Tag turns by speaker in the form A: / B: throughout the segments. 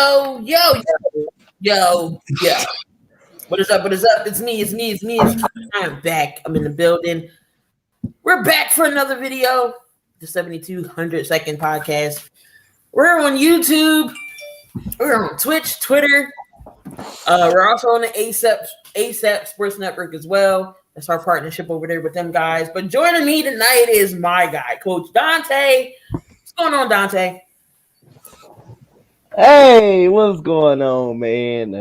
A: Yo. What is up? It's me. I'm back. I'm in the building. We're back for another video. The 7,200-second podcast. We're on YouTube. We're on Twitch, Twitter. We're also on the ASAP Sports Network as well. That's our partnership over there with them guys. But joining me tonight is my guy, Coach Donte. What's going on, Donte?
B: Hey, what's going on, man?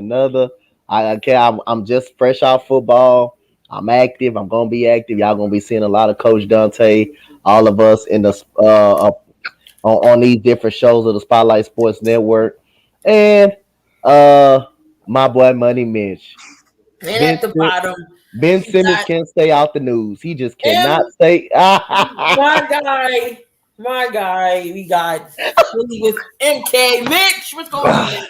B: I'm just fresh off football. I'm active. I'm gonna be active. Y'all gonna be seeing a lot of Coach Donte. All of us in the on these different shows of the Spotlight Sports Network, and my boy Money Mitch.
A: And at the bottom,
B: Ben Simmons can't stay out the news. He just cannot stay.
A: My guy, we got with MK. Mitch, what's going on?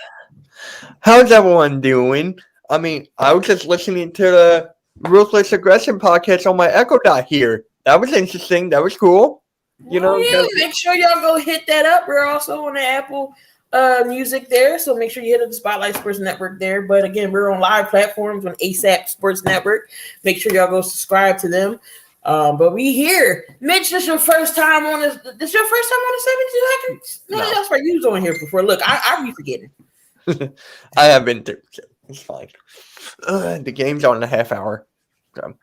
C: How's everyone doing? I mean, I was just listening to the Ruthless Aggression podcast on my Echo Dot here. That was interesting. That was cool. You know,
A: make sure y'all go hit that up. We're also on the Apple Music there, so make sure you hit up the Spotlight Sports Network there. But again, we're on live platforms on ASAP Sports Network. Make sure y'all go subscribe to them. But we here. Mitch, this your first time on this. This your first time on the 72 No, that's right. You was on here before. Look, I be forgetting.
C: I have been through. It's fine. The game's on in a half hour. So.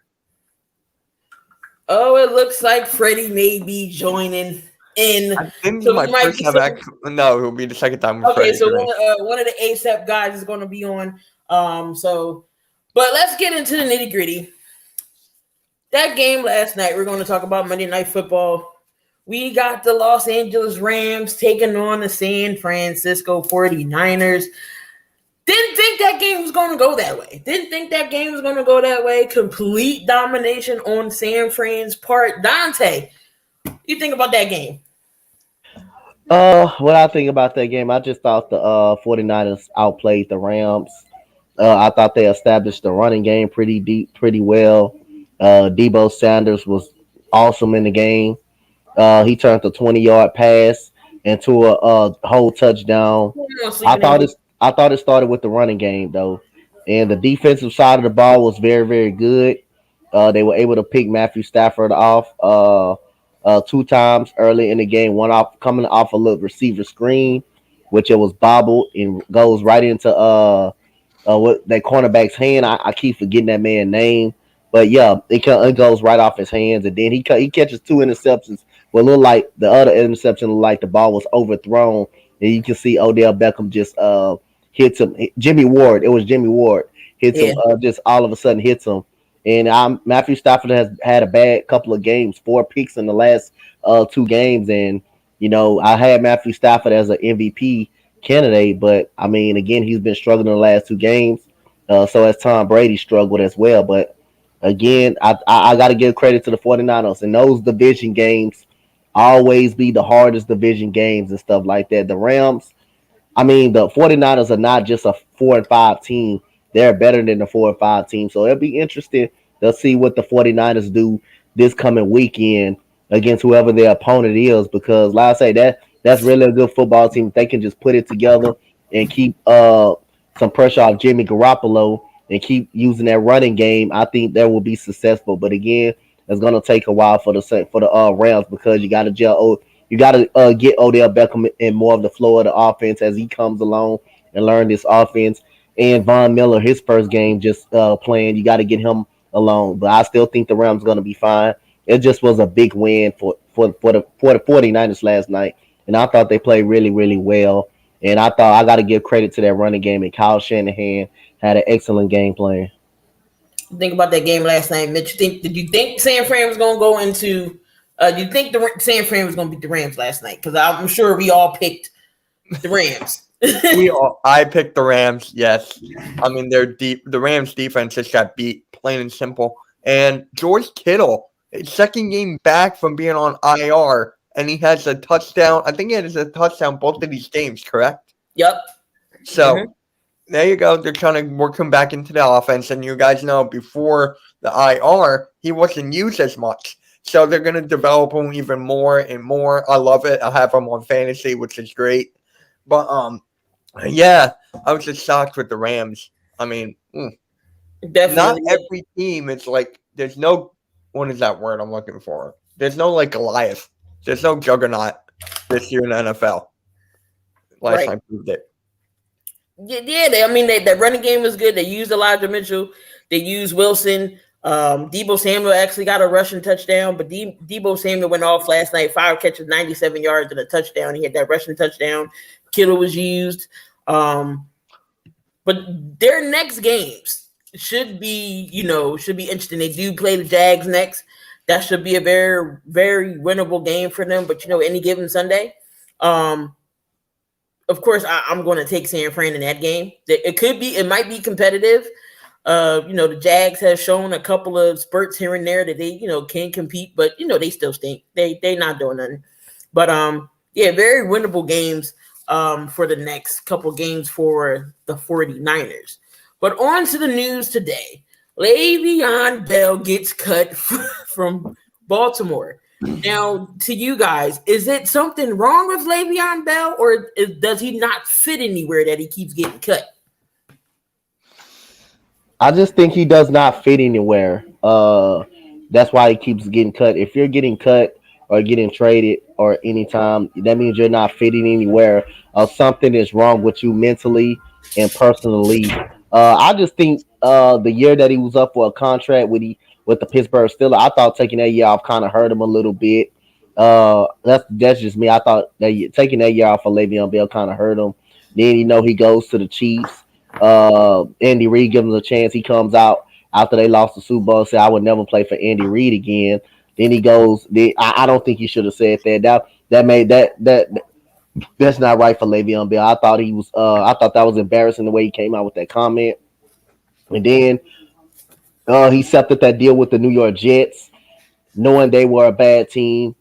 A: Oh, it looks like Freddie may be joining in.
C: I think so my first time no, it'll be the second time.
A: Okay, Freddie, so one of the ASAP guys is going to be on. But let's get into the nitty gritty. That game last night, we're going to talk about Monday Night Football. We got the Los Angeles Rams taking on the San Francisco 49ers. Didn't think that game was going to go that way. Complete domination on San Fran's part. Donte, you think about that game?
B: What I think about that game, I just thought the 49ers outplayed the Rams. I thought they established the running game pretty well. Deebo Sanders was awesome in the game. He turned a 20-yard pass into a whole touchdown. I thought it started with the running game though, and the defensive side of the ball was very, very good. They were able to pick Matthew Stafford off two times early in the game. One off coming off a little receiver screen, which it was bobbled and goes right into what that cornerback's hand. I keep forgetting that man's name. But yeah, it goes right off his hands, and then he catches two interceptions. Well, look like the other interception looked like the ball was overthrown, and you can see Odell Beckham just hits him. Jimmy Ward hits him. Just all of a sudden hits him, and Matthew Stafford has had a bad couple of games, 4 picks in the last 2 games, and you know I had Matthew Stafford as an MVP candidate, but I mean again he's been struggling in the last 2 games. So has Tom Brady struggled as well, but. Again, I got to give credit to the 49ers. And those division games always be the hardest division games and stuff like that. The Rams, the 49ers are not just a 4-5 team. They're better than the 4-5 team. So it'll be interesting to see what the 49ers do this coming weekend against whoever their opponent is. Because, like I say, that's really a good football team. If they can just put it together and keep some pressure off Jimmy Garoppolo and keep using that running game, I think that will be successful. But again, it's gonna take a while for the Rams because you gotta get Odell Beckham in more of the flow of the offense as he comes along and learn this offense. And Von Miller, his first game just playing, you got to get him along. But I still think the Rams gonna be fine. It just was a big win for the 49ers last night, and I thought they played really, really well. And I thought I got to give credit to that running game, and Kyle Shanahan had an excellent game plan.
A: Think about that game last night, Mitch. Did you think San Fran was going to go into? Do you think San Fran was going to beat the Rams last night? Because I'm sure we all picked the Rams.
C: I picked the Rams. Yes, I mean they're deep. The Rams defense just got beat, plain and simple. And George Kittle, his second game back from being on IR. And he has a touchdown. I think he has a touchdown both of these games, correct?
A: Yep.
C: So there you go. They're trying to work him back into the offense. And you guys know before the IR, he wasn't used as much. So they're going to develop him even more and more. I love it. I have him on fantasy, which is great. But Yeah, I was just shocked with the Rams. I mean, not
A: Definitely.
C: every team is like, there's no, what is that word I'm looking for? There's no like Goliath. There's no juggernaut this year in the NFL. Last
A: Right.
C: time proved it.
A: Yeah. I mean, that running game was good. They used Elijah Mitchell. They used Wilson. Debo Samuel actually got a rushing touchdown, but Debo Samuel went off last night. 5 catches, 97 yards, and a touchdown. He had that rushing touchdown. Kittle was used. But their next games should be interesting. They do play the Jags next. That should be a very, very winnable game for them. But any given Sunday, of course, I'm going to take San Fran in that game. It might be competitive. The Jags have shown a couple of spurts here and there that they, can compete, but they still stink. They not doing nothing. But yeah, very winnable games for the next couple games for the 49ers. But on to the news today. Le'Veon Bell gets cut from Baltimore. Now, to you guys, is it something wrong with Le'Veon Bell, or does he not fit anywhere that he keeps getting cut?
B: I just think he does not fit anywhere. That's why he keeps getting cut. If you're getting cut or getting traded or anytime, that means you're not fitting anywhere. Something is wrong with you mentally and personally. I just think the year that he was up for a contract with the Pittsburgh Steelers, I thought taking that year off kind of hurt him a little bit. That's just me. I thought that taking that year off for Le'Veon Bell kind of hurt him. Then he goes to the Chiefs. Andy Reid gives him a chance. He comes out after they lost the Super Bowl and said, "I would never play for Andy Reid again." Then he goes. I don't think he should have said that. That's not right for Le'Veon Bell. I thought he was. I thought that was embarrassing the way he came out with that comment. And then he accepted that deal with the New York Jets, knowing they were a bad team.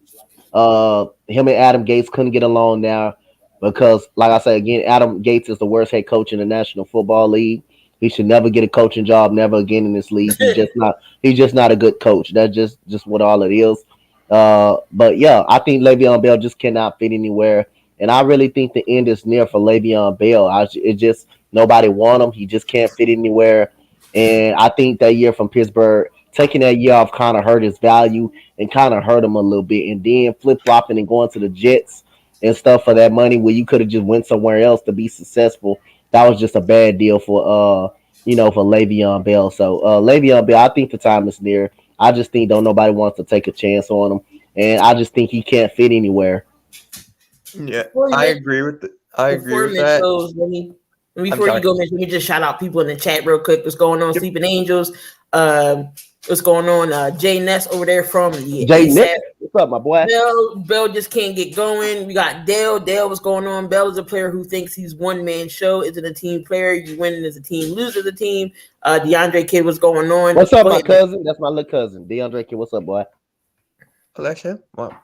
B: Him and Adam Gates couldn't get along now because, like I said again, Adam Gates is the worst head coach in the National Football League. He should never get a coaching job, never again in this league. He's just not. He's just not a good coach. That's just what all it is. But yeah, I think Le'Veon Bell just cannot fit anywhere, and I really think the end is near for Le'Veon Bell. It just nobody want him. He just can't fit anywhere, and I think that year from Pittsburgh, taking that year off kind of hurt his value and kind of hurt him a little bit. And then flip flopping and going to the Jets and stuff for that money where you could have just went somewhere else to be successful. That was just a bad deal for for Le'Veon Bell. So Le'Veon Bell, I think the time is near. I just think don't nobody wants to take a chance on him, and I just think he can't fit anywhere.
C: Yeah, I agree with that.
A: Before you go, Mitch, let me just shout out people in the chat real quick. What's going on, Sleeping Angels? What's going on? Jay Ness over there from
B: Jay Ness. What's up, my boy?
A: Bell just can't get going. We got Dale. Dale, what's going on? Bell is a player who thinks he's one-man show. Isn't a team player. You win as a team, lose as a team. DeAndre Kid, what's going on?
B: What's up, my cousin? That's my little cousin. DeAndre Kid, what's up, boy?
C: Oh, that's him? Wow.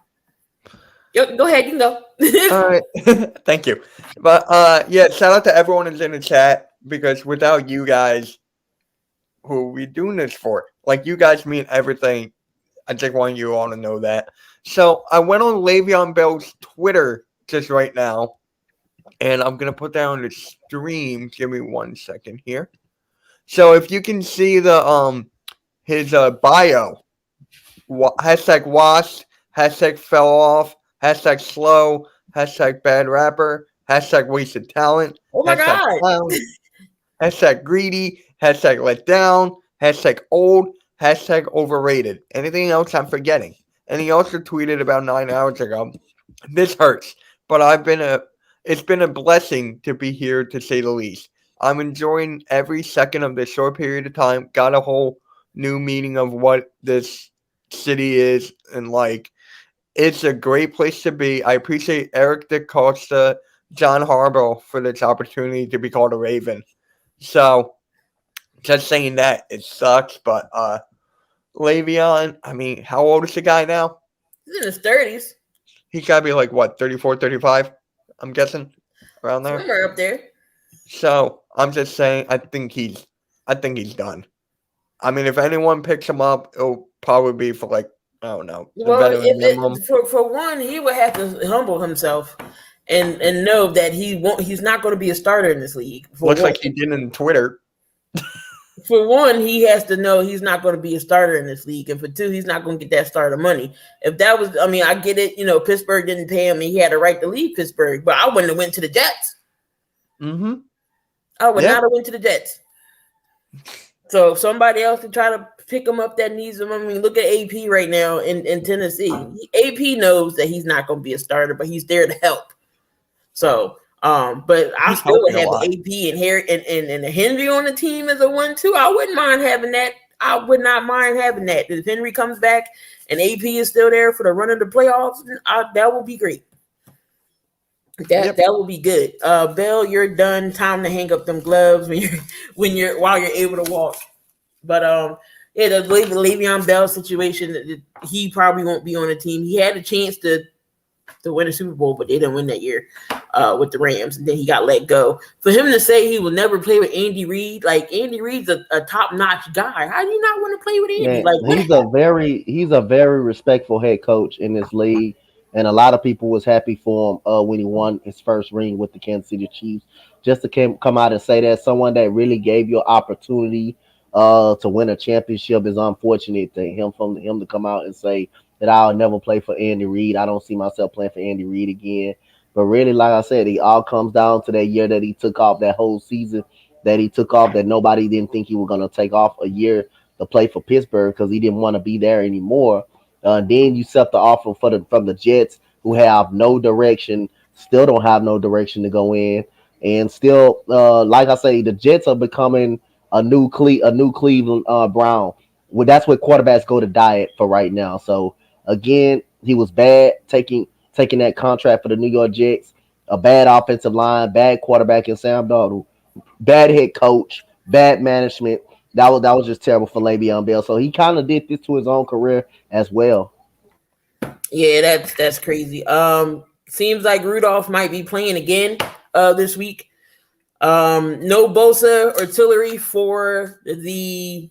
A: Yo, go ahead, you can go.
C: All right. Thank you. But yeah, shout out to everyone who's in the chat, because without you guys, who are we doing this for? Like, you guys mean everything. I just want you all to know that. So I went on Le'Veon Bell's Twitter just right now, and I'm going to put that on the stream. Give me 1 second here. So if you can see the his bio, hashtag washed, hashtag fell off, hashtag slow, hashtag bad rapper, hashtag wasted talent,
A: oh my God,
C: clown, hashtag greedy, hashtag let down, hashtag old, hashtag overrated. Anything else I'm forgetting? And he also tweeted about 9 hours ago, "This hurts, but it's been a blessing to be here, to say the least. I'm enjoying every second of this short period of time. Got a whole new meaning of what this city is, and like, it's a great place to be. I appreciate Eric DaCosta, John Harbaugh for this opportunity to be called a Raven." So, just saying that, it sucks, but Le'Veon, I mean, how old is the guy now?
A: He's in his 30s.
C: He's got to be like, what, 34, 35? I'm guessing, around there.
A: Somewhere up there.
C: So, I'm just saying, I think he's done. I mean, if anyone picks him up, it'll probably be for like, I don't know.
A: Well, for one, he would have to humble himself and know that he's not going to be a starter in this league.
C: Looks like he did in Twitter.
A: For one, he has to know he's not going to be a starter in this league. And for two, he's not going to get that starter money. If that was, I mean, I get it. You know, Pittsburgh didn't pay him and he had a right to leave Pittsburgh, but I wouldn't have went to the Jets.
C: Mm-hmm.
A: I would not have went to the Jets. So if somebody else can try to pick him up that needs him. I mean, look at AP right now in Tennessee. AP knows that he's not going to be a starter, but he's there to help. So, but I still would have AP and Harry and Henry on the team as a 1-2. I wouldn't mind having that. I would not mind having that. If Henry comes back and AP is still there for the run of the playoffs, that will be great. That will be good. Bell, you're done. Time to hang up them gloves while you're able to walk. But the Le'Veon Bell situation, he probably won't be on the team. He had a chance to win a Super Bowl, but they didn't win that year with the Rams, and then he got let go. For him to say he will never play with Andy Reid, like Andy Reid's a top-notch guy. How do you not want to play with Andy?
B: Man, he's a very respectful head coach in this league. And a lot of people was happy for him when he won his first ring with the Kansas City Chiefs. Just to come out and say that someone that really gave you an opportunity to win a championship is unfortunate for him to come out and say that I'll never play for Andy Reid. I don't see myself playing for Andy Reid again. But really, like I said, it all comes down to that year that he took off, that whole season that he took off, that nobody didn't think he was going to take off a year to play for Pittsburgh because he didn't want to be there anymore. Then you accept the offer from the Jets, who have no direction, still don't have no direction to go in, and still, like I say, the Jets are becoming a new Cleveland Brown. Well, that's what quarterbacks go to diet for right now. So again, he was bad taking that contract for the New York Jets. A bad offensive line, bad quarterback in Sam Darnold, bad head coach, bad management. That was just terrible for Le'Veon Bell. So he kind of did this to his own career as well.
A: Yeah, that's crazy. Seems like Rudolph might be playing again this week. No Bosa or Tillery for the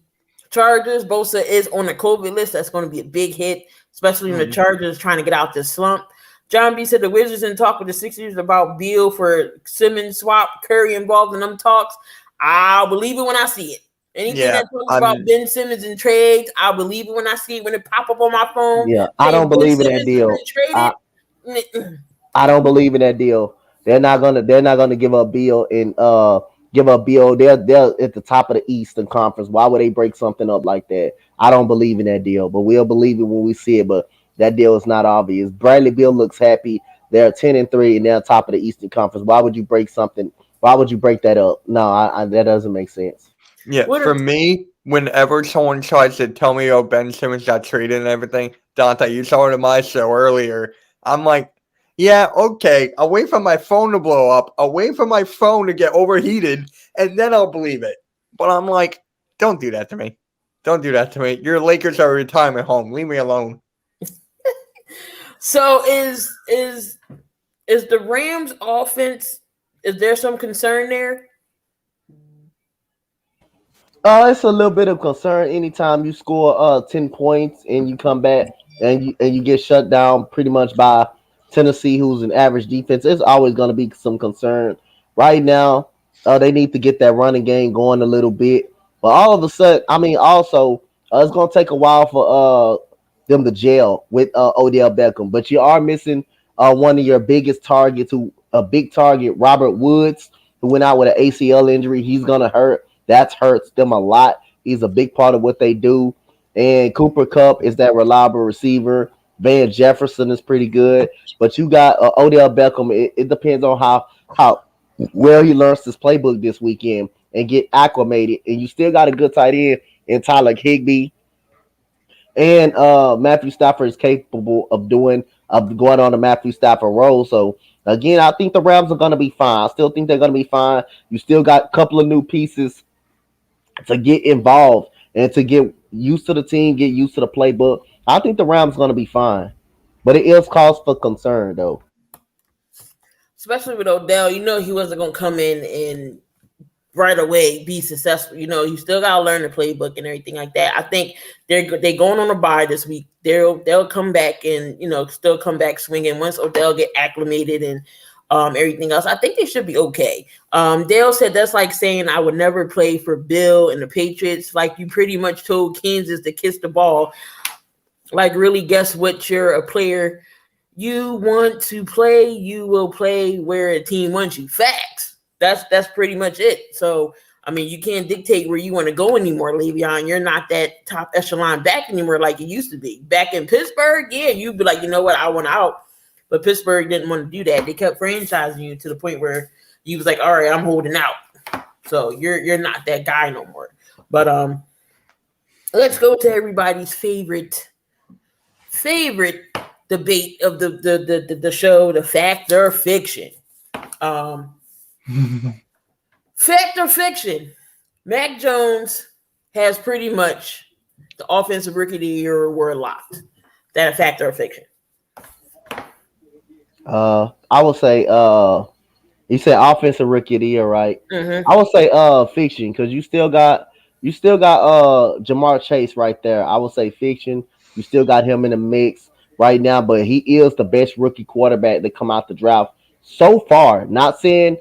A: Chargers. Bosa is on the COVID list. That's going to be a big hit, especially when the Chargers trying to get out this slump. John B said the Wizards in talk with the Sixers about Beal for Simmons swap. Curry involved in them talks. I'll believe it when I see it. Anything that talks about Ben Simmons and trades, I believe it when I see it, when it pop up on my phone.
B: Yeah, I don't believe in that deal. I don't believe in that deal. They're not gonna give up Beal and give up Beal. They're at the top of the Eastern Conference. Why would they break something up like that? I don't believe in that deal, but we'll believe it when we see it. But that deal is not obvious. Bradley Beal looks happy. They're 10-3 and they're top of the Eastern Conference. Why would you break something? Why would you break that up? No, that doesn't make sense.
C: Yeah, for me, whenever someone tries to tell me, oh, Ben Simmons got traded and everything, Donte, you saw it in my show earlier. I'm like, yeah, okay, I'll wait for my phone to blow up. I'll wait for my phone to get overheated, and then I'll believe it. But I'm like, don't do that to me. Don't do that to me. Your Lakers are a retirement home. Leave me alone.
A: So is the Rams offense, is there some concern there?
B: It's a little bit of concern anytime you score 10 points and you come back and you get shut down pretty much by Tennessee, who's an average defense. It's always going to be some concern. Right now, they need to get that running game going a little bit. But all of a sudden, I mean, also, it's going to take a while for them to gel with Odell Beckham. But you are missing one of your biggest targets, a big target, Robert Woods, who went out with an ACL injury. He's going to hurt. That hurts them a lot. He's a big part of what they do. And Cooper Kupp is that reliable receiver. Van Jefferson is pretty good. But you got Odell Beckham. It depends on how well he learns this playbook this weekend and get acclimated. And you still got a good tight end in Tyler Higbee. And Matthew Stafford is capable of going on the Matthew Stafford role. So, again, I think the Rams are going to be fine. I still think they're going to be fine. You still got a couple of new pieces to get involved and to get used to the team, get used to the playbook. I think the Rams are going to be fine. But it is cause for concern, though.
A: Especially with Odell, he wasn't going to come in and right away be successful. You still got to learn the playbook and everything like that. I think they're going on a bye this week. They'll come back and, still come back swinging once Odell get acclimated and everything else, I think they should be okay. Dale said that's like saying I would never play for Bill and the Patriots. Like you pretty much told Kansas to kiss the ball. Like really, guess what? You're a player. You want to play, you will play where a team wants you. Facts. That's pretty much it. So I mean, you can't dictate where you want to go anymore, Le'Veon. You're not that top echelon back anymore like you used to be. Back in Pittsburgh, yeah, you'd be like, you know what, I want out. But Pittsburgh didn't want to do that. They kept franchising you to the point where you was like, all right, I'm holding out. So you're not that guy no more. But let's go to everybody's favorite debate of the show, the fact or fiction. Fact or fiction? Mac Jones has pretty much the offensive rookie of the year award locked. That a fact or fiction?
B: I would say you said offensive rookie of the year, right?
A: Mm-hmm.
B: I would say fiction because you still got Jamar Chase right there. I would say fiction. You still got him in the mix right now, but he is the best rookie quarterback that come out the draft so far. Not saying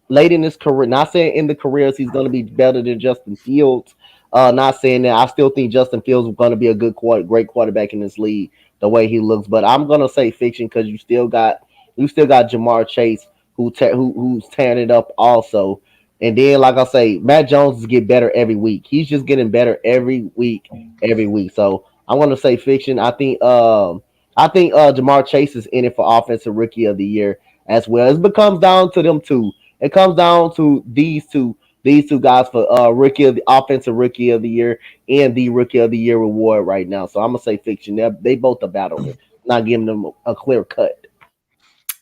B: late in his career, not saying in the careers he's going to be better than Justin Fields. Not saying that. I still think Justin Fields is going to be a great quarterback in this league the way he looks. But I'm going to say fiction because you still got Jamar Chase who's tearing it up also. And then, like I say, Matt Jones is getting better every week. He's just getting better every week. So I'm going to say fiction. I think Jamar Chase is in it for offensive rookie of the year as well. It comes down to them two. It comes down to these two guys for offensive rookie of the year and the rookie of the year reward right now. So I'm gonna say fiction. They both are battling, not giving them a clear cut.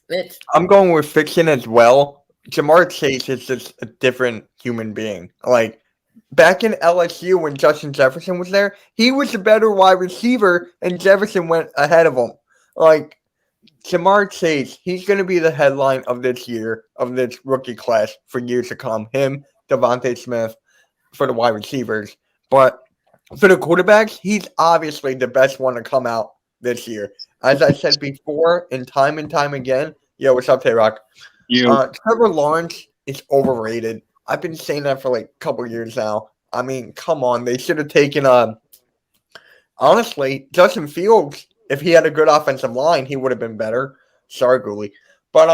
A: Mitch.
C: I'm going with fiction as well. Jamar Chase is just a different human being. Like back in LSU when Justin Jefferson was there, he was a better wide receiver, and Jefferson went ahead of him. Like Jamar Chase, he's going to be the headline of this year, of this rookie class for years to come. Him, Devontae Smith, for the wide receivers. But for the quarterbacks, he's obviously the best one to come out this year. As I said before, and time again, what's up, Tayrock? Trevor Lawrence is overrated. I've been saying that for like a couple years now. I mean, come on. They should have taken, honestly, Justin Fields. If he had a good offensive line, he would have been better. Sorry, Goolie. But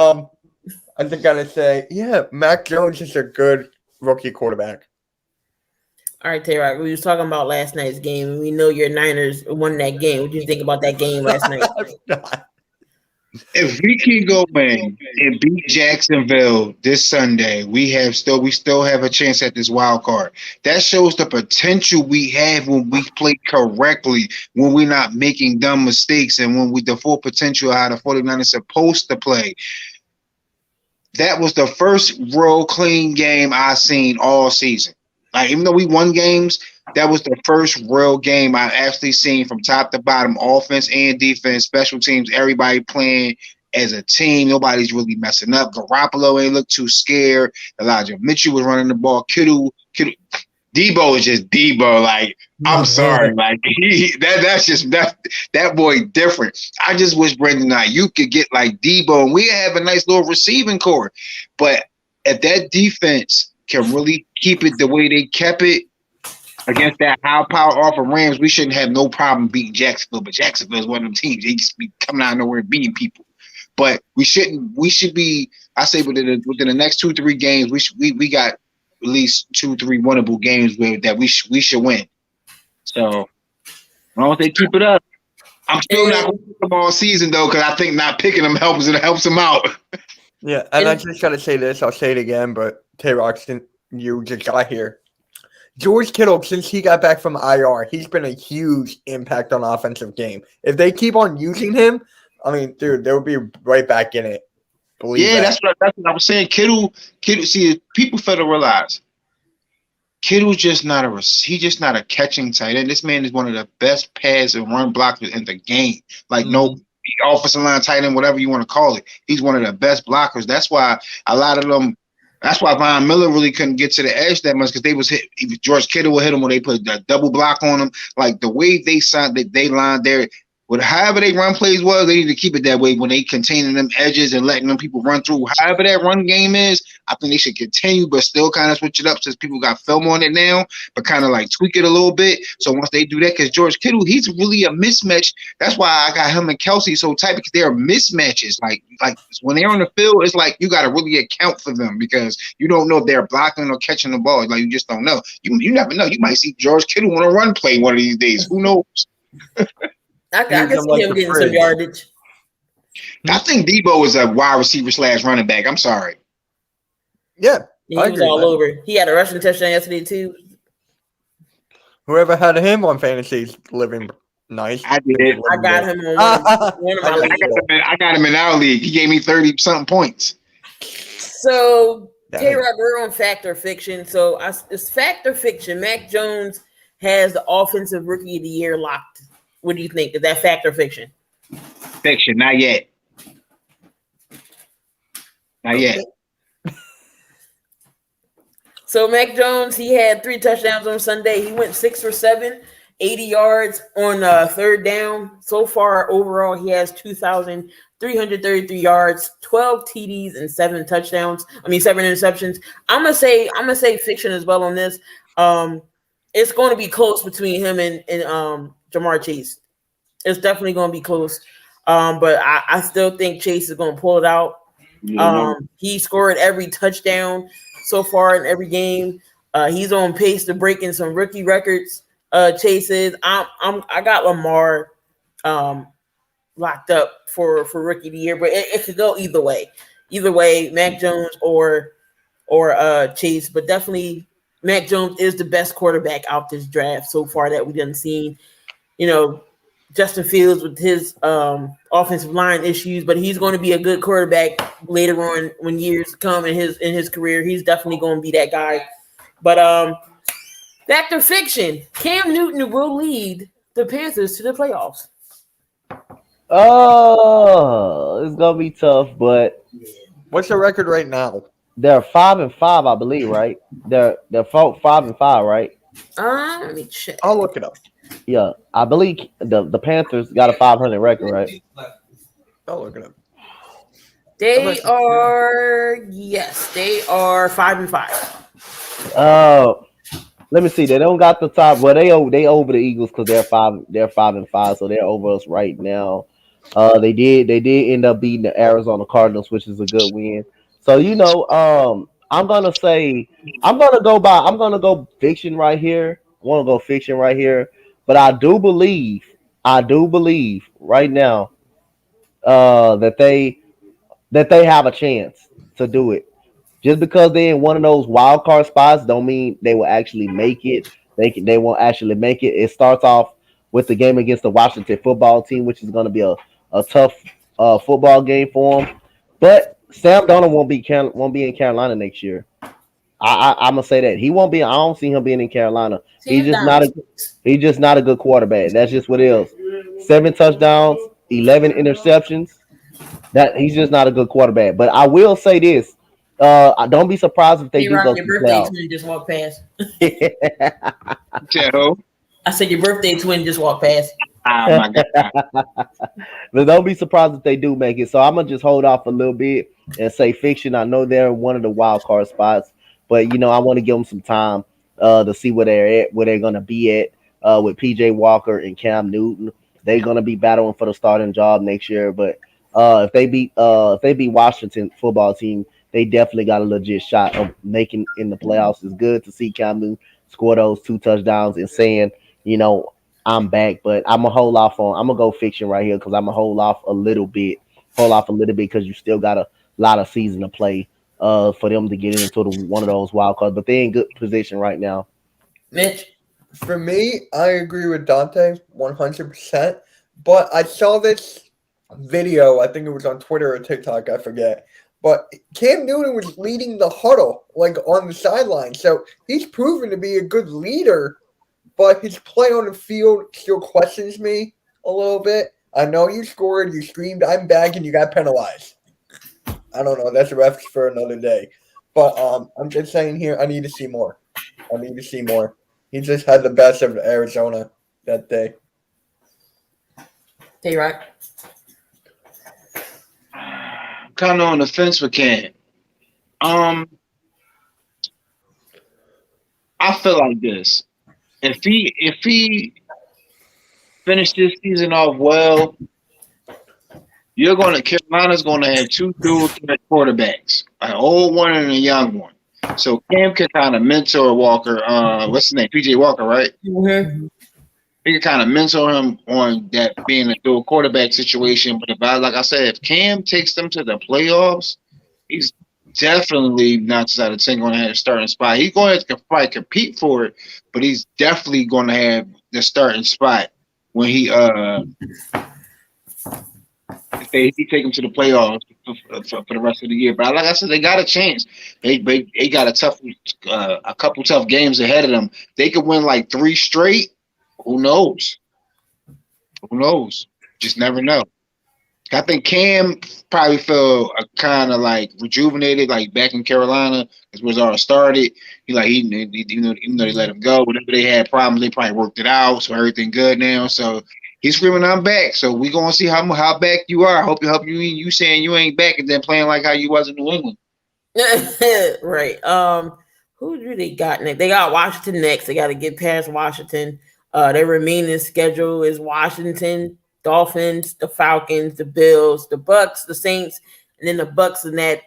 C: I think I gotta say, Mac Jones is a good rookie quarterback.
A: All right, Tayrock, we was talking about last night's game, and we know your Niners won that game. What did you think about that game last night?
D: If we can go in and beat Jacksonville this Sunday, we still have a chance at this wild card. That shows the potential we have when we play correctly, when we're not making dumb mistakes, and when the full potential of how the 49ers are supposed to play. That was the first real clean game I seen all season. Like, even though we won games, that was the first real game I actually seen from top to bottom, offense and defense, special teams, everybody playing as a team. Nobody's really messing up. Garoppolo ain't look too scared. Elijah Mitchell was running the ball. Kittle. Debo is just Debo. Like, I'm sorry. Like, that boy different. I just wish Brandon Ayuk could get like Debo, and we have a nice little receiving core. But if that defense can really keep it the way they kept it against that high power off of Rams, we shouldn't have no problem beating Jacksonville. But Jacksonville is one of them teams. They just be coming out of nowhere and beating people. But we should be, I say within the next 2-3 games, we got at least 2-3 winnable games that we should win. So as long as they keep it up. I'm still not going to pick them all season though, because I think not picking them helps them out.
C: Yeah, and I just gotta say this, I'll say it again, but Tayrock, you just got here. George Kittle, since he got back from IR, he's been a huge impact on the offensive game. If they keep on using him, I mean, dude, they'll be right back in it.
D: That's what I was saying. Kittle. See, people fail to realize Kittle's just not a catching tight end. This man is one of the best pass and run blockers in the game. Like no offensive line tight end, whatever you want to call it. He's one of the best blockers. That's why a lot of them. That's why Von Miller really couldn't get to the edge that much, because they was hit. George Kittle would hit him when they put a double block on him. Like the way they lined there with however they run plays was, they need to keep it that way when they containing them edges and letting them people run through. However that run game is, I think they should continue, but still kind of switch it up since people got film on it now, but kind of like tweak it a little bit. So once they do that, because George Kittle, he's really a mismatch. That's why I got him and Kelsey so tight, because they're mismatches. Like when they're on the field, it's like you got to really account for them because you don't know if they're blocking or catching the ball. Like you just don't know. You never know. You might see George Kittle on a run play one of these days. Who knows?
A: I can see him getting some yardage.
D: I think Debo is a wide receiver / running back. I'm sorry.
C: Yeah,
A: he was all over. He had a rushing touchdown yesterday too.
C: Whoever had him on fantasy is living nice.
D: I did.
A: I got him on one of my leagues.
D: I got him in our league. He gave me 30-something points.
A: So Tayrock, we're on fact or fiction. So it's fact or fiction. Mac Jones has the offensive rookie of the year locked. What do you think? Is that fact or fiction?
D: Fiction, not yet. Not yet.
A: So Mac Jones, he had 3 touchdowns on Sunday. He went 6 for 7, 80 yards on third down. So far, overall, he has 2,333 yards, 12 TDs, and 7 touchdowns. 7 interceptions. I'm gonna say fiction as well on this. It's going to be close between him and Jamar Chase. It's definitely going to be close. But I still think Chase is going to pull it out. He scored every touchdown so far in every game. He's on pace to breaking some rookie records. Chase is. I got Lamar locked up for rookie of the year, but it could go either way. Either way, Mac Jones or Chase, but definitely Mac Jones is the best quarterback out this draft so far that we done seen. Justin Fields with his offensive line issues, but he's going to be a good quarterback later on when years come in his career. He's definitely going to be that guy. But fact or fiction, Cam Newton will lead the Panthers to the playoffs.
B: Oh, it's gonna be tough, but
C: what's the record right now?
B: They're 5-5, I believe, right? They're 5-5, right?
A: Let me check.
C: I'll look it up.
B: Yeah, I believe the Panthers got a 500 record, right?
C: I'll look it up.
A: They are 5-5.
B: Let me see. They don't got the top. Well, they over the Eagles because they're 5-5, so they're over us right now. They did end up beating the Arizona Cardinals, which is a good win. So I'm gonna go fiction right here. I want to go fiction right here, but I do believe right now that they have a chance to do it. Just because they're in one of those wild card spots don't mean they will actually make it. They won't actually make it. It starts off with the game against the Washington football team, which is going to be a tough football game for them. But Sam Darnold won't be in Carolina next year. I'm gonna say that he won't be. I don't see him being in Carolina. He's just not a good quarterback. That's just what it is. 7 touchdowns, 11 interceptions. That he's just not a good quarterback. But I will say this. Don't be surprised if they do go to the playoffs.
A: Twin just walked past.
D: Joe.
A: I said your birthday twin just walked past.
D: Oh my God.
B: But don't be surprised if they do make it. So I'm gonna just hold off a little bit and say fiction. I know they're one of the wild card spots, but I want to give them some time to see where they're at, where they're gonna be at with PJ Walker and Cam Newton. They're gonna be battling for the starting job next year. But if they beat Washington football team, they definitely got a legit shot of making in the playoffs. It's good to see Cam Newton score those 2 touchdowns and saying, I'm back. But I'm gonna go fiction right here because I'm gonna hold off a little bit because you still got a lot of season to play for them to get into one of those wild cards. But they're in good position right now.
A: Mitch?
C: For me, I agree with Donte 100%. But I saw this video, I think it was on Twitter or TikTok, I forget. But Cam Newton was leading the huddle, on the sideline. So he's proven to be a good leader, but his play on the field still questions me a little bit. I know you scored, you screamed, I'm back, and you got penalized. I don't know. That's a reference for another day. But I'm just saying here, I need to see more. He just had the best of Arizona that day.
A: Tayrock.
D: I'm kind of on the fence with Cam. I feel like this. If he finished this season off well, Carolina's gonna have two dual threat quarterbacks, an old one and a young one. So Cam can kind of mentor Walker. What's his name? PJ Walker, right?
A: Mm-hmm.
D: He can kind of mentor him on that being a dual quarterback situation. But like I said, if Cam takes them to the playoffs, he's definitely not just out of 10 going to have a starting spot. He's going to probably compete for it, but he's definitely going to have the starting spot when he if they take him to the playoffs for the rest of the year. But like I said, they got a chance. They got a couple tough games ahead of them. They could win like 3 straight. Who knows? Who knows? Just never know. I think Cam probably felt kind of like rejuvenated, like back in Carolina, as was already started. Even though they let him go, whenever they had problems, they probably worked it out, so everything good now. So he's screaming, "I'm back!" So we gonna see how back you are. I hope you saying you ain't back and then playing like how you was in New England.
A: Right. Who do they got next? They got Washington next. They got to get past Washington. Their remaining schedule is Washington, Dolphins, the Falcons, the Bills, the Bucks, the Saints, and then the Bucks in that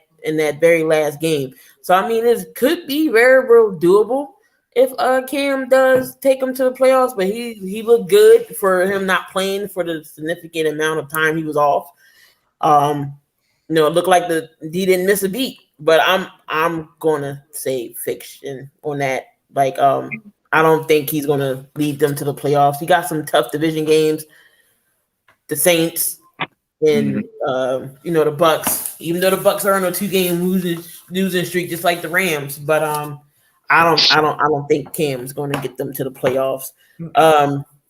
A: very last game. So I mean, it could be very real doable if Cam does take him to the playoffs. But he looked good for him not playing for the significant amount of time he was off. It looked like he didn't miss a beat. But I'm gonna say fiction on that. Like I don't think he's going to lead them to the playoffs. He got some tough division games. The Saints and the Bucks. Even though the Bucks are on a 2-game losing streak, just like the Rams. But I don't think Cam's going to get them to the playoffs.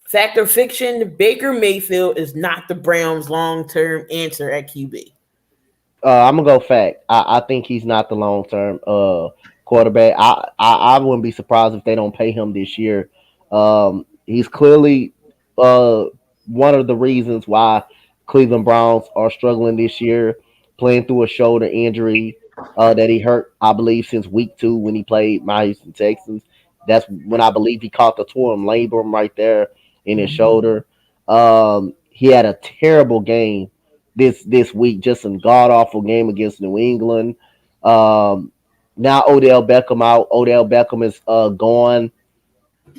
A: Fact or fiction: Baker Mayfield is not the Browns' long-term answer at QB.
B: I'm gonna go fact. I think he's not the long-term quarterback. I wouldn't be surprised if they don't pay him this year. He's clearly one of the reasons why Cleveland Browns are struggling this year, playing through a shoulder injury that he hurt, I believe, since week 2 when he played my Houston Texans. That's when I believe he caught the torn labrum right there in his shoulder. He had a terrible game this week, just a god awful game against New England. Now Odell Beckham out. Odell Beckham is gone.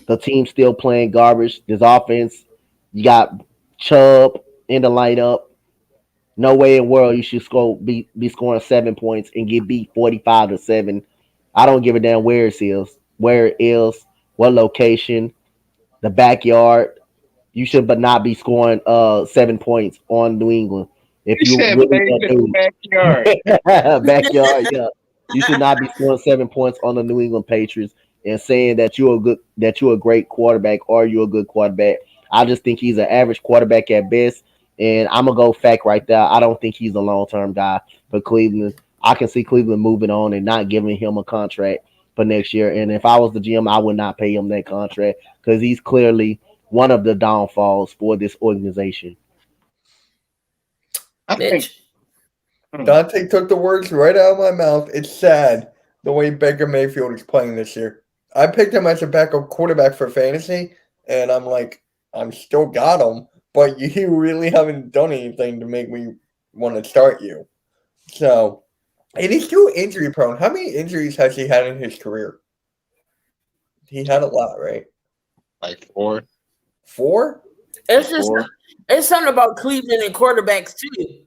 B: The team's still playing garbage. This offense, you got Chubb in the lineup. No way in the world you should be scoring 7 points and get beat 45-7. I don't give a damn where it is, what location, the backyard. You should but not be scoring 7 points on New England. If you really backyard, yeah. You should not be scoring 7 points on the New England Patriots and saying that you're a great quarterback or you're a good quarterback. I just think he's an average quarterback at best, and I'm gonna go fact right there. I don't think he's a long-term guy for Cleveland. I can see Cleveland moving on and not giving him a contract for next year. And if I was the GM, I would not pay him that contract because he's clearly one of the downfalls for this organization.
A: Mitch.
C: Donte took the words right out of my mouth. It's sad the way Baker Mayfield is playing this year. I picked him as a backup quarterback for fantasy, and I'm like, I'm still got him, but you really haven't done anything to make me want to start you. So, and he's too injury prone. How many injuries has he had in his career? He had a lot, right?
D: Like 4.
C: 4?
A: It's something about Cleveland and quarterbacks too.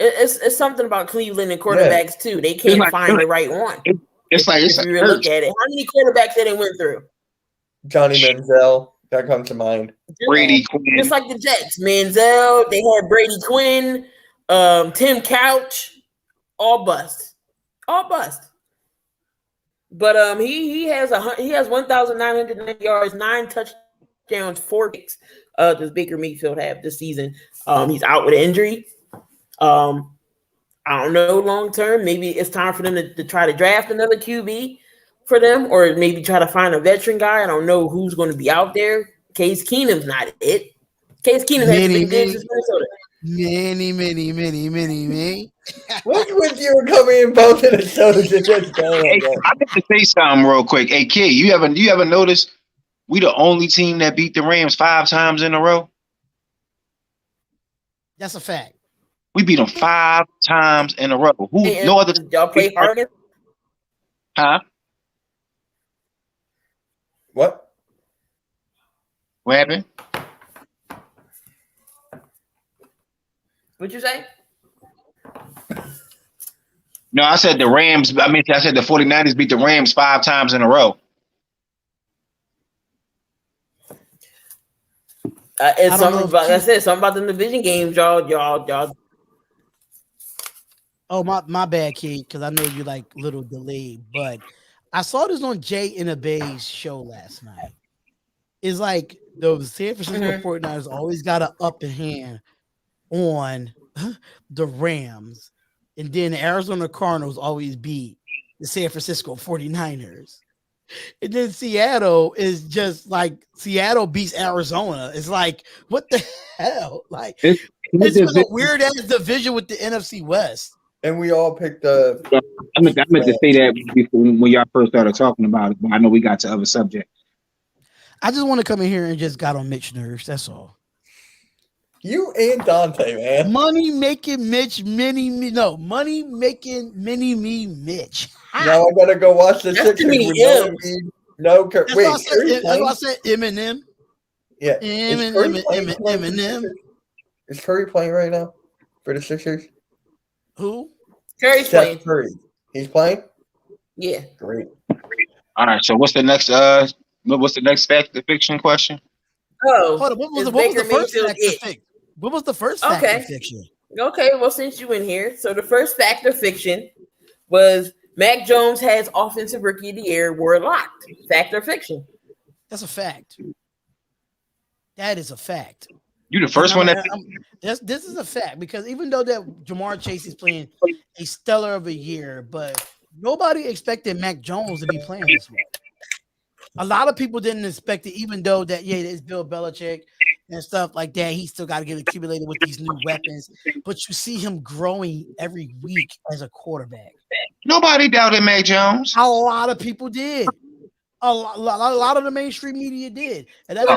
A: It's something about Cleveland and quarterbacks too. They can't find the right one.
D: If you
A: really look at it, how many quarterbacks that they went through?
C: Johnny Manziel, that comes to mind.
D: Brady Quinn.
A: Just like the Jets, Manziel. They had Brady Quinn, Tim Couch, all bust. But he has 1,990 yards, 9 touchdowns, 4 picks. Does Baker Mayfield have this season? He's out with an injury. I don't know long term. Maybe it's time for them to try to draft another QB for them, or maybe try to find a veteran guy. I don't know who's going to be out there. Case Keenum's not it. Case Keenum has
E: Many,
A: been good since Minnesota.
E: many.
C: What's with you coming in both of the shows and just going
D: Hey,
C: on
D: I got to say something real quick. Hey, kid, you ever noticed we the only team that beat the Rams 5 times in a row?
E: That's a fact.
D: We beat them 5 times in a row. Who?
A: Hey,
D: No other.
A: y'all play hard against.
D: Huh?
C: What?
D: What happened?
A: What'd you say?
D: No, I said the Rams. I said the 49ers beat the Rams 5 times in a row.
A: It's
E: I don't
A: something
E: know if
A: about.
E: Keith-
A: I said something about the division games, y'all.
E: Oh, my bad, Kate, because I know you like little delayed, but I saw this on Jay and Abay's show last night. It's like the San Francisco 49ers always got an upper hand on the Rams, and then the Arizona Cardinals always beat the San Francisco 49ers. And then Seattle is just like Seattle beats Arizona. It's like, what the hell? Like, it's just a weird ass division with the NFC West.
C: And we all picked the.
F: I meant to say that before when y'all first started talking about it, but I know we got to other subjects.
E: I just want to come in here and just got on Mitch nerves. That's all.
C: You and Donte, man.
E: Money making Mitch money making mini me Mitch.
C: Now I gotta go watch the
A: That's
C: Sixers
A: too many
C: with no
A: M's.
C: Embiid, no Curry.
E: That's
C: Wait,
E: why I said Eminem.
C: yeah. Is Curry playing for the
E: Eminem.
C: Sixers? Is Curry playing right now for the Sixers?
E: Who?
A: Curry's
C: Steph
A: playing.
C: Curry. He's playing?
A: Yeah.
C: Great.
D: All right. So what's the next fact or fiction question?
A: Oh,
E: Hold on, what was
A: is
E: the
A: Baker
E: first
A: Mayfield
E: fact
A: it?
E: or fiction? What was the first fact
A: Okay.
E: or fiction?
A: Okay, well, since you in here, so the first fact or fiction was Mac Jones has Offensive Rookie of the Year were locked. Fact or fiction?
E: That's a fact. That is a fact.
D: You the first one that
E: This is a fact because even though that Jamar Chase is playing a stellar of a year, but nobody expected Mac Jones to be playing this way. A lot of people didn't expect it, even though that it's Bill Belichick and stuff like that. He still got to get accumulated with these new weapons, but you see him growing every week as a quarterback.
D: nobody doubted Mac Jones.
E: A lot of people did. A lot of the mainstream media did, and that's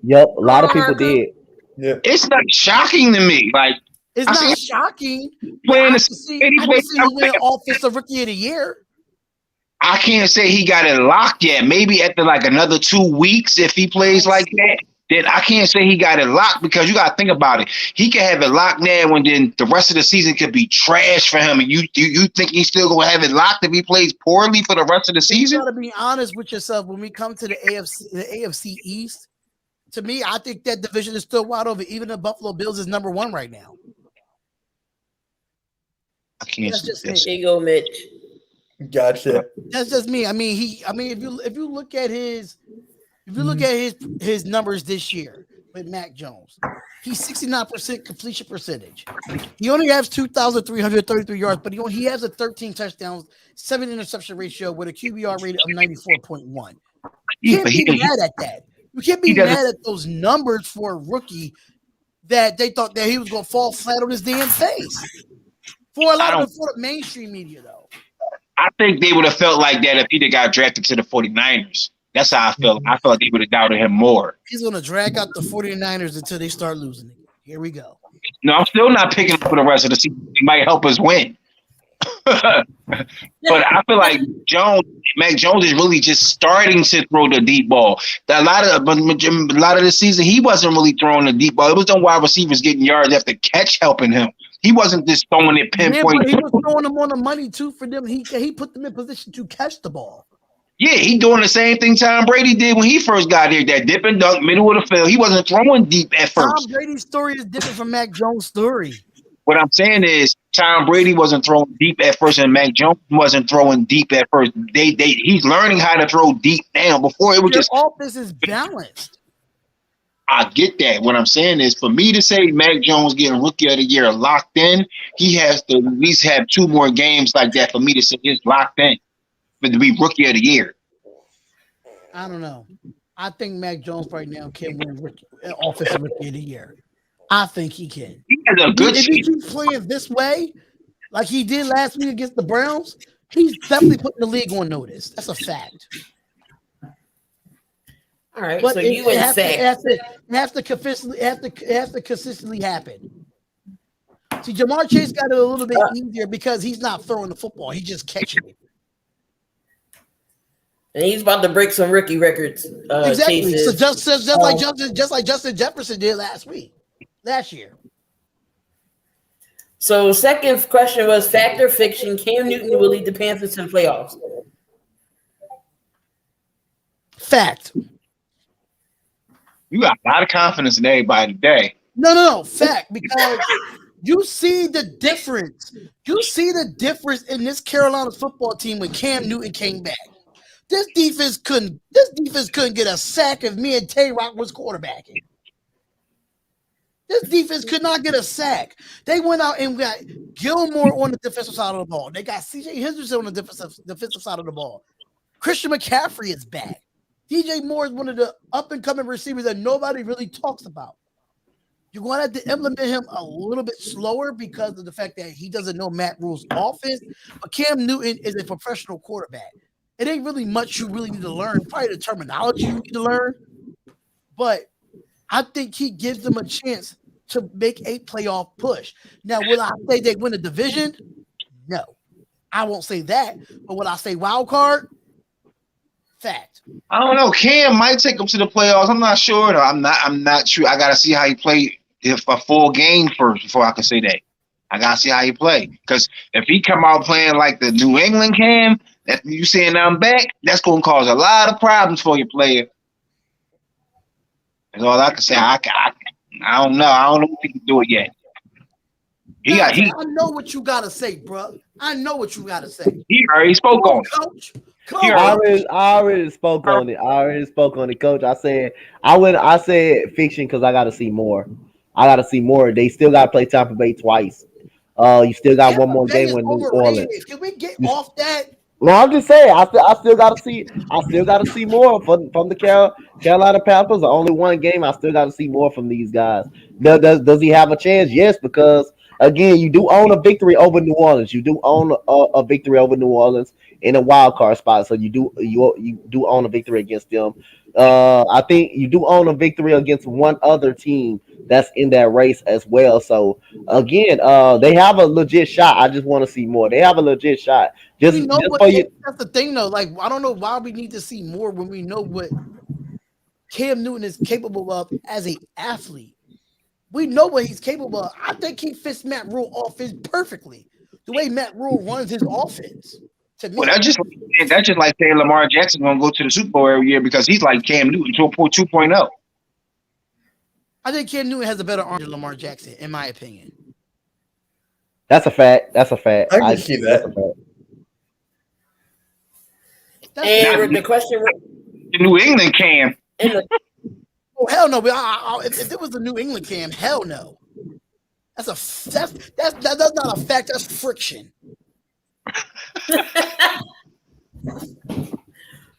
B: Yep, a lot of people did.
C: Yeah.
D: It's not shocking to me. Like
E: it's
D: I
E: not
D: see-
E: shocking.
D: playing
E: I
D: the
E: can see
D: he
E: he win Offensive Rookie of the Year.
D: I can't say he got it locked yet. Maybe after like another 2 weeks, if he plays like that, then I can't say he got it locked because you got to think about it. He can have it locked now, and then the rest of the season could be trash for him. And you think he's still gonna have it locked if he plays poorly for the rest of the
E: You
D: season?
E: got to be honest with yourself when we come to the AFC East. To me, I think that division is still wide open. Even the Buffalo Bills is number one right now.
D: I can't.
E: That's just
A: There
E: me.
A: you go, Mitch.
C: Gotcha.
E: That's just me. I mean, if you look at his his numbers this year with Mac Jones, he's 69% completion percentage. He only has 2,333 yards, but he has a 13 touchdowns, 7 interception ratio with a QBR rating of 94.1. You can't be mad at that. You can't be mad at those numbers for a rookie that they thought that he was going to fall flat on his damn face. For the mainstream media, though.
D: I think they would have felt like that if he'd got drafted to the 49ers. That's how I felt. I felt they would have doubted him more.
E: He's going to drag out the 49ers until they start losing it. Here we go.
D: No, I'm still not picking him for the rest of the season. He might help us win. But I feel like Mac Jones is really just starting to throw the deep ball. A lot of the season, he wasn't really throwing the deep ball. It was them wide receivers getting yards after catch helping him. He wasn't just throwing it pinpoint.
E: But he was throwing them on the money too for them. He put them in position to catch the ball.
D: Yeah, he doing the same thing Tom Brady did when he first got here. That dip and dunk, middle of the field. He wasn't throwing deep at
E: Tom
D: first.
E: Brady's story is different from Mac Jones' story.
D: What I'm saying is Tom Brady wasn't throwing deep at first, and Mac Jones wasn't throwing deep at first. He's learning how to throw deep now. Before it was
E: Their
D: just
E: offense is balanced.
D: I get that. What I'm saying is for me to say Mac Jones getting Rookie of the Year locked in, he has to at least have 2 more games like that for me to say he's locked in. But to be Rookie of the Year.
E: I don't know. I think Mac Jones right now can win offensive rookie of the year. I think he can.
D: He has a good
E: If he
D: chance.
E: keeps playing this way, like he did last week against the Browns, he's definitely putting the league on notice. That's a fact.
A: All right,
E: But
A: so
E: it,
A: you
E: it,
A: and
E: has to,
A: Sack.
E: it has to consistently happen. See, Jamar Chase got it a little bit easier because he's not throwing the football; he's just catching it.
A: And he's about to break some rookie records.
E: Exactly.
A: Chases.
E: So just like Justin Jefferson did last year.
A: So second question was fact or fiction. Cam Newton will lead the Panthers to the playoffs.
E: Fact.
D: You got a lot of confidence in everybody today.
E: No. Fact, because you see the difference. You see the difference in this Carolina football team when Cam Newton came back. This defense couldn't get a sack if me and Tayrock was quarterbacking. This defense could not get a sack. They went out and got Gilmore on the defensive side of the ball. They got C.J. Henderson on the defensive side of the ball. Christian McCaffrey is back. DJ Moore is one of the up-and-coming receivers that nobody really talks about. You're going to have to implement him a little bit slower because of the fact that he doesn't know Matt Rule's offense. But Cam Newton is a professional quarterback. It ain't really much you really need to learn. Probably the terminology you need to learn. But I think he gives them a chance to make a playoff push. Now, will I say they win a division? No. I won't say that. But will I say wild card? Fact.
D: I don't know. Cam might take him to the playoffs. I'm not sure. Though. I'm not sure. I gotta see how he play if a full game first before I can say that. I gotta see how he play. Because if he come out playing like the New England Cam, that you saying I'm back, that's gonna cause a lot of problems for your player. That's all I can say. I don't know. I don't know if he can do it yet.
E: I know what you gotta say, bro. I know what you gotta say.
D: He already spoke on it.
E: Coach.
B: I already spoke on it, Coach. I said fiction because I got to see more. They still got to play Tampa Bay twice. You still got one more game with New Orleans.
E: Can we get off that?
B: No, I'm just saying. I still got to see. I still got to see more from the Carolina Panthers. Only one game. I still got to see more from these guys. Does he have a chance? Yes, because again, you do own a victory over New Orleans. You do own a victory over New Orleans in a wild card spot. So you do own a victory against them. I think you do own a victory against one other team that's in that race as well. So again, they have a legit shot. I just want to see more. They have a legit shot. That's
E: the thing, though. Like, I don't know why we need to see more when we know what Cam Newton is capable of as an athlete. We know what he's capable of. I think he fits Matt Rule offense perfectly. The way Matt Rule runs his offense. To me,
D: Well, that's just like saying Lamar Jackson gonna go to the Super Bowl every year because he's like Cam Newton 2.0.
E: I think Cam Newton has a better arm than Lamar Jackson, in my opinion.
B: That's a fact.
C: I can see that.
A: And the question was
D: The New England Cam.
E: Oh hell no! If it was the New England Cam, hell no. That's not a fact. That's friction.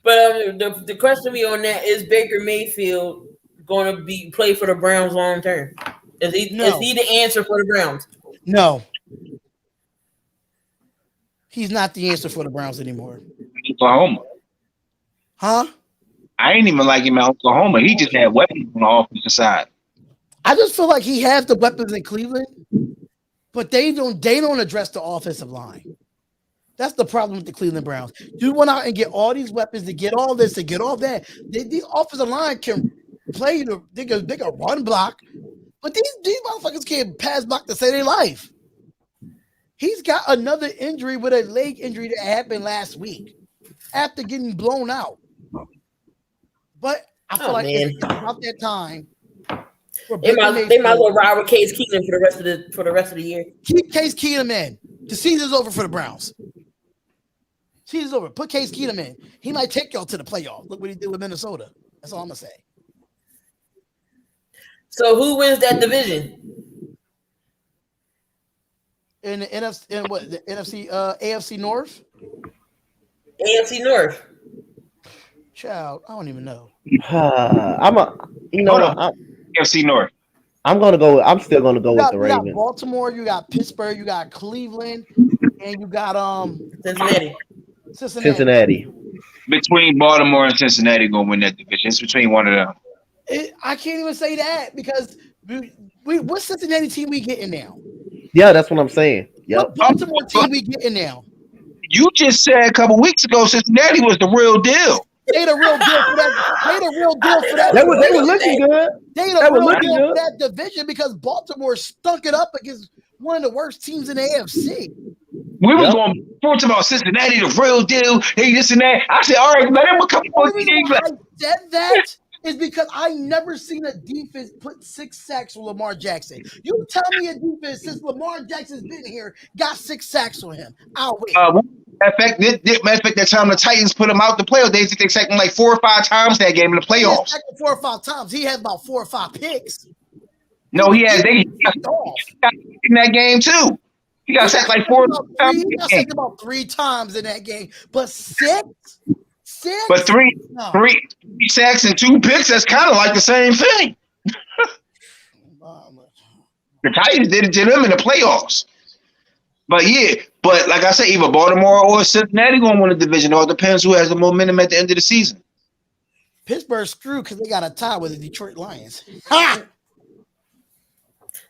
A: But the question me on that is Baker Mayfield going to play for the Browns long term? Is he the answer for the Browns?
E: No, he's not the answer for the Browns anymore.
D: Oklahoma.
E: Huh?
D: I ain't even like him at Oklahoma. He just had weapons on the offensive side.
E: I just feel like he has the weapons in Cleveland, but they don't address the offensive line. That's the problem with the Cleveland Browns. You went out and get all these weapons to get all this, to get all that. These offensive line can play they can run block, but these motherfuckers can't pass block to save their life. He's got another injury with a leg injury that happened last week after getting blown out. But I feel it's about that time.
A: They might as well ride with Case Keenum for the rest of the year.
E: Keep Case Keenum in. The season's over for the Browns. Season's over. Put Case Keenum in. He might take y'all to the playoff. Look what he did with Minnesota. That's all I'm gonna say.
A: So who wins that division?
E: In the AFC North?
A: AFC North.
E: Child, I don't even know.
B: I'm a, you know
F: Hold
B: what?
F: on. FC North.
B: I'm still gonna go with the
E: You got
B: Ravens.
E: Baltimore, you got Pittsburgh, you got Cleveland, and you got
A: Cincinnati.
B: Cincinnati.
F: Between Baltimore and Cincinnati gonna win that division. It's between one of them.
E: I can't even say that because what Cincinnati team we getting now?
B: Yeah, that's what I'm saying. Yep.
E: What Baltimore team we getting now?
F: You just said a couple weeks ago Cincinnati was the real deal.
E: They the real deal for that. They the real deal for that.
B: They were looking good.
E: They
B: They
E: the
B: were
E: real
B: looking
E: deal
B: good.
E: for that division because Baltimore stunk it up against one of the worst teams in the AFC.
F: We was
B: Yep.
F: going forth about Cincinnati, the real deal. Hey, this and that. I said, all right, let him a couple
E: The
F: more
E: only reason
F: games.
E: why I said that is because I never seen a defense put 6 sacks on Lamar Jackson. You tell me a defense since Lamar Jackson's been here got 6 sacks on him. I'll wait.
F: Matter of fact, that time the Titans put him out the playoffs, they sacked him like 4 or 5 times that game in the
E: He got
F: playoffs.
E: sacked 4 or 5 times. He had about 4 or 5 picks.
F: No, he got
E: off.
F: in that game too. He got sacked like 4 times.
E: He got sacked about 3 times in that game, but 6.
F: But three
E: No.
F: sacks and 2 picks, that's kind of like the same thing. The Titans did it to them in the playoffs. But like I said, either Baltimore or Cincinnati going to win the division. It all depends who has the momentum at the end of the season.
E: Pittsburgh's screwed because they got a tie with the Detroit Lions. Ha!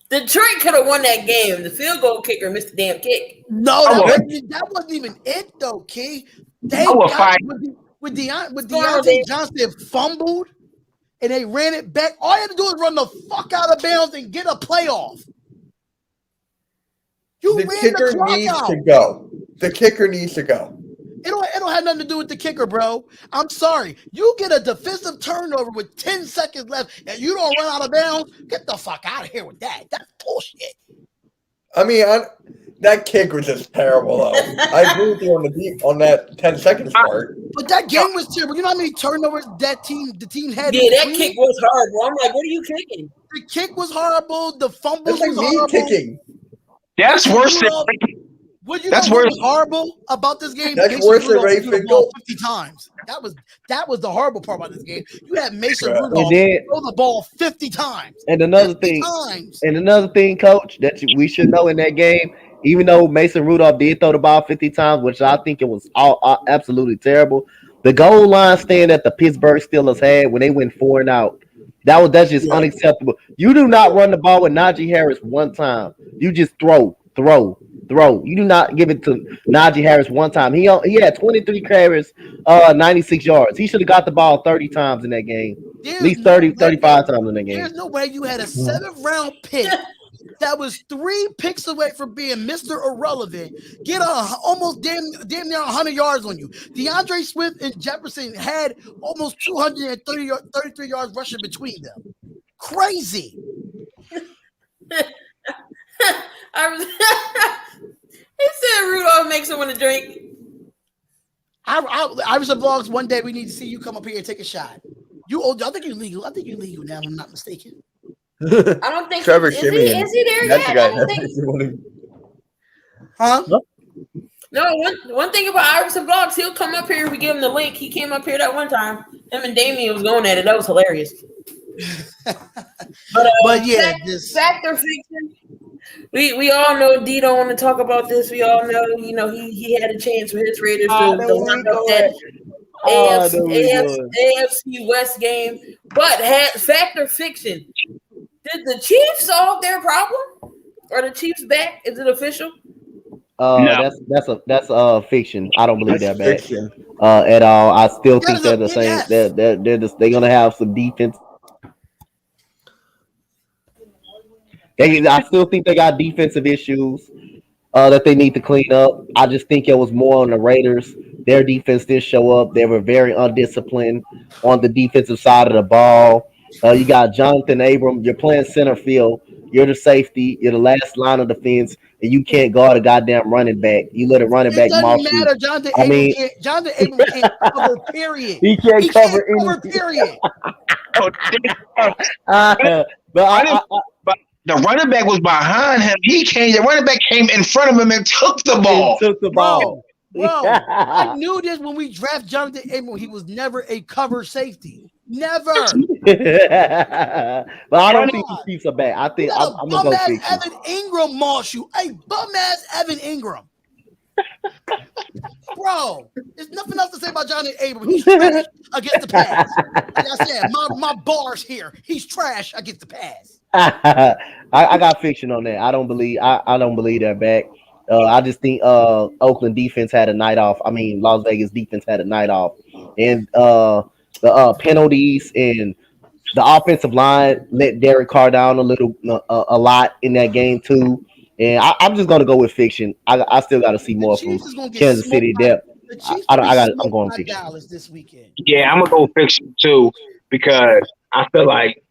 A: Detroit could have won that game. The field goal kicker missed the damn kick.
E: No, that wasn't even it though, Key. They got with Deontay Johnson fumbled and they ran it back. All you had to do is run the fuck out of bounds and get a playoff.
C: The kicker needs to go. The kicker needs to go.
E: It don't have nothing to do with the kicker, bro. I'm sorry. You get a defensive turnover with 10 seconds left and you don't run out of bounds. Get the fuck out of here with that. That's bullshit.
C: I mean, that kick was just terrible, though. I agree with you on that 10 seconds part.
E: But that game was terrible. You know how many turnovers the team had?
A: Yeah, that kick was horrible. I'm like, what are you kicking?
E: The kick was horrible. The fumbles
C: That's like
E: was
C: me
E: horrible.
C: kicking.
F: That's worse than.
E: That's what was horrible about this game.
C: That's
E: Mason
C: worse than
E: Rudolph
C: Ray
E: threw the
C: Finkel.
E: ball 50 times. That was the horrible part about this game. You had Mason
C: Yeah.
E: Rudolph throw the ball 50 times.
B: And another thing, Coach, that we should know in that game, even though Mason Rudolph did throw the ball 50 times, which I think it was all absolutely terrible, the goal line stand that the Pittsburgh Steelers had when they went 4 and out, that's just unacceptable. You do not run the ball with Najee Harris one time. You just throw. You do not give it to Najee Harris one time. He had 23 carries, 96 yards. He should have got the ball 30 times in that game. At least 35 times in that game.
E: There's no way you had a 7th-round pick that was 3 picks away from being Mr. Irrelevant, get almost damn near 100 yards on you. DeAndre Swift and Jefferson had almost 233 yards rushing between them. Crazy.
A: He said Rudolph makes someone to drink.
E: Irish Vlogs, one day we need to see you come up here and take a shot. I think you're legal. I think you're legal now, if I'm not mistaken.
A: I don't think
C: Trevor
A: is he there yet? I don't think.
E: Huh?
A: No, one thing about Iverson Vlogs, he'll come up here if we give him the link. He came up here that one time. Him and Damien was going at it. That was hilarious. But
E: yeah,
A: fact or fiction. We all know D don't want to talk about this. We all know, he had a chance with his Raiders to line up that AFC West game. But fact or fiction, did the Chiefs solve their problem? Are the Chiefs back? Is it official?
B: No. That's fiction. I don't believe they're back at all. I still think they're the same. They're gonna have some defense. I still think they got defensive issues that they need to clean up. I just think it was more on the Raiders. Their defense didn't show up. They were very undisciplined on the defensive side of the ball. You got Jonathan Abram. You're playing center field. You're the safety. You're the last line of defense, and you can't guard a goddamn running back. You let a running back march you.
E: It doesn't matter. Jonathan Abram can't cover, period.
B: He can't cover anything.
E: Period.
F: But the running back was behind him. The running back came in front of him and took the ball.
E: Bro, I knew this when we draft Jonathan Abram. He was never a cover safety. Never.
B: But I don't think the Chiefs are bad. I think I'm gonna go
E: bum-ass
B: fiction.
E: Evan Ingram moss you. Hey, bum-ass Evan Ingram. Bro, there's nothing else to say about Jonathan Abram. He's trash against the pass. Like I said, my bar's here. He's trash against the pass.
B: I got fiction on that. I don't believe they're back. I just think Oakland defense had a night off. I mean, Las Vegas defense had a night off, and the penalties and the offensive line let Derek Carr down a lot in that game too. And I'm just gonna go with fiction. I still got to see more from Kansas City depth. I'm going fiction.
E: Dallas this weekend.
F: Yeah, I'm gonna go fiction too because I feel like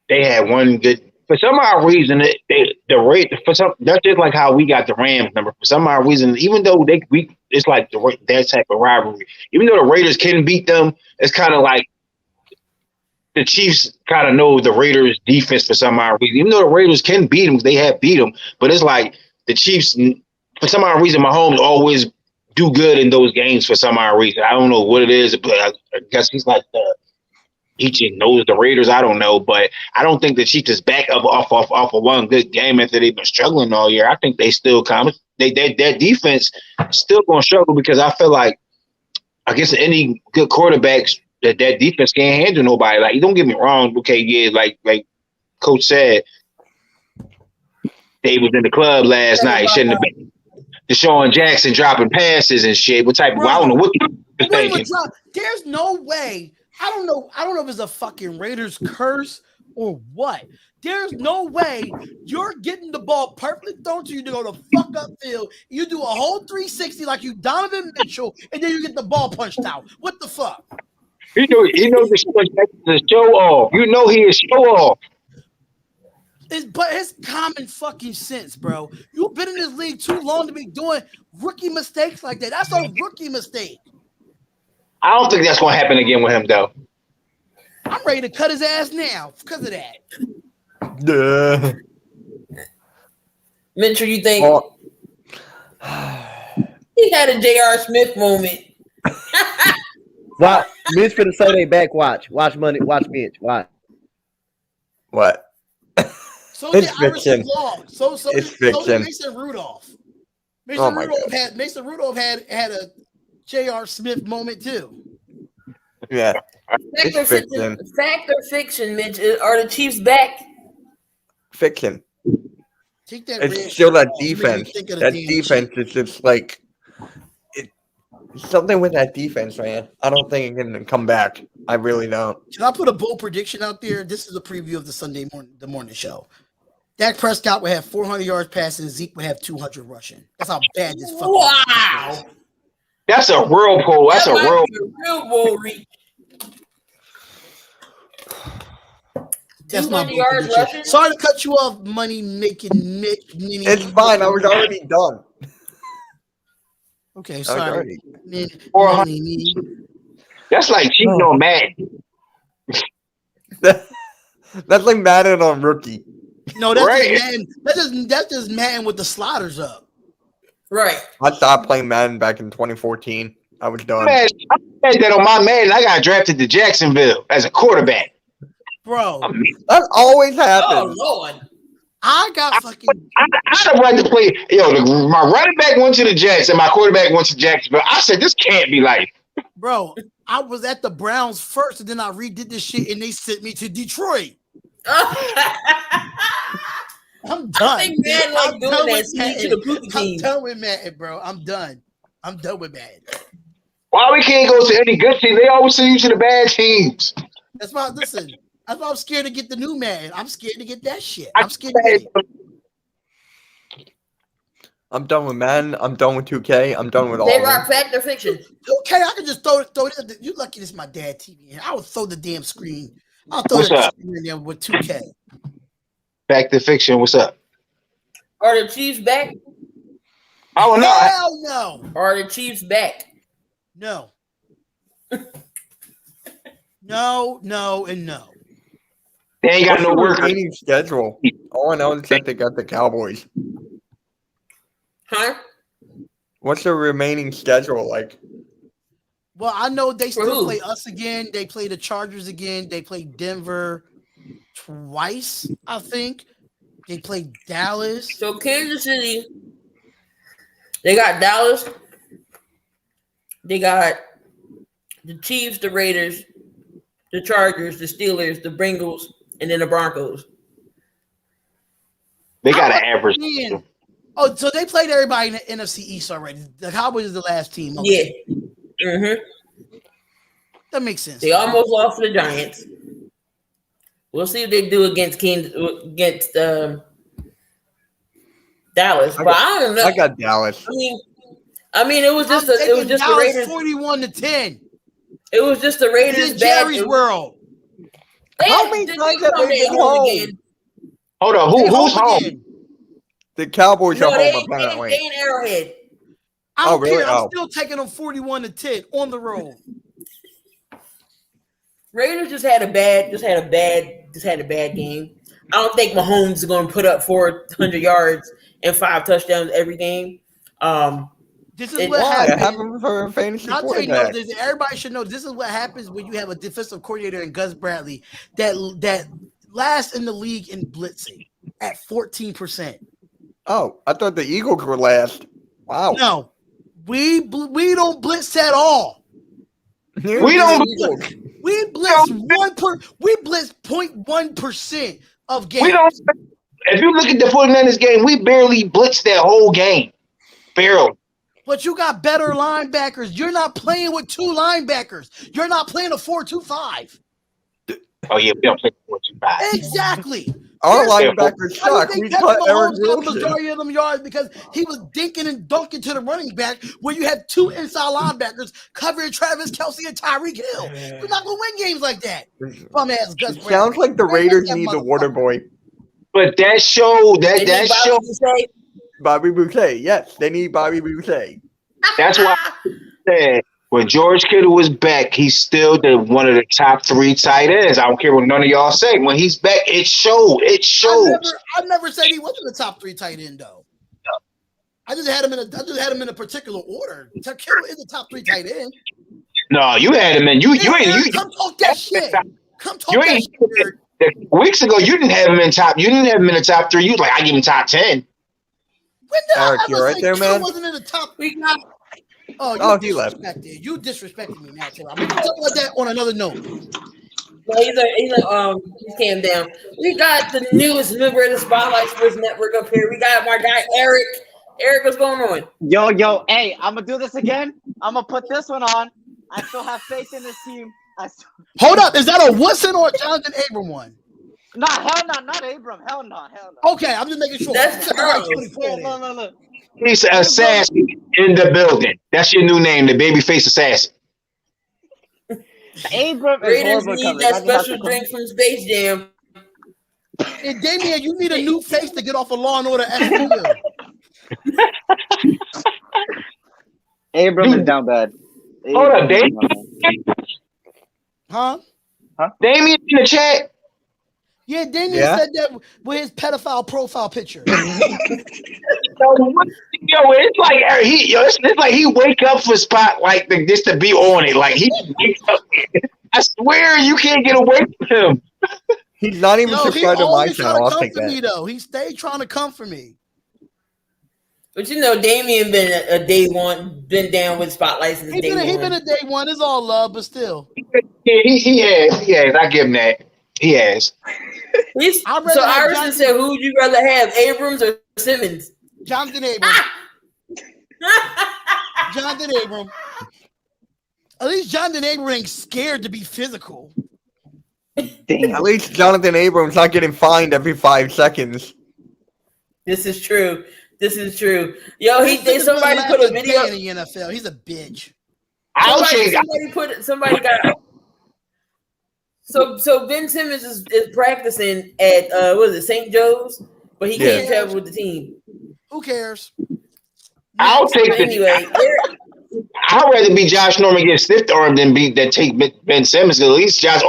F: they had one good. For some odd reason, the rate for some that's just like how we got the Rams number. For some odd reason, even though it's like that type of rivalry. Even though the Raiders can beat them, it's kind of like the Chiefs kind of know the Raiders' defense for some odd reason. Even though the Raiders can beat them, they have beat them. But it's like the Chiefs, for some odd reason, Mahomes always do good in those games for some odd reason. I don't know what it is, but I guess he's like he just knows the Raiders. I don't know, but I don't think the Chiefs is back up off of one good game after they've been struggling all year. I think they still their defense still going to struggle because I feel like against any good quarterbacks that defense can't handle nobody. Like, don't get me wrong. Okay, yeah, like Coach said, they was in the club last night. Shouldn't have been. Deshaun Jackson dropping passes and shit. What type of? I don't know what he was thinking.
E: There's no way. I don't know if it's a fucking Raiders curse or what. There's no way you're getting the ball perfectly thrown to you to go to fuck up field. You do a whole 360 like you Donovan Mitchell, and then you get the ball punched out. What the fuck?
F: You know the show off. You know he is show off.
E: But it's common fucking sense, bro. You've been in this league too long to be doing rookie mistakes like that. That's a rookie mistake.
F: I don't think that's going to happen again with him, though.
E: I'm ready to cut his ass now because of that.
A: Mitchell, you think he had a J.R. Smith moment?
B: Watch Mitch finna say they back. Watch money. Watch Mitch. Watch.
C: What?
E: So
C: It's
E: did Iverson
C: fiction.
E: Long. So
C: It's
E: did
C: fiction.
E: Mason Rudolph.
C: Oh my God.
E: Mason Rudolph had a J.R. Smith moment too.
C: Yeah.
A: Fact or fiction, Mitch? Are the Chiefs back?
C: Fiction.
E: Take that
C: It's still that defense. That defense is just like something with that defense, man. I don't think it can come back. I really don't.
E: Can I put a bold prediction out there? This is a preview of the morning show. Dak Prescott would have 400 yards passing. Zeke would have 200 rushing. That's how bad this fucking
A: Wow.
E: is.
F: That's a real pull. That's a real
A: bold reach.
E: That's my
A: 200 yards
E: prediction.
A: rushing?
E: Sorry to cut you off, money making Mitch.
C: It's fine. I was already done.
E: Okay, sorry.
F: That's like cheating on Madden.
C: That's like Madden on rookie.
E: No, that's
F: Right.
E: just Madden. That's just Madden with the sliders up.
A: Right.
C: I stopped playing Madden back in 2014. I was done.
F: Man, I had that on my Madden. I got drafted to Jacksonville as a quarterback.
E: Bro,
C: That always
A: Oh,
C: happens.
A: Lord.
E: I got fucking
F: I had a right to play. My running back went to the Jets and my quarterback went to Jacksonville. I said, this can't be life.
E: bro. I was at the Browns first, and then I redid this shit, and they sent me to Detroit. I'm done.
A: I think man like doing that. See you to the Pookie
E: I'm
A: team.
E: done with Madden, bro. I'm done. I'm done with Madden.
F: Why we can't go to any good team? They always send you to the bad teams.
E: That's why. Listen, that's why I'm scared to get the new Madden. I'm scared to get that shit. I'm scared to get it.
C: I'm done with Madden. I'm done with 2K. I'm done with all
A: They
C: of
A: rock
C: them.
A: fact or fiction.
E: Okay, I can just throw it. You lucky this is my dad TV. And I would throw the damn screen. I'll throw
F: What's
E: the
F: up?
E: screen in there with 2K.
F: Back to fiction. What's up?
A: Are the Chiefs back?
F: I don't know.
E: Hell no.
A: Are the Chiefs back?
E: No. No, and no.
F: They ain't got
C: What's
F: no
C: the
F: work.
C: remaining schedule? All I know is that they got the Cowboys.
A: Huh?
C: What's the remaining schedule like?
E: Well, I know they still
A: who?
E: play us again. They play the Chargers again. They play Denver twice, I think. They play Dallas.
A: So Kansas City, they got Dallas. They got the Chiefs, the Raiders, the Chargers, the Steelers, the Bengals, and then the Broncos.
F: They got an average.
E: Oh, so they played everybody in the NFC East already. The Cowboys is the last team. Okay.
A: Yeah. Mm-hmm.
E: That makes sense.
A: They almost lost to the Giants. We'll see if they do against Dallas, but I don't know.
C: I got Dallas.
A: I mean, it was just the Raiders
E: 41-10.
A: It was just the Raiders.
E: In Jerry's world.
C: How many times have they been home?
F: Hold on, who's home?
C: The Cowboys
A: No,
C: are
A: they
C: home apparently.
A: ain't Arrowhead.
E: I don't
C: really?
E: care. I'm
C: Oh.
E: still taking them 41-10 on the road.
A: Raiders just had a bad game. I don't think Mahomes is going to put up 400 yards and 5 touchdowns every game.
E: This is what happens.
C: happened for a fantasy
E: I'll tell you
C: quarterback.
E: this, everybody should know this is what happens when you have a defensive coordinator in Gus Bradley that lasts in the league in blitzing at 14%.
C: Oh, I thought the Eagles were last. Wow.
E: No, we don't blitz at all.
F: We don't.
E: We blitz 0.1% of games.
F: We don't. If you look at the 49ers game, we barely blitzed that whole game. Barely.
E: But you got better linebackers. You're not playing with 2 linebackers. You're not playing a 4-2-5.
F: Oh yeah, we don't play 4-2-5.
E: Exactly.
C: Our linebackers suck. We cut Eric
E: Mahomes got the
C: Wilson.
E: majority of them yards because he was dinking and dunking to the running back where you have 2 inside linebackers covering Travis Kelce and Tyreek Hill. You're not going to win games like that. Bum ass Gus Bradley.
C: Sounds like the Raiders need the water boy.
F: But that show, that show,
C: Bobby Boucher. Yes, they need Bobby Boucher.
F: that's why I said when George Kittle was back, he's still one of the top 3 tight ends. I don't care what none of y'all say. When he's back, it showed. It shows.
E: I never said he wasn't the top 3 tight end though. I just had him in a particular order. Kittle is the top 3 tight end.
F: No, you had him in. You ain't.
E: Come talk that shit. Come talk
F: You
E: that
F: ain't.
E: shit.
F: Weeks ago, you didn't have him in top. You didn't have him in the top 3. You was like, I give him top 10.
E: When did
C: Eric,
E: I
C: you
E: ever
C: right
E: say
C: there,
E: Kittle
C: man?
E: wasn't in the top?
A: We got
E: Oh,
C: he left.
E: You disrespected me now, Taylor. I'm gonna talk about that on another note.
A: well, he's came down. We got the newest member of the Spotlight Sports Network up here. We got my guy Eric. Eric, what's going on?
G: Yo, hey, I'm gonna do this again. I'm gonna put this one on. I still have faith in this team.
E: Hold up, is that a Woodson or a Jonathan Abram one?
G: Nah, hell no, not Abram. Hell no.
E: Okay, I'm just making sure.
A: That's Charles.
G: No.
F: He's an assassin in the building. That's your new name, the babyface assassin.
G: Abram is
A: Raiders
G: horrible
A: need
G: coverage.
A: that
G: I just have
A: special
G: to
A: drink from Space Jam.
E: And Damian, you need a new face to get off of Law and Order SVU.
G: Abram is down bad.
F: Hold up, Dave.
E: Huh?
F: Damien in the chat.
E: Yeah, Damian said that with his pedophile profile picture.
F: It's like it's like he wake up for Spotlight just to be on it. Like he wakes up. I swear you can't get away from him.
C: He's not even
E: He
C: subscribed to my
E: always trying
C: channel.
E: to
C: I'll
E: come
C: take
E: for me
C: that.
E: though. He stayed trying to come for me.
A: But Damian been a day one, been down with Spotlight since day one.
E: He been a day one. It's all love, but still.
F: Yeah, he has. I give him that. He has.
A: So Iverson said, who would you rather have, Abrams or Simmons?
E: Jonathan Abram. Jonathan Abram. At least Jonathan Abram ain't scared to be physical.
C: At least Jonathan Abrams not getting fined every 5 seconds.
A: This is true. Yo, somebody put a video
E: in the NFL. He's a bitch.
A: Somebody got. So Ben Simmons is practicing at St. Joe's, but he can't travel with the team.
E: Who cares?
F: I'll take it anyway. I'd rather be Josh Norman get stiff arm than take Ben Simmons. At least Josh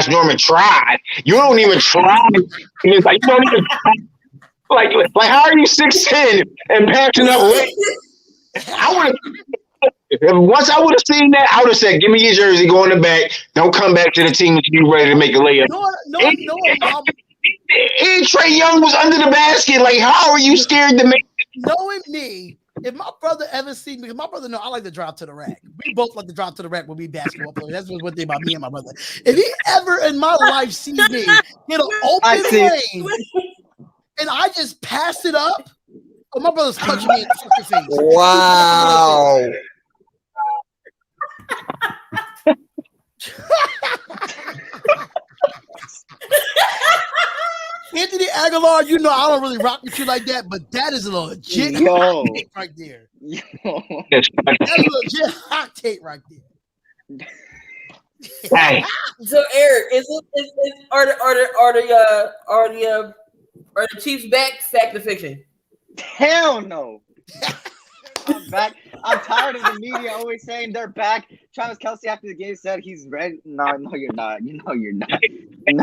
F: Norman tried. You don't even try. It's like you don't even try. Like how are you 6'10" and passing up weight? I would have. Once I would have seen that, I would have said, "Give me your jersey, go in the back. Don't come back to the team until you ready to make a layup." And Trey Young was under the basket. Like, how are you scared to make?
E: Knowing me, if my brother ever see me, because my brother know I like to drive to the rack. We both like to drive to the rack when we basketball players. That's one thing about me and my brother. If he ever in my life see me hit an open lane and I just pass it up, oh, my brother's punching me in the fucking face.
C: Wow.
E: Anthony Aguilar, you know I don't really rock with you like that, but that is a legit hot take right there. That's a legit hot take right there.
F: Hey.
A: So Eric, are the Chiefs back? Fact or fiction?
G: Hell no. I'm back. I'm tired of the media always saying they're back. Travis Kelce after the game said he's ready. No, you're not. You're not.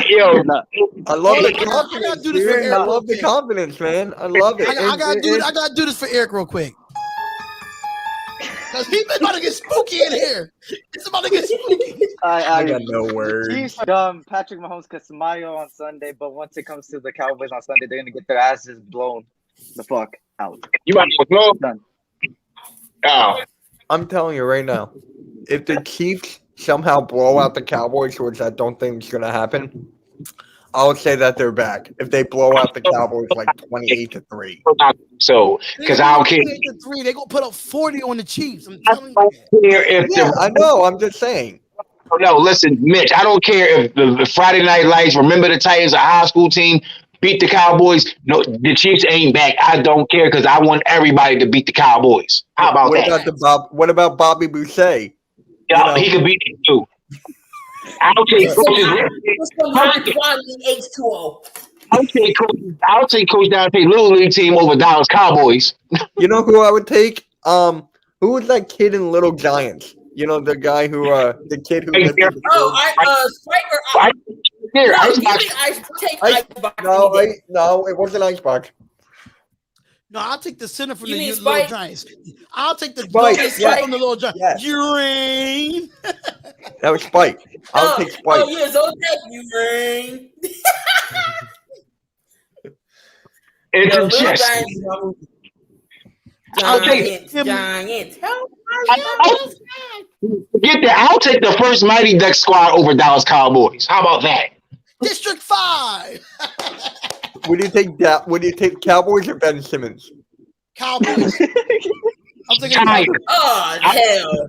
G: You're not.
C: I love the confidence. I love the confidence, man. I love it.
E: I gotta do this for Eric real quick. Because he's about to get spooky in here. It's about to get spooky.
C: I got no words.
G: Chiefs Patrick Mahomes could smile on Sunday, but once it comes to the Cowboys on Sunday, they're gonna get their asses blown the fuck out.
F: You about to blow done. Oh.
C: I'm telling you right now, if the Chiefs somehow blow out the Cowboys, which I don't think is going to happen, I would say that they're back. If they blow out the Cowboys like 28-3.
F: So, because I don't care.
E: 28-3, they're going to put up 40 on the Chiefs. I'm telling
C: you. I know. I'm just saying.
F: No, listen, Mitch, I don't care if the Friday Night Lights, remember the Titans, a high school team, beat the Cowboys. No, the Chiefs ain't back. I don't care because I want everybody to beat the Cowboys. How about that?
C: What about Bobby Boucher?
F: Yeah, he could beat them too. I'll take Coach Donte Little League team over Dallas Cowboys.
C: You know who I would take? Who was that kid in Little Giants? You know the guy who the kid who. No, it wasn't Icebox.
E: No, I'll take the center from the Little Giants. I'll take the
C: Spike
E: from the Little Giants. Yes. Urine.
C: That was Spike. I'll take Spike.
A: Oh, yes, I'll take Urine.
F: It's a chest. I'll take
A: Giants.
F: Get that. I'll take the first Mighty Duck squad over Dallas Cowboys. How about that?
E: District 5.
C: Would you take that? Would you take Cowboys or Ben Simmons?
E: Cowboys. I'm taking
F: Cowboys.
A: Oh hell!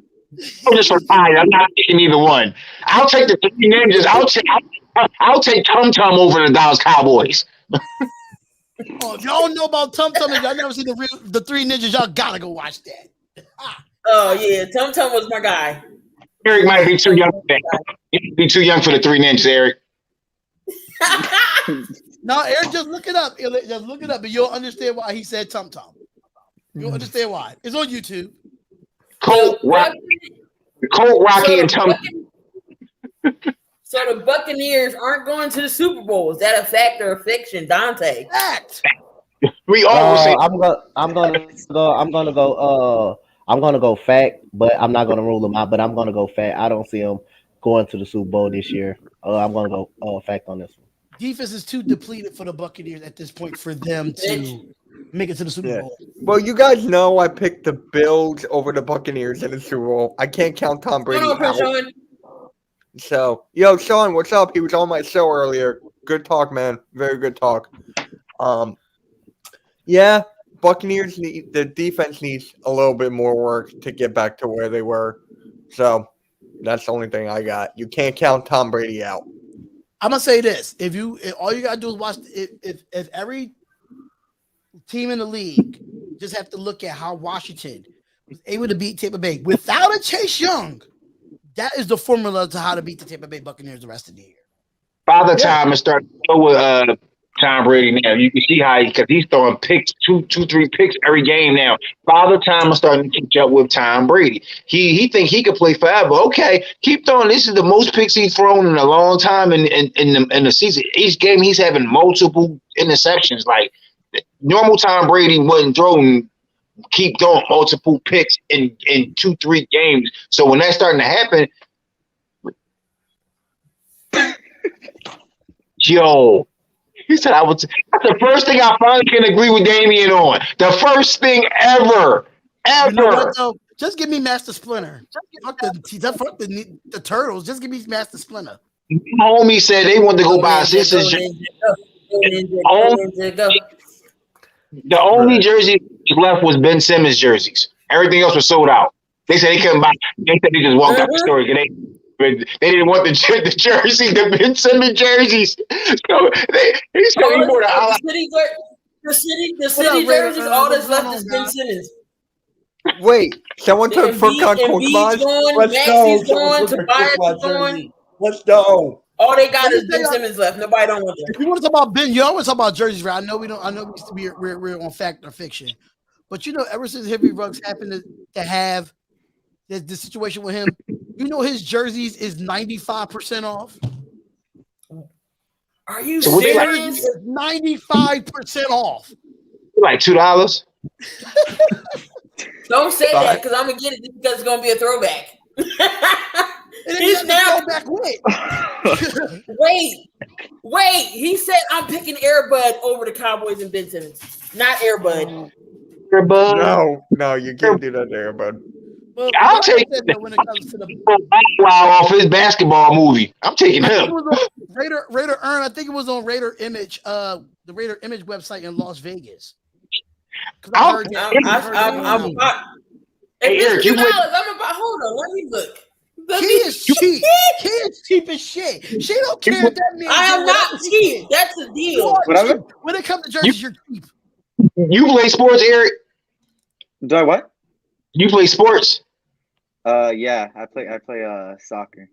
F: I'm just retired. I'm not taking either one. I'll take the Three Ninjas. I'll take Tum Tum over the Dallas Cowboys.
E: Oh, if y'all know about Tum Tum and y'all never seen the Three Ninjas, y'all gotta go watch that.
A: Oh yeah, Tum Tum was my guy.
F: Eric might be too young for that. He might be too young for the Three Ninjas, Eric.
E: No, Eric, just look it up. Just look it up, and you'll understand why he said Tum Tum. You'll understand why. It's on YouTube.
F: Colt, Rocky, and Tum.
A: So the Buccaneers aren't going to the Super Bowl. Is that a fact or a fiction, Donte?
E: Fact.
F: We all say
B: I'm gonna go fact, but I'm not gonna rule them out. But I'm gonna go fact. I don't see them going to the Super Bowl this year. I'm gonna go fact on this one.
E: Defense is too depleted for the Buccaneers at this point for them to make it to the Super Bowl.
C: Well, you guys know I picked the Bills over the Buccaneers in the Super Bowl. I can't count Tom Brady out. So, Sean, what's up? He was on my show earlier. Good talk, man. Very good talk. Buccaneers the defense needs a little bit more work to get back to where they were. So that's the only thing I got. You can't count Tom Brady out.
E: I'm gonna say this: if all you gotta do is watch, if every team in the league just have to look at how Washington was able to beat Tampa Bay without a Chase Young, that is the formula to how to beat the Tampa Bay Buccaneers the rest of the year.
F: Father Time is starting to go with Tom Brady now. You can see how because he's throwing picks, two, 3 picks every game now. Father Time is starting to catch up with Tom Brady. He think he could play forever. Okay, keep throwing. This is the most picks he's thrown in a long time in the season. Each game he's having multiple interceptions. Like normal Tom Brady wasn't throwing keep throwing multiple picks in 2-3 games. So when that's starting to happen, yo, he said that's the first thing I finally can agree with Damian on. The first thing ever.
E: You know what though? Just give me Master Splinter. Fuck the Turtles. Just give me Master Splinter.
F: My homie said they wanted to go buy a Sixers jersey. The only jersey left was Ben Simmons jerseys. Everything else was sold out. They said they couldn't buy. They said they just walked out the store. They didn't want the jersey, the Ben Simmons jerseys. So he said he bought
A: the city jerseys. All that's left is Ben Simmons.
C: Wait, someone took Furkan Korkmaz.
A: Let's go. Tobias going.
C: Let's go.
A: All they got is Ben Simmons left. Nobody don't want that.
E: If you want to talk about Ben, you always talk about jerseys, right? I know we don't. I know we're on fact or fiction, but ever since Henry Ruggs happened to have the situation with him, his jerseys is 95% off.
A: Are you serious?
E: 95% off.
F: Like $2.
A: Don't say that because I'm gonna get it because it's gonna be a throwback. He's now
E: back.
A: Wait. He said I'm picking Air Bud over the Cowboys and Ben Simmons, not Air Bud.
F: Air Bud.
C: No, you can't do that, Air Bud.
E: Well,
F: I'll take that when it comes to the off his basketball movie. I'm taking him.
E: Raider Earn. I think it was on Raider Image, the Raider Image website in Las Vegas.
A: Hey, Eric, hold on. Let me look.
E: He is cheap. He is cheap as shit. She don't care if that means
A: I am not cheap. That's the deal.
E: When it comes to jerseys, you're cheap.
F: You play sports, Eric?
G: Do I what?
F: You play sports?
G: Yeah, I play soccer.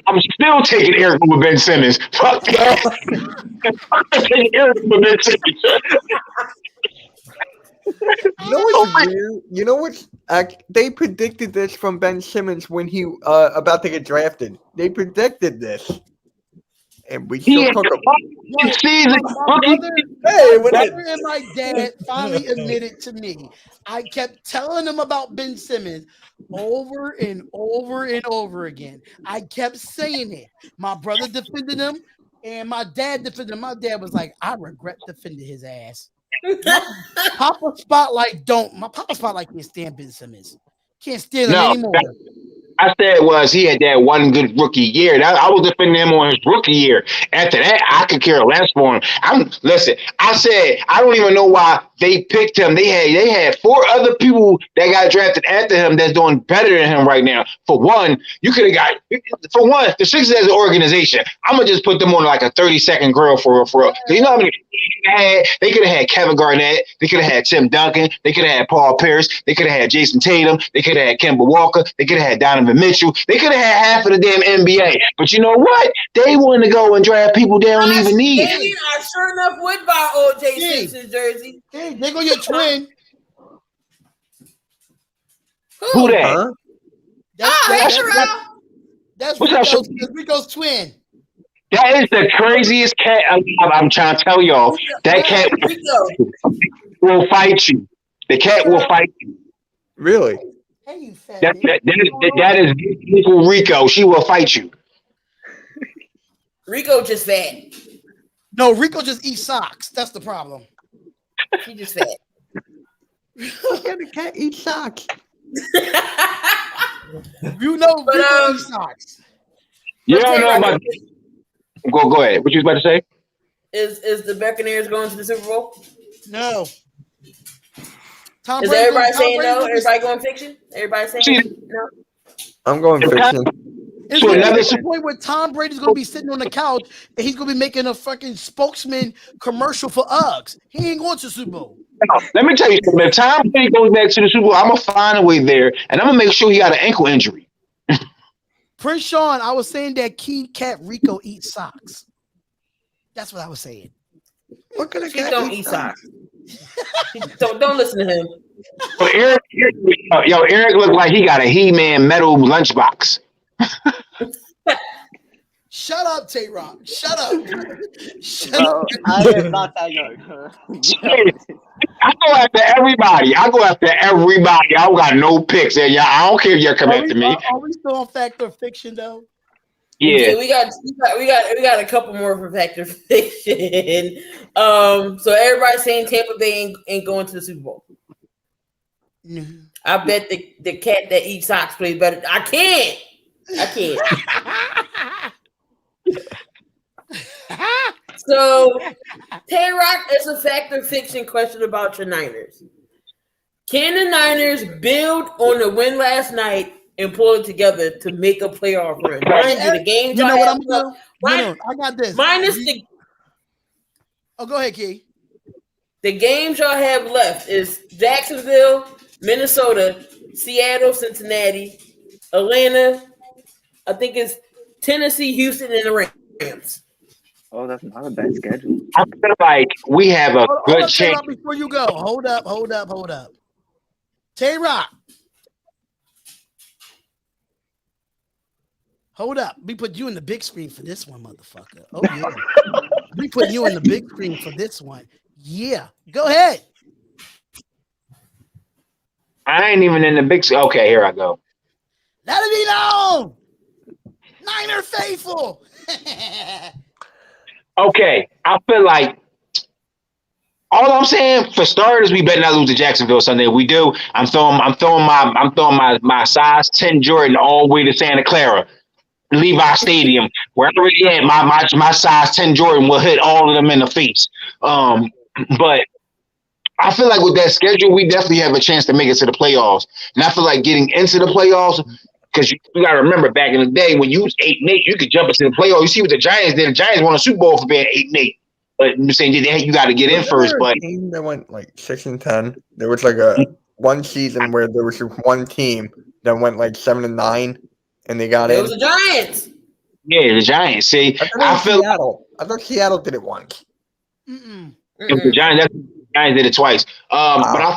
F: I'm still taking Eric with Ben Simmons. Fuck that. I'm taking Eric with Ben Simmons.
C: You know what's weird? They predicted this from Ben Simmons when he about to get drafted. They predicted this, and we still talk about
E: my brother and my dad finally admitted to me. I kept telling them about Ben Simmons over and over and over again. I kept saying it. My brother defended him, and my dad defended him. My dad was like, "I regret defending his ass." Papa Spotlight can't stand Ben Simmons. Can't stand him anymore.
F: I said he had that one good rookie year. I was defending him on his rookie year. After that, I could care less for him. I said I don't even know why they picked him. They had 4 other people that got drafted after him that's doing better than him right now. For one, the Sixers as an organization, I'm gonna just put them on like a 30-second grill for you know how many they could have had Kevin Garnett, they could have had Tim Duncan, they could have had Paul Pierce, they could have had Jason Tatum, they could have had Kemba Walker, they could have had Donovan Mitchell, they could have had half of the damn NBA. But you know what? They want to go and draft people they don't even need.
A: I sure enough would buy O.J. Simpson's jersey.
E: Hey, they go your twin.
F: Who that?
A: Huh?
E: That's Rico's twin.
F: That is the craziest cat alive. I'm trying to tell y'all. That cat will fight you. The cat will fight you.
C: Really?
E: Hey, you fat
F: that is Uncle Rico. She will fight you.
A: Rico just fat.
E: No, Rico just eats socks. That's the problem.
A: She just fat.
C: How can a cat eat socks?
E: Rico eats socks.
F: You don't know about. Go ahead. What you was about to say?
A: Is the Buccaneers going to the Super Bowl?
E: No.
A: Is everybody saying no? Everybody going fiction? Everybody saying no?
C: I'm going fiction.
E: It's going to the point where Tom Brady's going to be sitting on the couch and he's going to be making a fucking spokesman commercial for Uggs. He ain't going to the Super Bowl.
F: Let me tell you something. If Tom Brady goes back to the Super Bowl, I'm going to find a way there and I'm going to make sure he got an ankle injury.
E: Prince Sean, I was saying that Cat Rico eats socks. That's what I was saying.
C: What kind of cat
A: don't eat socks? Don't listen to him.
F: But Eric looked like he got a He-Man metal lunchbox.
E: Shut up, Tayrock. Shut up. Shut
G: Bro,
E: up.
G: I am not that young.
F: I go after everybody. I don't got no picks. And y'all, I don't care if y'all come after me.
E: Are we still on fact or fiction though?
F: Yeah.
A: we got a couple more for factor fiction. So everybody's saying Tampa Bay ain't going to the Super Bowl.
E: No.
A: I bet the cat that eats socks plays better. I can't. So Tayrock is a factor fiction question about your Niners. Can the Niners build on the win last night and pull it together to make a playoff run? Mind you, the game.
E: You know what I'm gonna do? I got this.
A: Minus the.
E: Oh, go ahead, Key.
A: The games y'all have left is Jacksonville, Minnesota, Seattle, Cincinnati, Atlanta. I think it's Tennessee, Houston, and the Rams.
G: Oh, that's not a bad schedule.
F: I feel like we have a good chance.
E: Before you go, hold up. Tayrock. Hold up. We put you in the big screen for this one, motherfucker. Oh, yeah. We put you in the big screen for this one. Yeah. Go ahead.
F: I ain't even in the big. Okay, here I go.
E: Let it be known. Niner faithful.
F: Okay, I feel like all I'm saying for starters, we better not lose to Jacksonville Sunday. If we do, I'm throwing my size 10 Jordan all the way to Santa Clara, Levi Stadium, wherever it is. My size 10 Jordan will hit all of them in the face. But I feel like with that schedule, we definitely have a chance to make it to the playoffs. And I feel like getting into the playoffs, because you got to remember back in the day when you was 8-8, you could jump into the playoffs. You see what the Giants did. The Giants won a Super Bowl for being 8-8. But I'm saying you got to get in first. But
C: team that went like 6-10. There was like a one season where there was just one team that went like 7-9, and they got in.
A: It was the Giants.
F: Yeah, the Giants. See,
C: I thought Seattle did it once.
F: It was the Giants. The Giants did it twice. But I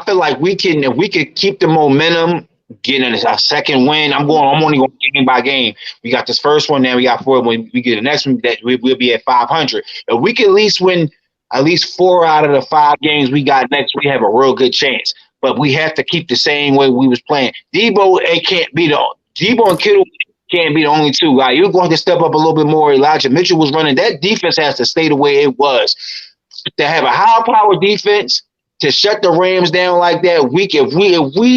F: feel like we can, if we could keep the momentum, getting a second win. I'm only going game by game. We got this first one, now we got 4. When we get the next one, that we'll be at 500. If we can at least win at least 4 out of the 5 games we got next, we have a real good chance. But we have to keep the same way we was playing. Debo and Kittle can't be the only 2 guys. You're going to step up a little bit more. Elijah Mitchell was running. That defense has to stay the way it was. To have a high-power defense, to shut the Rams down like that, if we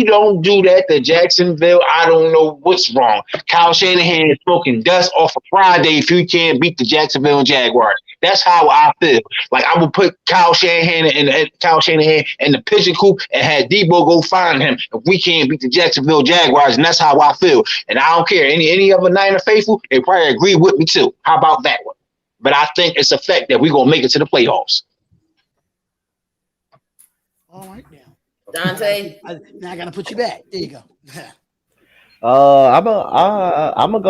F: don't do that to Jacksonville, I don't know what's wrong. Kyle Shanahan is smoking dust off of Friday if you can't beat the Jacksonville Jaguars. That's how I feel. Like I would put Kyle Shanahan in the pigeon coop and have Debo go find him if we can't beat the Jacksonville Jaguars, and that's how I feel. And I don't care. Any other Niner faithful, they probably agree with me too. How about that one? But I think it's a fact that we're gonna make it to the playoffs.
E: All right now.
A: Donte.
E: Now I gotta put you back. There you go.
B: I'm gonna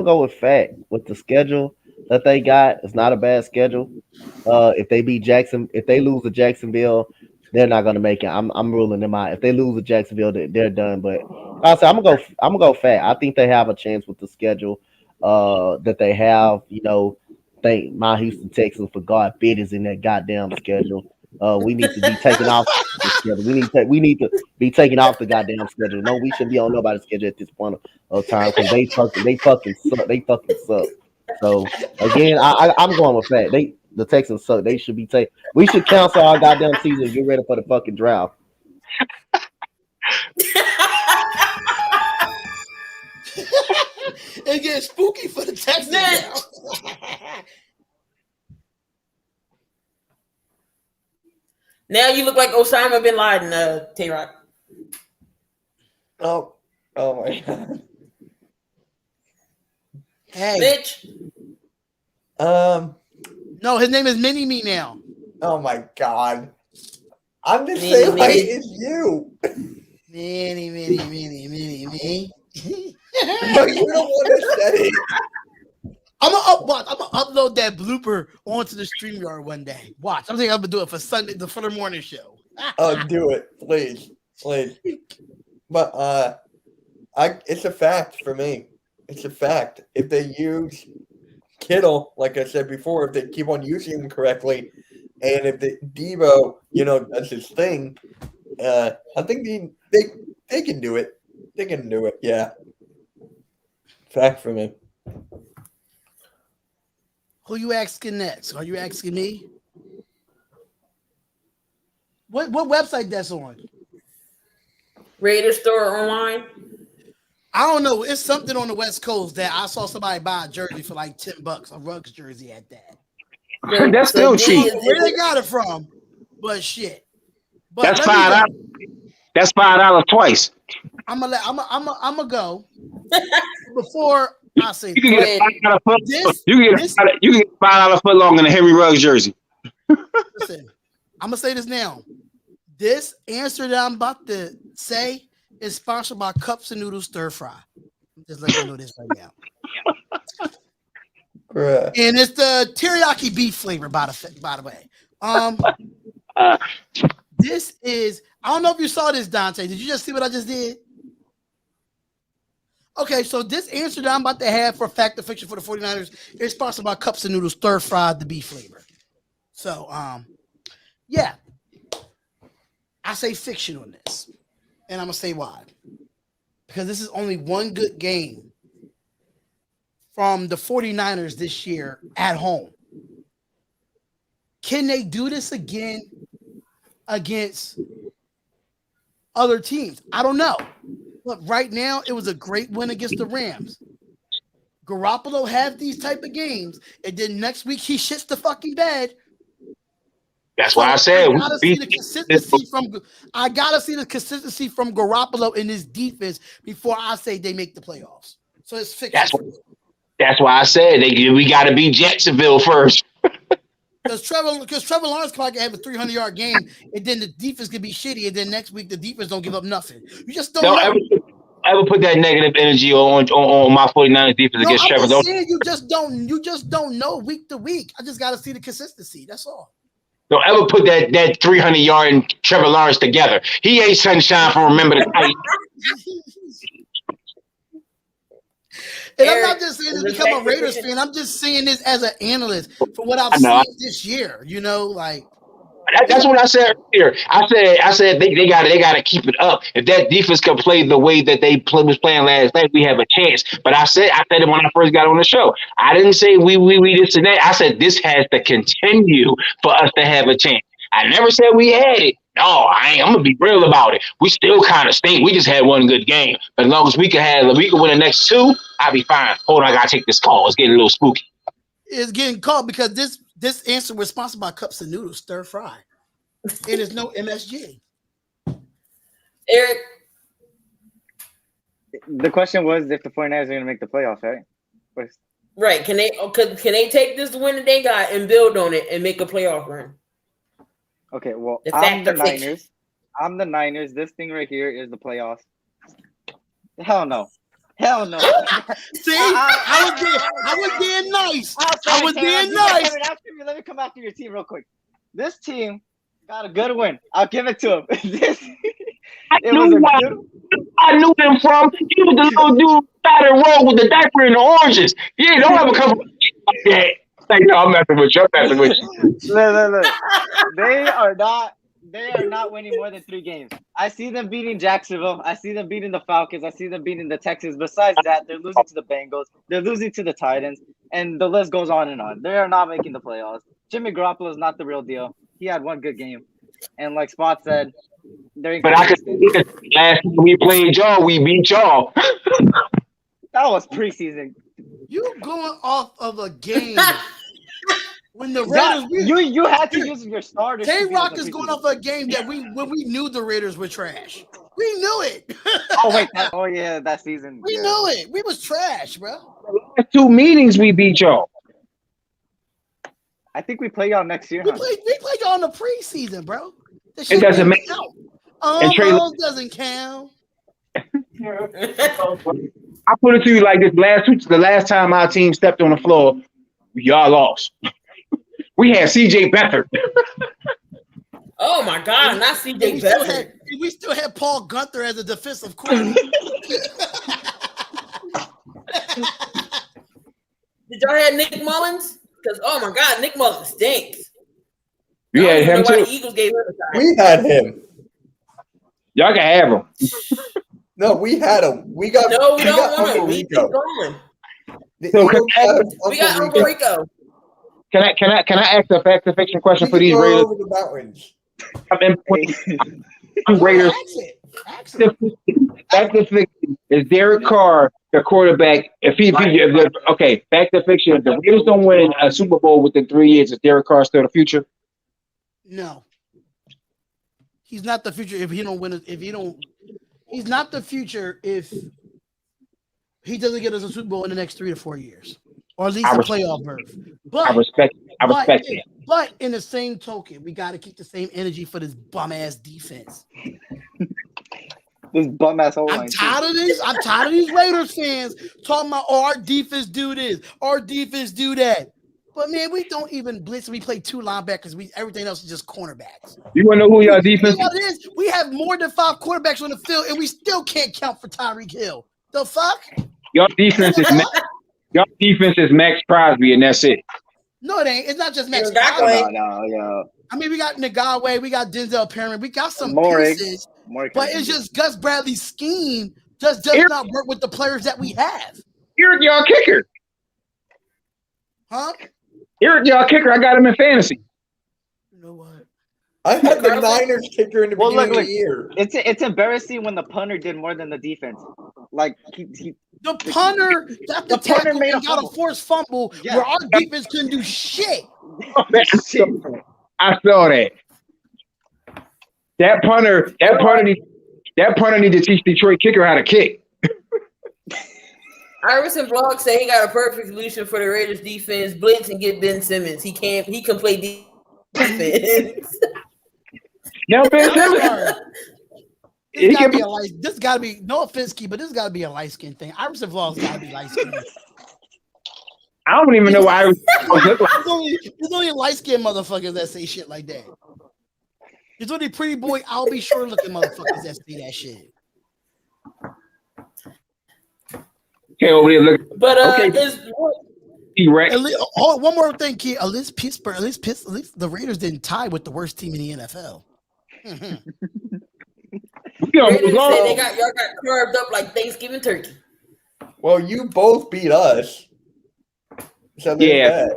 B: go with fact with the schedule that they got. It's not a bad schedule. If they lose to Jacksonville, they're not gonna make it. I'm ruling them out. If they lose to Jacksonville, they're done. But I'm gonna go fact. I think they have a chance with the schedule that they have. Thank my Houston Texans for God is in that goddamn schedule. We need to be taken off the schedule. We need to be taken off the goddamn schedule. No, we shouldn't be on nobody's schedule at this point of time because they fucking suck. They fucking suck. So again, I'm going with that. The Texans suck. They should be taken. We should cancel our goddamn season and get ready for the fucking draft.
E: It gets spooky for the Texans now.
A: Now you look like Osama bin Laden, Tayrock.
C: Oh my God.
E: Hey,
A: Mitch.
E: No, his name is Mini Me now.
C: Oh my God. I'm the same height as you.
E: Mini me.
C: No, you don't want to say it.
E: I'm gonna upload that blooper onto the StreamYard one day. Watch. I'm thinking I'm gonna do it for Sunday, for the morning show.
C: Oh, do it, please. But it's a fact for me. It's a fact. If they use Kittle, like I said before, if they keep on using him correctly, and if the Debo, does his thing, I think they can do it. They can do it. Yeah. Fact for me.
E: Who you asking next? Are you asking me? What website that's on?
A: Raiders store online.
E: I don't know. It's something on the West Coast that I saw somebody buy a jersey for like $10, a Ruggs jersey at that.
F: That's still cheap.
E: Where they got it from? But shit. But
F: That's $5. That's $5 twice.
E: I'm gonna go before I say
F: you can get $5 foot. You can get $5 foot long in a Henry Ruggs jersey.
E: Listen, I'm gonna say this now. This answer that I'm about to say is sponsored by Cups and Noodles Stir Fry. Just let you know this right now. And it's the teriyaki beef flavor, by the way. This is, I don't know if you saw this, Donte. Did you just see what I just did? Okay, so this answer that I'm about to have for Fact or Fiction for the 49ers is sponsored by Cups and Noodles Stir Fried the beef flavor. So, yeah. I say fiction on this. And I'm going to say why. Because this is only one good game from the 49ers this year at home. Can they do this again against other teams? I don't know. But right now, it was a great win against the Rams. Garoppolo has these type of games, and then next week he shits the fucking bed.
F: That's why I said
E: I gotta see the consistency from Garoppolo in this defense before I say they make the playoffs. So it's fiction.
F: That's why I said we got to beat Jacksonville first.
E: Because Trevor Lawrence can have a 300-yard game, and then the defense can be shitty, and then next week the defense don't give up nothing. You just don't know.
F: Ever put that negative energy on my 49ers defense against Trevor Lawrence.
E: You just don't know week to week. I just got to see the consistency. That's all.
F: Don't ever put that 300-yard and Trevor Lawrence together. He ain't sunshine from Remember the Titans.
E: And I'm not just saying this to become a Raiders fan. I'm just saying this as an analyst for what I've seen this year.
F: That's what I said earlier. I said they got to keep it up. If that defense can play the way that they was playing last night, we have a chance. But I said it when I first got on the show. I didn't say we this and that. I said this has to continue for us to have a chance. I never said we had it. No, I'm gonna be real about it. We still kind of stink. We just had one good game. But as long as we can win the next two, I'll be fine. Hold on, I gotta take this call. It's getting a little spooky.
E: It's getting called because this answer was sponsored by Cups and Noodles Stir Fry. It is no MSG.
A: Eric.
G: The question was if the 49ers are going to make the playoffs, right?
A: Right. Can they take this win that they got and build on it and make a playoff run?
G: Okay, well, I'm the Niners. I'm the Niners. This thing right here is the playoffs. Hell no. See,
E: I was being nice. I was being nice.
G: Let me come after your team real quick. This team got a good win. I'll give it to him. I
F: knew him from. He was the little dude started roll with the diaper and the oranges. Yeah, don't have a couple of that. Like, no, I'm messing with you.
G: Look. They are not winning more than 3 games. I see them beating Jacksonville. I see them beating the Falcons. I see them beating the Texans. Besides that, they're losing to the Bengals. They're losing to the Titans. And the list goes on and on. They are not making the playoffs. Jimmy Garoppolo is not the real deal. He had one good game. And like Spot said, they're
F: But I could say last time we played y'all, we beat y'all.
G: That was preseason.
E: You going off of a game when the Raiders
G: you had to use your starters.
E: Tayrock is going off a game that when we knew the Raiders were trash. We knew it.
G: That season.
E: We knew it. We was trash, bro.
F: The last 2 meetings we beat y'all.
G: I think we play y'all next year.
E: We play y'all in the preseason, bro.
F: It doesn't matter.
E: Almost doesn't count.
F: I put it to you like this: the last time our team stepped on the floor, y'all lost. We had CJ Beathard.
A: Oh my God, not CJ Beathard.
E: We still had Paul Gunther as a defensive coordinator.
A: Did y'all have Nick Mullins? Because oh my God, Nick Mullins stinks.
F: You had him
A: Why
F: too.
A: the Eagles gave him a time.
C: We had him.
F: Y'all can have him.
C: No, we had him. We got.
A: No, we don't
C: got
A: want him.
C: Uncle
A: We keep
C: Rico.
A: going.
C: The
F: So
C: Eagles have
A: We got Uncle Rico.
F: Can I ask a fact or fiction question
C: We
F: for
C: can
F: these
C: throw
F: Raiders?
C: over the mountains.
F: I'm Raiders.
E: Ask it.
F: Fact or fiction is Derek Carr the quarterback? Okay, fact or fiction. If the Raiders don't win a Super Bowl within 3 years, is Derek Carr still the future?
E: No. He's not the future if he don't win. He's not the future if he doesn't get us a Super Bowl in the next 3 to 4 years, or at least a playoff berth.
F: I respect it.
E: But in the same token, we got to keep the same energy for this bum ass defense.
G: This bum ass whole
E: I'm
G: line.
E: tired of this. I'm tired of these Raiders fans talking about, oh, our defense do this, our defense do that. But man, we don't even blitz. We play 2 linebackers. Everything else is just cornerbacks.
F: You want to know who your defense
E: You know what it is? We have more than 5 quarterbacks on the field, and we still can't count for Tyreek Hill. The fuck?
F: Your defense is Max Crosby, and that's it.
E: No, it ain't. It's not just Max
A: Exactly.
E: Crosby.
G: No.
E: I mean, we got Nagawe, we got Denzel Perryman, we got some
G: Morrig.
E: pieces, but it's just Gus Bradley's scheme does not work with the players that we have.
F: Eric, y'all kicker.
E: Huh?
F: Eric, y'all kicker. I got him in fantasy.
E: You know what?
C: I had the Niners kicker in the beginning of the year.
G: It's embarrassing when the punter did more than the defense. Like he
E: The punter got the
G: punter
E: tackle
G: made
E: and
G: a
E: got a
G: fumble.
E: forced fumble where our defense couldn't do shit.
F: I saw that. That punter need to teach Detroit kicker how to kick.
A: Iverson Blog said he got a perfect solution for the Raiders defense: blitz and get Ben Simmons. He can play defense.
F: Now Ben Simmons.
E: This gotta be no offense, Key, but this gotta be a light skin thing. Iverson Vlog's gotta be light skin.
F: I don't even know why.
E: There's only light skinned motherfuckers that say shit like that. There's only pretty boy, I'll be sure looking motherfuckers that say that shit.
F: Okay, over there, look.
A: But
E: one more thing, Key. At least the Raiders didn't tie with the worst team in the NFL.
A: Raiders said y'all got carved up like Thanksgiving turkey.
C: Well, you both beat us. So
F: yeah.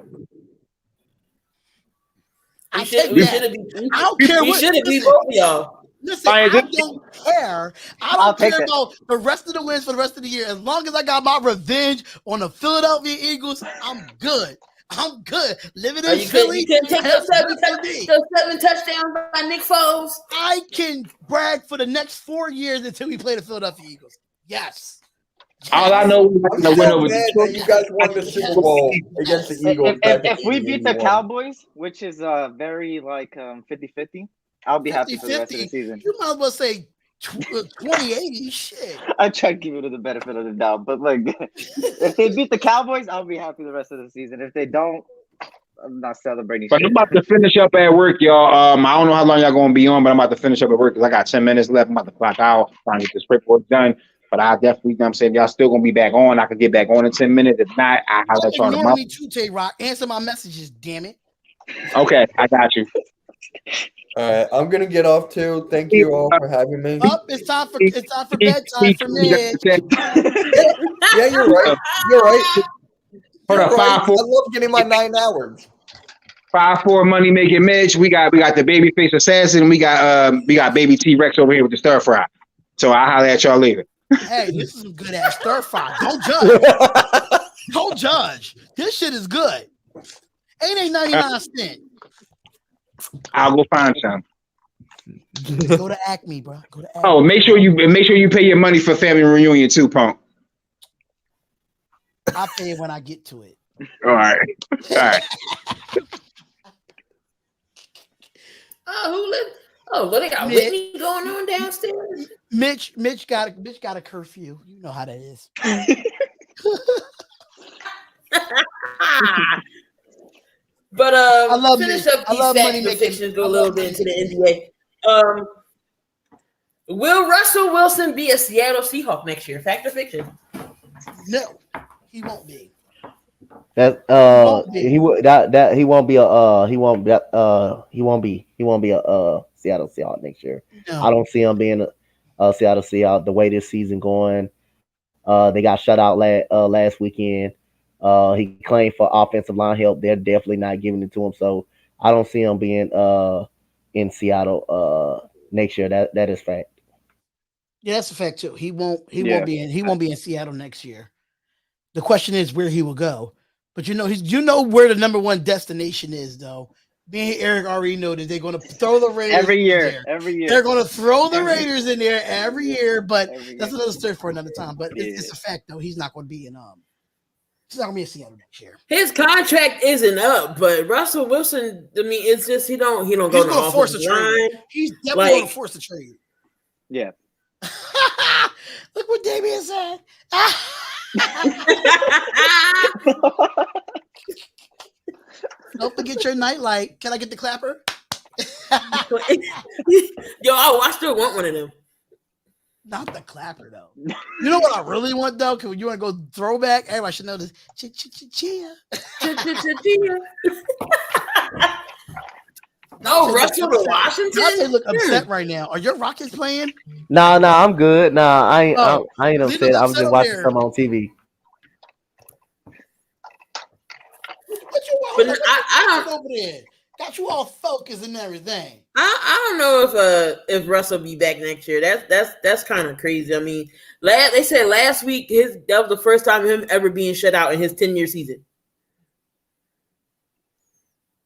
E: I don't care what.
A: We should have beat both of y'all.
E: Listen, I don't care. I don't care about the rest of the wins for the rest of the year. As long as I got my revenge on the Philadelphia Eagles, I'm good. I'm good. Living in Philly.
A: You can take those 7 touchdowns by Nick Foles.
E: I can brag for the next 4 years until we play the Philadelphia Eagles. Yes.
F: All I know is
C: I'm so glad that you guys won the Super Bowl against the Eagles.
G: If we beat the Cowboys, which is very 50-50, I'll be happy for the rest of the season.
E: You might as well say 20-80. Shit.
G: I try to give it the benefit of the doubt, but if they beat the Cowboys, I'll be happy the rest of the season. If they don't, I'm not celebrating.
F: But I'm about to finish up at work, y'all. I don't know how long y'all gonna be on, but I'm about to finish up at work because I got 10 minutes left. I'm about to clock out, trying to get this paperwork done. But I definitely, I'm saying, y'all still gonna be back on. I could get back on in 10 minutes. If not, I'll let y'all know.
E: Me too, Tayrock. Answer my messages, damn it.
F: Okay, I got you.
C: All right, I'm gonna get off too. Thank you all for having me.
E: It's time for bedtime for me.
C: Yeah, you're right. You're right.
F: Hold on, 5-4.
C: I love getting my 9 hours.
F: 5-4 money making Mitch. We got the babyface assassin. We got baby T-Rex over here with the stir fry. So I'll holler at y'all later.
E: Hey, this is a good ass stir fry. Don't judge. Don't judge. This shit is good. Ain't 99 cents.
F: I'll go find some.
E: Go to Acme, bro. Go to Acme.
F: Oh, make sure you pay your money for family reunion too, punk.
E: I'll pay it when I get to it.
F: All right.
A: They got Whitney going on downstairs.
E: Mitch got a curfew. You know how that is.
A: But
E: I love
A: finish
E: Mitch.
A: up these facts and fictions, go a little bit into the NBA. Will Russell Wilson be a Seattle Seahawk next year? Fact or fiction?
E: No. He won't be.
B: That
E: won't be.
B: he would that he won't be a he won't be a Seattle Seahawks next year.
E: No.
B: I don't see him being a Seattle Seahawks the way this season going. They got shut out last weekend. He claimed for offensive line help. They're definitely not giving it to him. So I don't see him being in Seattle next year. That is fact.
E: Yeah, that's a fact too. He won't
F: Yeah.
E: be in Seattle next year. The question is where he will go. But where the number one destination is though. Me and Eric already know that they're going to throw the Raiders
G: Every year.
E: in there.
G: Every year.
E: They're going to throw the
G: Every-
E: Raiders in there every year, but
G: Every
E: that's
G: year.
E: another story for another time. But
G: Yeah.
E: it's a fact though. He's not going to be in he's not going to be in Seattle next year.
A: His contract isn't up, but Russell Wilson. I mean, it's just he don't go
E: He's
A: to
E: going to force a
A: offensive
E: trade.
A: line.
E: He's definitely going
A: Like-
E: to force a trade.
G: Yeah.
E: Look what Damian said. Don't forget your nightlight. Can I get the clapper?
A: Yo, I still want one of them.
E: Not the clapper though. You know what I really want though? Cause you want to go throwback? Everybody should know this. Chia.
A: No, Russell to Washington.
E: Donte look upset right now. Are your Rockets playing?
B: Nah, I'm good. Nah, I ain't.
E: Oh,
B: I ain't
E: leave
B: upset.
E: us
B: I'm
E: upset
B: just watching
E: there.
B: some on TV.
E: What you
A: But
E: want?
A: I don't.
E: Over there. Got you all focused and everything.
A: I don't know if Russell be back next year. That's kind of crazy. I mean, they said last week that was the first time him ever being shut out in his 10-year season.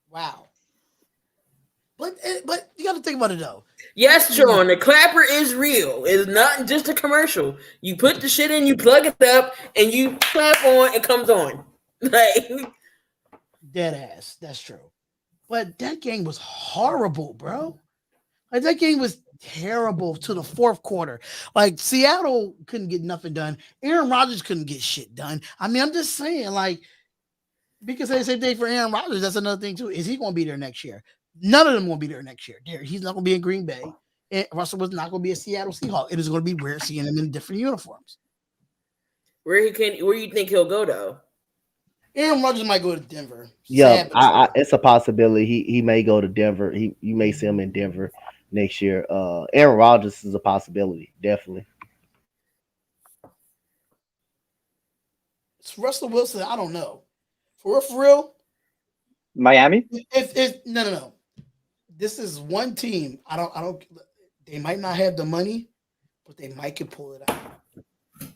E: Wow. But you got to think about it though.
A: Yes, Sean, the clapper is real. It's not just a commercial. You put the shit in, you plug it up, and you clap on, it comes on. Like
E: Dead ass. That's true. But that game was horrible, bro. Like that game was terrible to the fourth quarter. Like Seattle couldn't get nothing done. Aaron Rodgers couldn't get shit done. I mean, I'm just saying, like, because they say day for Aaron Rodgers, that's another thing too. Is he going to be there next year? None of them will be there next year. He's not going to be in Green Bay. And Russell was not going to be a Seattle Seahawk. It is going to be rare seeing him in different uniforms.
A: where you think he'll go though?
E: Aaron Rodgers might go to Denver.
B: Yeah,
E: Sad, but true.
B: it's a possibility. He may go to Denver. You may see him in Denver next year. Aaron Rodgers is a possibility, definitely.
E: It's Russell Wilson. I don't know. For real.
G: Miami?
E: If no. This is one team. I don't. They might not have the money, but they might can pull it out.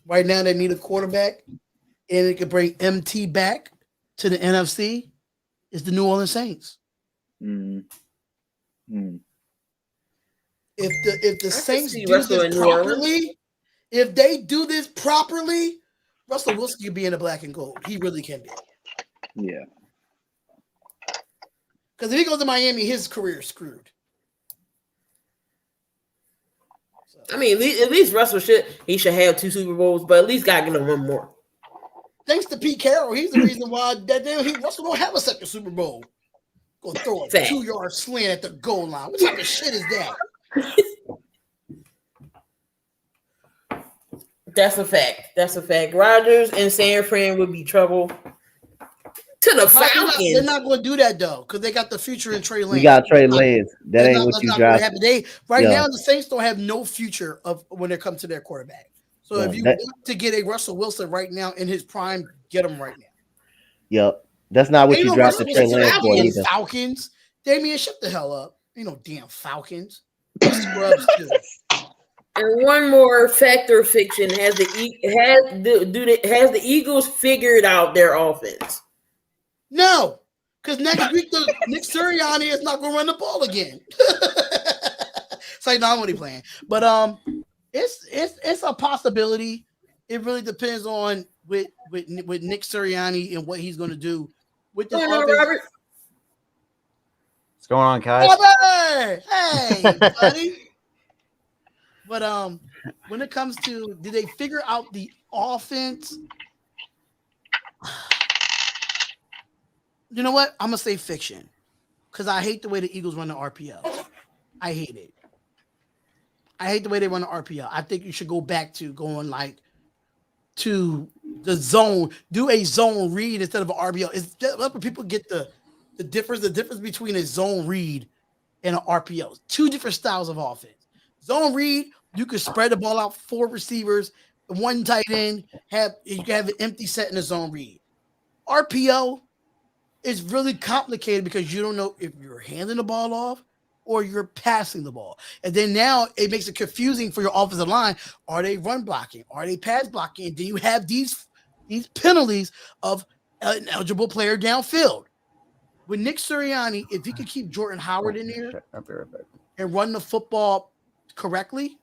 E: Right now, they need a quarterback, and it could bring MT back to the NFC. Is the New Orleans Saints? If the Saints
A: see
E: do
A: Russell in
E: this
A: New Orleans.
E: properly, if they do this properly, Russell Wilson can be in the black and gold. He really can be.
G: Yeah.
E: Because if he goes to Miami, his career is screwed.
A: I mean, at least Russell should have 2 Super Bowls, but at least gotta give him one more.
E: Thanks to Pete Carroll, he's the reason why Russell don't have a second Super Bowl. Go throw a
A: Fact.
E: 2-yard slant at the goal line. What type of shit is that?
A: That's a fact. Rodgers and San Fran would be trouble. To the Falcons.
E: They're not going to do that though, because they got the future in Trey Lance.
B: You got Trey Lance. That ain't what you draft.
E: Right now, the Saints don't have no future of when it comes to their quarterback. So if you want to get a Russell Wilson right now in his prime, get him right now.
B: Yep. That's not what you drafted Trey Lance for either.
E: Falcons. Damian, shut the hell up. Ain't no damn Falcons. Scrubs too.
A: And one more fact or fiction: has the Eagles figured out their offense?
E: No, because next week Nick Sirianni is not going to run the ball again. It's like, no, I'm only playing, but it's a possibility. It really depends on with Nick Sirianni and what he's going to do with this offense.
A: Robert.
H: What's going on, guys?
E: Robert! Hey, buddy. But when it comes to, did they figure out the offense? You know what? I'm gonna say fiction, because I hate the way the Eagles run the RPO. I hate it. I hate the way they run the RPO. I think you should go back to going like to the zone, do a zone read instead of an RPO. It's just where people get the difference between a zone read and an RPO. Two different styles of offense. Zone read, you can spread the ball out, 4 receivers, 1 tight end, you can have an empty set in a zone read. RPO is really complicated because you don't know if you're handing the ball off or you're passing the ball. And then now it makes it confusing for your offensive line. Are they run blocking? Are they pass blocking? And then you have these penalties of an eligible player downfield. With Nick Sirianni, if he could keep Jordan Howard in there and run the football correctly,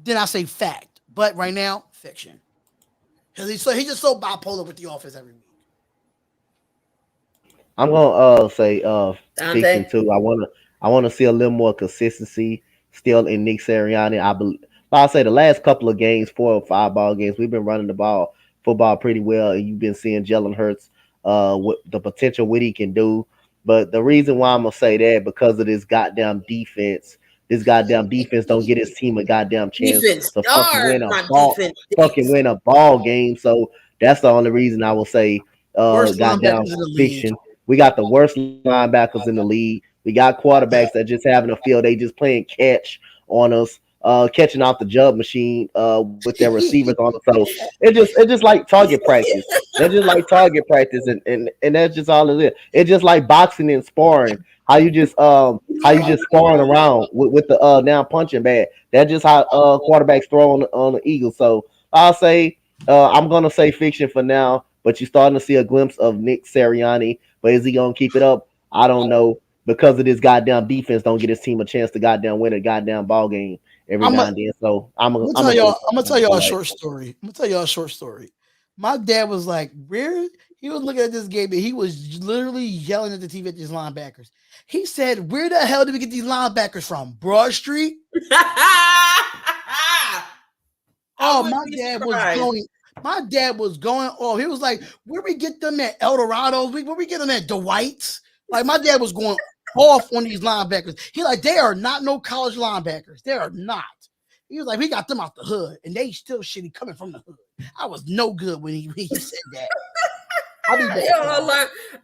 E: then I say fact. But right now, fiction. Because he's just so bipolar with the offense every week.
B: I'm gonna say
A: Donte?
B: fiction too. I wanna see a little more consistency still in Nick Sirianni. I believe. I'll say the last couple of games, 4 or 5 ball games, we've been running the football pretty well, and you've been seeing Jalen Hurts, what the potential what he can do. But the reason why I'm gonna say that because of this goddamn defense. This goddamn defense don't get his team a goddamn chance to fucking win a ball game. So that's the only reason I will say goddamn fiction. We got the worst linebackers in the league. We got quarterbacks that just having a field. They just playing catch on us, catching off the jump machine with their receivers on us. So it's just like target practice. It's just like target practice, and that's just all it is. It's just like boxing and sparring. How you just sparring around with the now punching bag. That's just how quarterbacks throw on the Eagles. So I'll say I'm gonna say fiction for now, but you're starting to see a glimpse of Nick Sirianni. But is he gonna keep it up? I don't know, because of this goddamn defense don't get his team a chance to goddamn win a goddamn ball game every now and then. So I'm gonna tell
E: y'all a short story. I'm gonna tell y'all a short story. My dad was like, he was looking at this game and he was literally yelling at the TV at these linebackers. He said, "Where the hell did we get these linebackers from? Broad Street?" My dad was going off. He was like, "Where we get them at? El Dorado? Where we get them at Dwight's?" Like, my dad was going off on these linebackers. He like, they are not no college linebackers. They are not. He was like, we got them out the hood, and they still shitty coming from the hood. I was no good when he said that.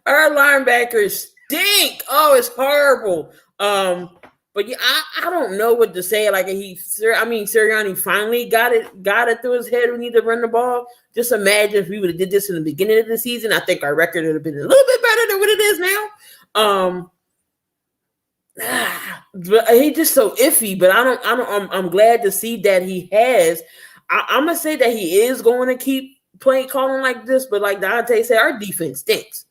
A: Our linebackers stink. Oh, it's horrible. But yeah, I don't know what to say. Like Sirianni finally got it through his head. We need to run the ball. Just imagine if we would have did this in the beginning of the season. I think our record would have been a little bit better than what it is now. But he's just so iffy. But I'm glad to see that he has. I'm gonna say that he is going to keep calling like this. But like Donte said, our defense stinks.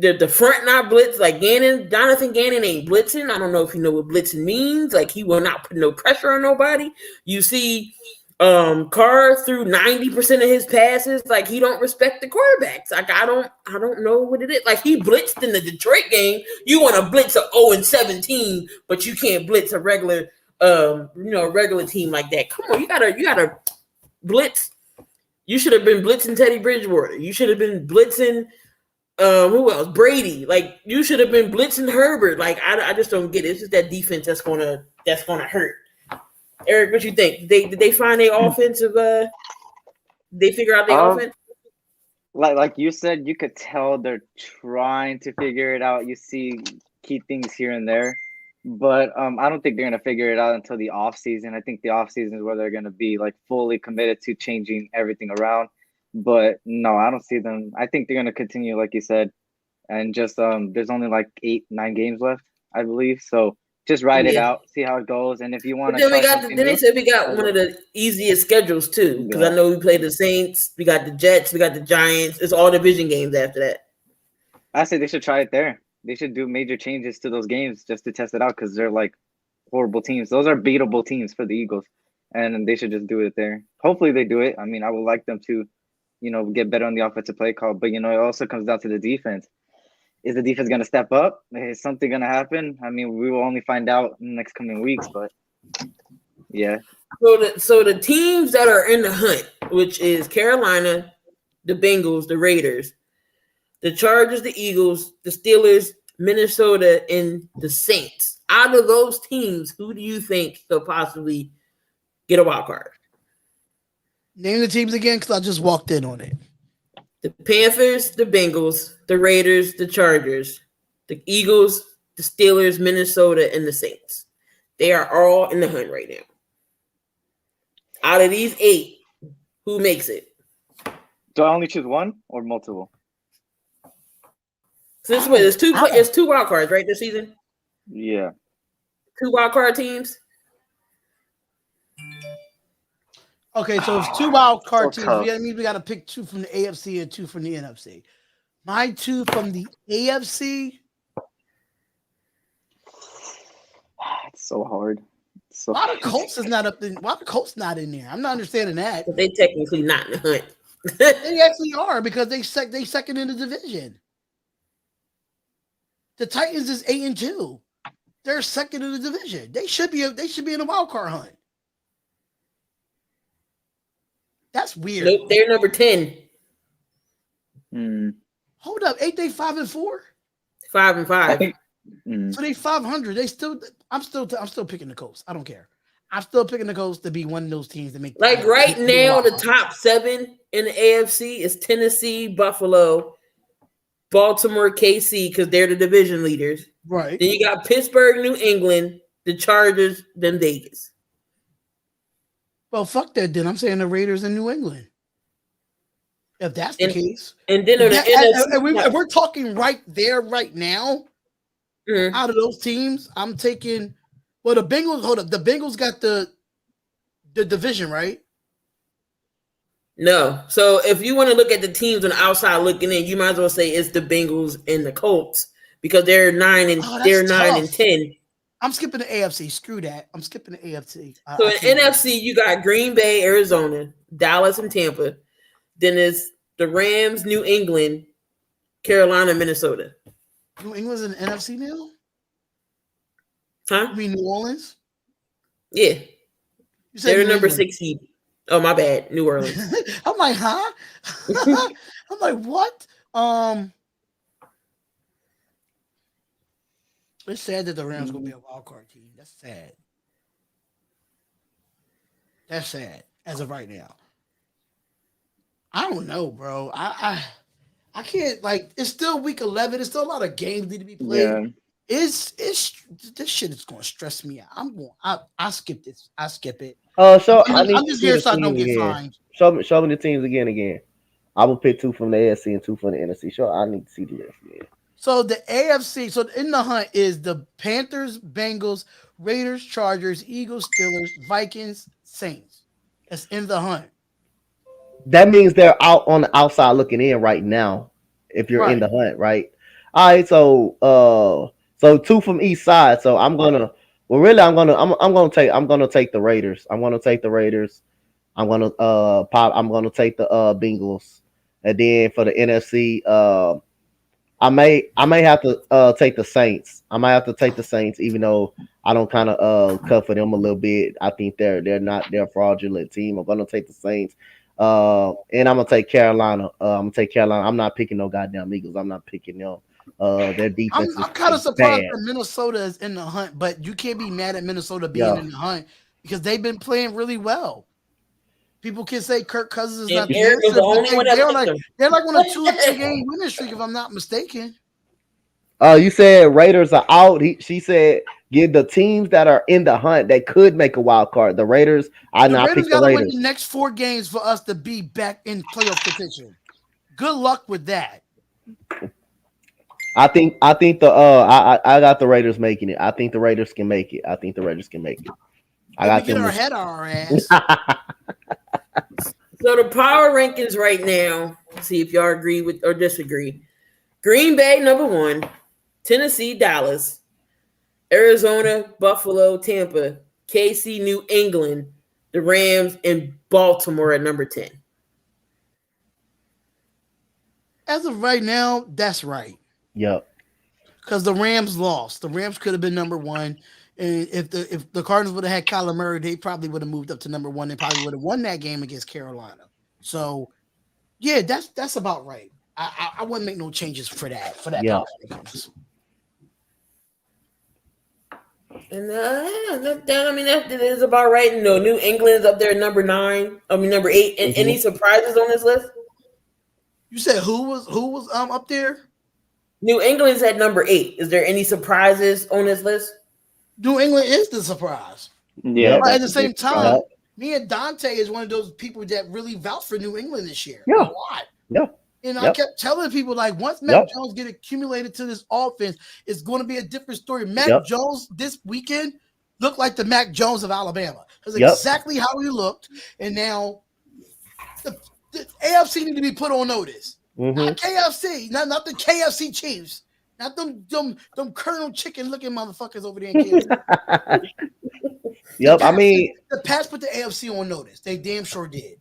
A: The front not blitz, like Jonathan Gannon ain't blitzing. I don't know if you know what blitzing means. Like, he will not put no pressure on nobody. You see Carr threw 90% of his passes. Like, he don't respect the quarterbacks. Like, I don't know what it is. Like, he blitzed in the Detroit game. You want to blitz a 0-17, but you can't blitz a regular regular team like that. Come on, you gotta blitz. You should have been blitzing Teddy Bridgewater. You should have been blitzing who else? Brady. Like, you should have been blitzing Herbert. Like, I just don't get it. It's just that defense that's gonna hurt. Eric, what you think? Did they find their offensive? They figure out their offense.
G: Like you said, you could tell they're trying to figure it out. You see key things here and there, but I don't think they're gonna figure it out until the off season. I think the off season is where they're gonna be like fully committed to changing everything around. But no, I don't see them. I think they're going to continue, like you said, and just there's only like 8-9 games left, I believe. So just ride it out, see how it goes, and if you want to.
A: Then they said we got one of the easiest schedules too, because I know we played the Saints, we got the Jets, we got the Giants. It's all division games after that.
G: I say they should try it there. They should do major changes to those games just to test it out, because they're like horrible teams. Those are beatable teams for the Eagles, and they should just do it there. Hopefully they do it. I mean, I would like them to, get better on the offensive play call. But, it also comes down to the defense. Is the defense going to step up? Is something going to happen? I mean, we will only find out in the next coming weeks, but yeah.
A: So the teams that are in the hunt, which is Carolina, the Bengals, the Raiders, the Chargers, the Eagles, the Steelers, Minnesota, and the Saints. Out of those teams, who do you think could possibly get a wild card?
E: Name the teams again, because I just walked in on it.
A: The Panthers, the Bengals, the Raiders, the Chargers, the Eagles, the Steelers, Minnesota, and the Saints. They are all in the hunt right now. Out of these 8, who makes it?
G: Do I only choose one or multiple?
A: So this way, it's two wild cards, right, this season?
G: Yeah.
A: 2 wild card teams?
E: Okay, so it's 2 wild card
G: So
E: teams.
G: tough.
E: That means we got to pick 2 from the AFC and 2 from the NFC. My 2 from the AFC.
G: It's so hard. So
E: Why the Colts is not up in? Why the Colts not in there? I'm not understanding that.
A: But they technically not in the hunt.
E: They actually are because they second in the division. The Titans is 8-2. They're second in the division. They should be in the wild card hunt. That's weird.
A: Nope, they're number 10.
E: Hold up, ain't they 5-4?
A: 5-5.
E: So they 500. They still. I'm still picking the Colts. I don't care. I'm still picking the Colts to be one of those teams that make.
A: Like right now, the top 7 in the AFC is Tennessee, Buffalo, Baltimore, KC, because they're the division leaders.
E: Right.
A: Then you got Pittsburgh, New England, the Chargers, then Vegas.
E: Well, fuck that. Then I'm saying the Raiders in New England. If that's the case,
A: and then
E: if we're talking right there, right now, out of those teams, I'm taking. Well, the Bengals. Hold up, the Bengals got the division, right?
A: No. So if you want to look at the teams on the outside looking in, you might as well say it's the Bengals and the Colts because they're 9 and 10.
E: I'm skipping the AFC. Screw that. I'm skipping the AFC.
A: So in NFC, you got Green Bay, Arizona, Dallas, and Tampa. Then it's the Rams, New England, Carolina, Minnesota.
E: New England's in the NFC now?
A: Huh?
E: You mean New Orleans?
A: Yeah.
E: You said
A: they're
E: New
A: number
E: England.
A: 6 seed. Oh, my bad. New Orleans.
E: I'm like, huh? I'm like, what? It's sad that the Rams gonna be a wild card team. That's sad. That's sad as of right now. I don't know, bro. I can't, like, it's still week 11. There's still a lot of games need to be played.
G: Yeah.
E: It's this shit is gonna stress me out. I skip this. I skip it.
B: So
E: I'm just here so I don't get fined.
B: Show me the teams again. I will pick 2 from the AFC and 2 from the NFC. Sure, I need to see the rest again.
E: So the AFC, so in the hunt is the Panthers, Bengals, Raiders, Chargers, Eagles, Steelers, Vikings, Saints. That's in the hunt.
B: That means they're out on the outside looking in right now. If you're in the hunt, right? All right. So 2 from each side. So I'm gonna take the Raiders. I'm gonna take the Raiders. I'm gonna take the Bengals, and then for the NFC, I may have to take the Saints. I might have to take the Saints, even though I don't kind of cut for them a little bit. I think they're a fraudulent team. I'm gonna take the Saints, and I'm gonna take Carolina. I'm not picking no goddamn Eagles. I'm not picking them. Their defense.
E: I'm kind of surprised that Minnesota is in the hunt, but you can't be mad at Minnesota being in the hunt because they've been playing really well. People can say Kirk Cousins is not there. They're like on a 2 or 3 game winning streak, if I'm not mistaken.
B: You said Raiders are out. She said give the teams that are in the hunt that could make a wild card. The Raiders, I not pick the Raiders.
E: Win the next 4 games for us to be back in playoff contention. Good luck with that.
B: I think I got the Raiders making it. I think the Raiders can make it. I got
E: them. Our head on our ass.
A: So the power rankings right now, see if y'all agree with or disagree. Green Bay, number 1. Tennessee, Dallas. Arizona, Buffalo, Tampa. KC, New England. The Rams, and Baltimore at number 10.
E: As of right now, that's right.
B: Yep.
E: Because the Rams lost. The Rams could have been number 1. And if the Cardinals would have had Kyler Murray, they probably would have moved up to number 1. They probably would have won that game against Carolina. So, yeah, that's about right. I wouldn't make no changes for that.
B: Yeah.
A: And that is about right. No, New England's up there, number 9. Number 8. And any surprises on this list?
E: You said who was up there?
A: New England's at number 8. Is there any surprises on this list?
E: New England is the surprise.
G: Yeah.
E: But at the same time, me and Donte is one of those people that really vouch for New England this year.
B: Yeah.
E: A lot.
B: Yeah.
E: And I kept telling people, like, once Mac Jones get accumulated to this offense, it's going to be a different story. Mac Jones this weekend looked like the Mac Jones of Alabama. That's exactly how he looked. And now the AFC need to be put on notice. Not KFC, not the KFC Chiefs. Not them Colonel Chicken looking motherfuckers over there in Kansas.
B: The
E: Pats put the AFC on notice. They damn sure did.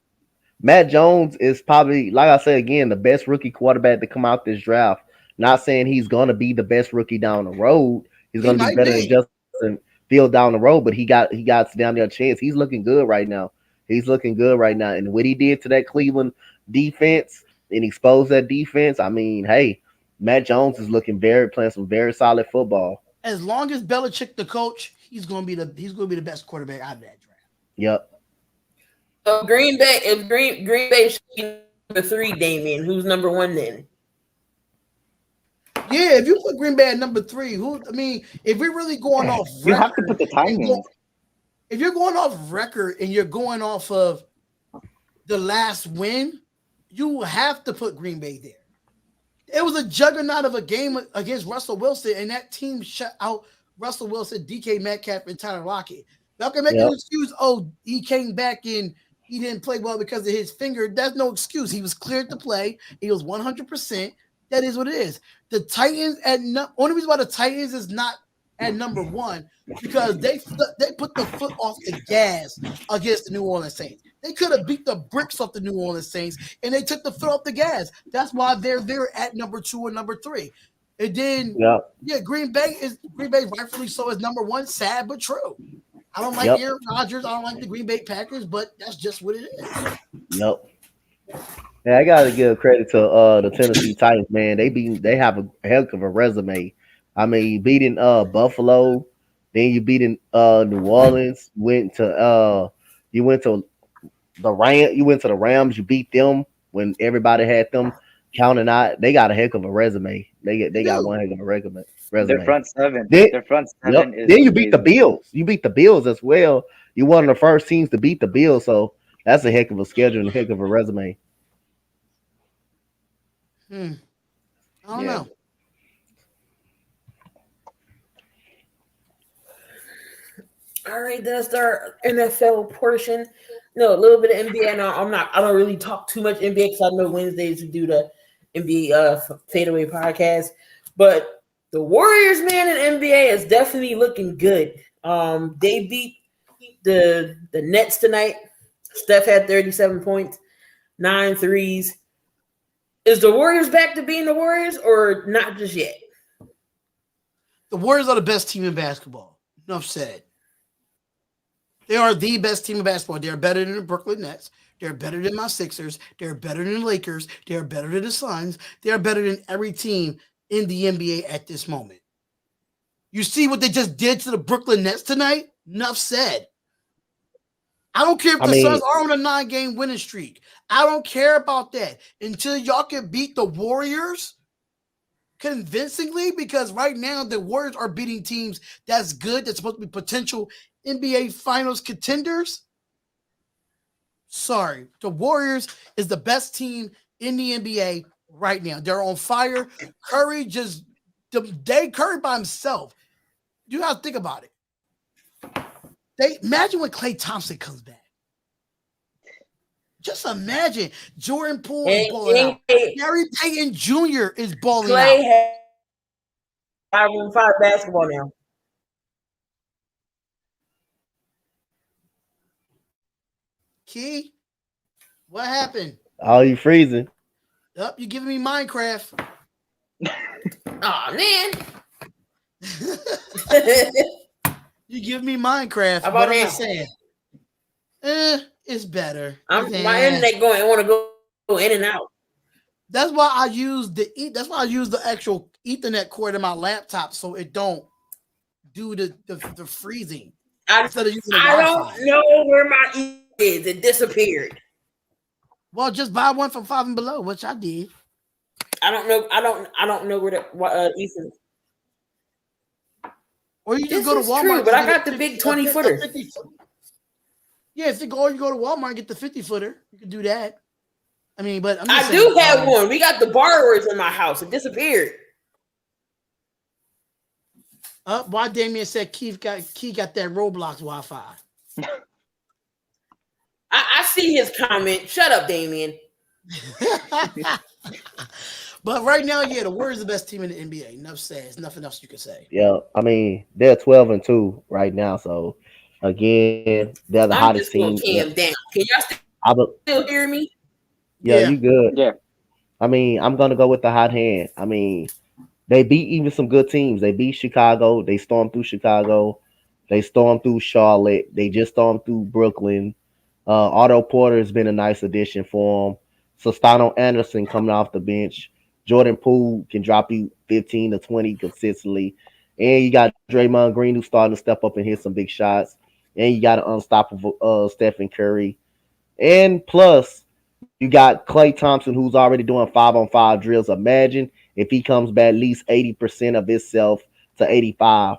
B: Matt Jones is probably, like I said again, the best rookie quarterback to come out this draft. Not saying he's going to be the best rookie down the road. He's going to be better than Justin Fields down the road, but he got down there a chance. He's looking good right now. And what he did to that Cleveland defense and exposed that defense, hey, Matt Jones is playing some very solid football.
E: As long as Belichick the coach, he's going to be the best quarterback out of that draft.
B: Yep.
A: So Green Bay, if Green Bay should be number 3, Damien, who's number 1 then?
E: Yeah, if you put Green Bay at number 3, if we're really going off record,
G: you have to put the Titans.
E: If you're going off record and you're going off of the last win, you have to put Green Bay there. It was a juggernaut of a game against Russell Wilson, and that team shut out Russell Wilson, DK Metcalf, and Tyler Lockett. Y'all can make an excuse, he came back and he didn't play well because of his finger. That's no excuse. He was cleared to play. He was 100%. That is what it is. The Titans only reason why the Titans is not at number 1 because they put the foot off the gas against the New Orleans Saints. They could have beat the bricks off the New Orleans Saints, and they took the foot off the gas. That's why they're at number 2 or number 3. And then Green Bay rightfully so is number 1. Sad but true. I don't like Aaron Rodgers. I don't like the Green Bay Packers, but that's just what it is.
B: Yep. Yeah, I gotta give credit to the Tennessee Titans, man. They have a heck of a resume. Beating Buffalo, then you beating New Orleans, you went to the Rams, you beat them when everybody had them counting out. They got a heck of a resume. They got one heck of a resume.
G: Their front seven.
B: Then you beat the
G: amazing.
B: Bills. You beat the Bills as well. You one of the first teams to beat the Bills, so that's a heck of a schedule and a heck of a resume.
E: I don't know.
A: All right, that's our NFL portion. No, a little bit of NBA. Now, I don't really talk too much NBA because I know Wednesdays we do the NBA fadeaway podcast. But the Warriors, man, in NBA is definitely looking good. They beat the Nets tonight. Steph had 37 points, 9 threes. Is the Warriors back to being the Warriors or not just yet?
E: The Warriors are the best team in basketball. Enough said. They are the best team in basketball. They're better than the Brooklyn Nets. They're better than my Sixers. They're better than the Lakers. They're better than the Suns. They're better than every team in the NBA at this moment. You see what they just did to the Brooklyn Nets tonight? Enough said. I don't care if the Suns are on a 9-game winning streak. I don't care about that until y'all can beat the Warriors convincingly, because right now the Warriors are beating teams that's good, that's supposed to be potential NBA Finals contenders. Sorry, the Warriors is the best team in the NBA right now. They're on fire. Curry by himself. You got to think about it. Imagine when Klay Thompson comes back. Just imagine Jordan Poole is balling out. Gary Payton Jr. is balling out.
A: Klay has 5-on-5 basketball now.
E: Key, what happened?
B: Oh, you freezing?
E: Up, you giving me Minecraft?
A: Oh man.
E: You give me Minecraft.
A: How about
E: what am I
A: now?
E: saying? It's better.
A: My internet want to go in and out.
E: That's why I use the actual Ethernet cord in my laptop so it don't due to the freezing
A: I
E: instead of using the
A: I
E: Wi-Fi.
A: don't know where my is. It disappeared.
E: Well, just buy one from Five and Below, which I did.
A: I don't know. I don't know where the Ethan.
E: Or you
A: This
E: just go to
A: is
E: Walmart.
A: true, but
E: and
A: I
E: get
A: got the big 20-footer.
E: 50-foot. Yeah, if you go to Walmart and get the 50-footer, you can do that. I mean, but I'm just
A: I
E: saying,
A: do have one. We got the borrowers in my house. It disappeared.
E: Why Damien said Key got that Roblox Wi-Fi.
A: I see his comment. Shut up, Damien.
E: But right now, yeah, the Warriors are the best team in the NBA. Enough said. There's nothing else you can say.
B: Yeah, I mean they're 12-2 right now. So again, they're the
A: I'm
B: hottest
A: just going
B: team.
A: to cam down. Can y'all still hear me?
B: Yeah,
E: Yeah.
B: you good.
G: Yeah.
B: I mean, I'm gonna go with the hot hand. I mean, they beat even some good teams. They beat Chicago. They stormed through Chicago. They stormed through Charlotte. They just stormed through Brooklyn. Otto Porter has been a nice addition for them. Sostano Anderson coming off the bench. Jordan Poole can drop you 15 to 20 consistently. And you got Draymond Green who's starting to step up and hit some big shots. And you got an unstoppable Stephen Curry. And plus, you got Klay Thompson who's already doing 5-on-5 drills. Imagine if he comes back at least 80% of himself to 85.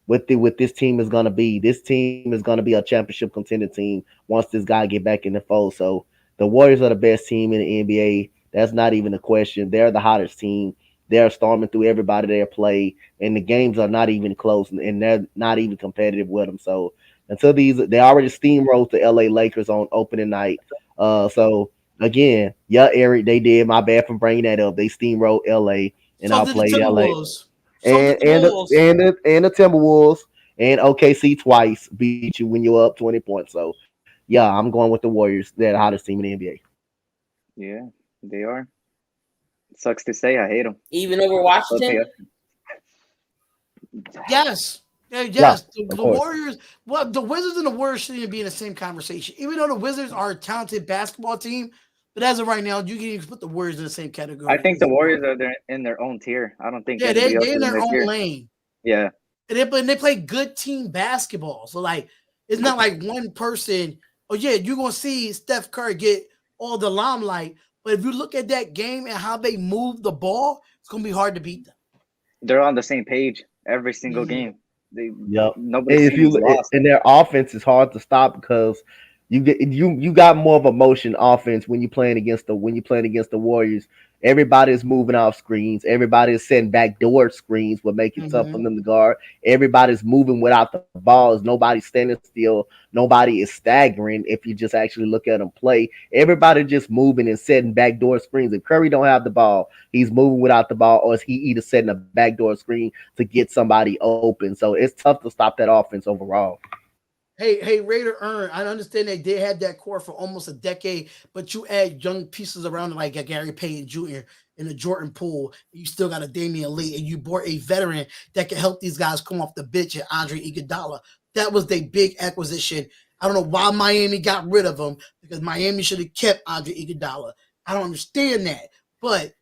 B: What this team is gonna be. This team is gonna be a championship contender team once this guy get back in the fold. So the Warriors are the best team in the NBA. That's not even a question. They're the hottest team. They're storming through everybody they play, and the games are not even close, and they're not even competitive with them. So until they already steamrolled the LA Lakers on opening night. So again, yeah, Eric, they did. My bad for bringing that up. They steamrolled LA and
E: So did the
B: outplayed LA.
E: Timberwolves.
B: And the Timberwolves and OKC twice beat you when you're up 20 points. So, yeah, I'm going with the Warriors. They're the hottest team in the NBA.
G: Yeah, they are. Sucks to say, I hate them.
A: Even over Washington?
E: Yes. Yes.
B: Yeah,
E: the
B: course.
E: Warriors, well, the Wizards and the Warriors shouldn't even be in the same conversation. Even though the Wizards are a talented basketball team, but as of right now, you can even put the Warriors in the same category.
G: I think the Warriors are in their own tier. I don't think
E: they're in their own
G: tier.
E: lane.
G: Yeah.
E: And they play good team basketball. So, like, it's not like one person, oh, yeah, you're going to see Steph Curry get all the limelight. But if you look at that game and how they move the ball, it's going to be hard to beat them.
G: They're on the same page every single game.
B: Nobody lost. And their offense is hard to stop because you got more of a motion offense when you're playing against the Warriors. Everybody is moving off screens. Everybody is setting backdoor screens, what make it tough for them to guard. Everybody's moving without the balls. Nobody's standing still. Nobody is staggering. If you just actually look at them play, everybody just moving and setting backdoor screens. If Curry don't have the ball, he's moving without the ball, or is he either setting a backdoor screen to get somebody open? So it's tough to stop that offense overall.
E: Hey, Raider Earn, I understand they did have that core for almost a decade, but you add young pieces around it like a Gary Payton Jr. and a Jordan Poole. You still got a Damian Lee, and you brought a veteran that can help these guys come off the bench and Andre Iguodala. That was their big acquisition. I don't know why Miami got rid of him because Miami should have kept Andre Iguodala. I don't understand that. But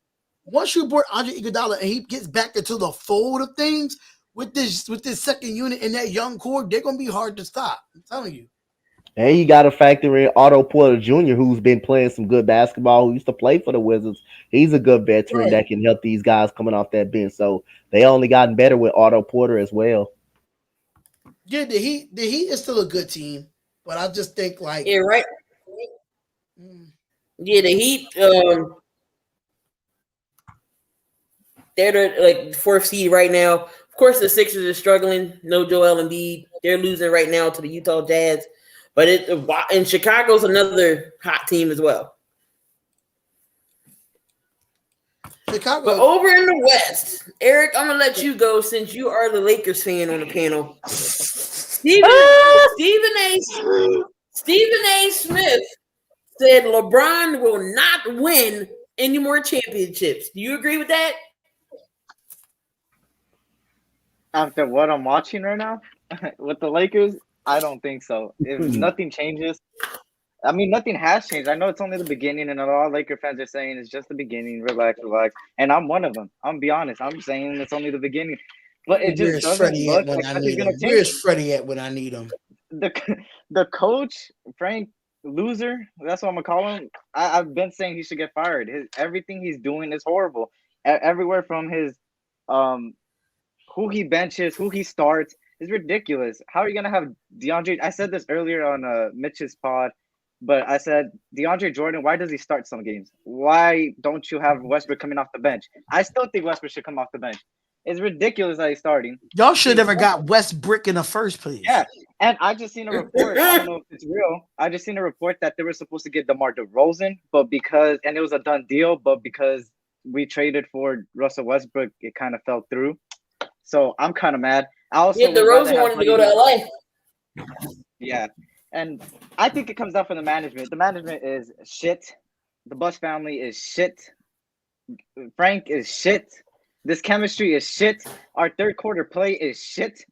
E: once you brought Andre Iguodala and he gets back into the fold of things, with this second unit and that young core, they're gonna be hard to stop. I'm telling you.
B: And you got to factor in Otto Porter Jr., who's been playing some good basketball, who used to play for the Wizards. He's a good veteran that can help these guys coming off that bench. So they only gotten better with Otto Porter as well.
E: Yeah, the Heat is still a good team, but I just think like
A: right. Yeah, the Heat. They're the fourth seed right now. Of course, the Sixers are struggling. No Joel Embiid. They're losing right now to the Utah Jazz. But and Chicago's another hot team as well.
E: Chicago.
A: But over in the West, Eric, I'm gonna let you go since you are the Lakers fan on the panel. Stephen A. Smith said LeBron will not win any more championships. Do you agree with that?
G: After what I'm watching right now with the Lakers, I don't think so. If nothing changes, I mean, nothing has changed. I know it's only the beginning, and a lot of Laker fans are saying it's just the beginning. Relax. And I'm one of them. I'm be honest. I'm saying it's only the beginning. but it just
E: Where's
G: doesn't
E: Freddie
G: look
E: at when
G: like
E: I
G: nothing's
E: need
G: gonna
E: him?
G: change.
E: Where's Freddie at when I need him?
G: The coach, Frank Loser, that's what I'm gonna call him. I've been saying he should get fired. Everything he's doing is horrible. Everywhere from his who he benches, who he starts is ridiculous. How are you gonna have DeAndre? I said this earlier on Mitch's pod, but I said DeAndre Jordan. Why does he start some games? Why don't you have Westbrook coming off the bench? I still think Westbrook should come off the bench. It's ridiculous that he's starting.
E: Y'all should never got Westbrook in the first place.
G: Yeah, and I just seen a report. I don't know if it's real. I just seen a report that they were supposed to get DeMar DeRozan, but and it was a done deal, but because we traded for Russell Westbrook, it kind of fell through. So I'm kind of mad. I also
A: DeRozan wanted to go to LA.
G: Yeah, and I think it comes down from the management. The management is shit. The Buss family is shit. Frank is shit. This chemistry is shit. Our third quarter play is shit.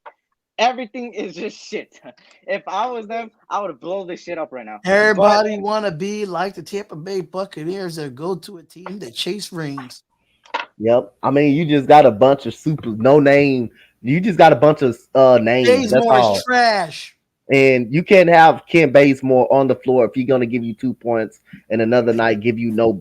G: Everything is just shit. If I was them, I would have blown this shit up right now.
E: Everybody want to be like the Tampa Bay Buccaneers that go to a team that chase rings.
B: Yep. I mean, you just got a bunch of super no name. You just got a bunch of names. That's all.
E: Is trash.
B: And you can't have Ken Bazemore on the floor if he's gonna give you 2 points and another night give you no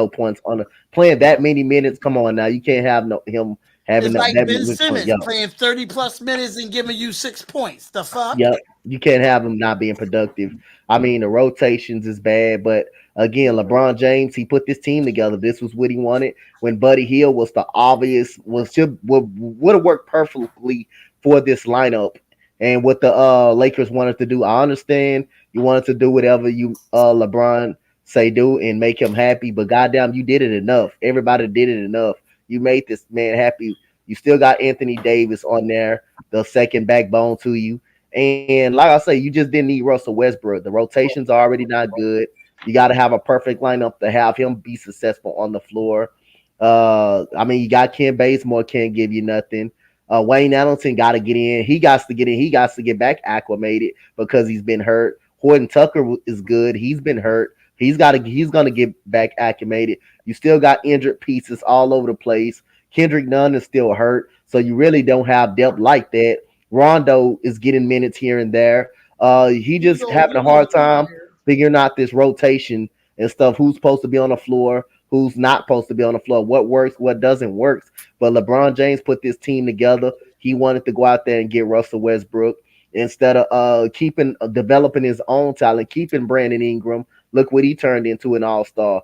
B: points on the playing that many minutes. Come on now, you can't have him having
E: it's like
B: that
E: Ben
B: many
E: Simmons
B: points.
E: playing 30+ minutes and giving you 6 points. The fuck?
B: Yep. You can't have him not being productive. I mean, the rotations is bad, but again, LeBron James, he put this team together. This was what he wanted. When Buddy Hield was the obvious, would have worked perfectly for this lineup. And what the Lakers wanted to do, I understand you wanted to do whatever you LeBron say do and make him happy, but goddamn, you did it enough. Everybody did it enough. You made this man happy. You still got Anthony Davis on there, the second backbone to you. And like I say, you just didn't need Russell Westbrook. The rotations are already not good. You got to have a perfect lineup to have him be successful on the floor. I mean, you got Ken Bazemore, can't give you nothing. Wayne Ellington got to get in. He got to get in. He got to get back acclimated because he's been hurt. Horton Tucker is good. He's been hurt. He's going to get back acclimated. You still got injured pieces all over the place. Kendrick Nunn is still hurt. So you really don't have depth like that. Rondo is getting minutes here and there. He just having a hard time figuring out this rotation and stuff. Who's supposed to be on the floor? Who's not supposed to be on the floor? What works? What doesn't work? But LeBron James put this team together. He wanted to go out there and get Russell Westbrook instead of developing his own talent, keeping Brandon Ingram. Look what he turned into an all-star.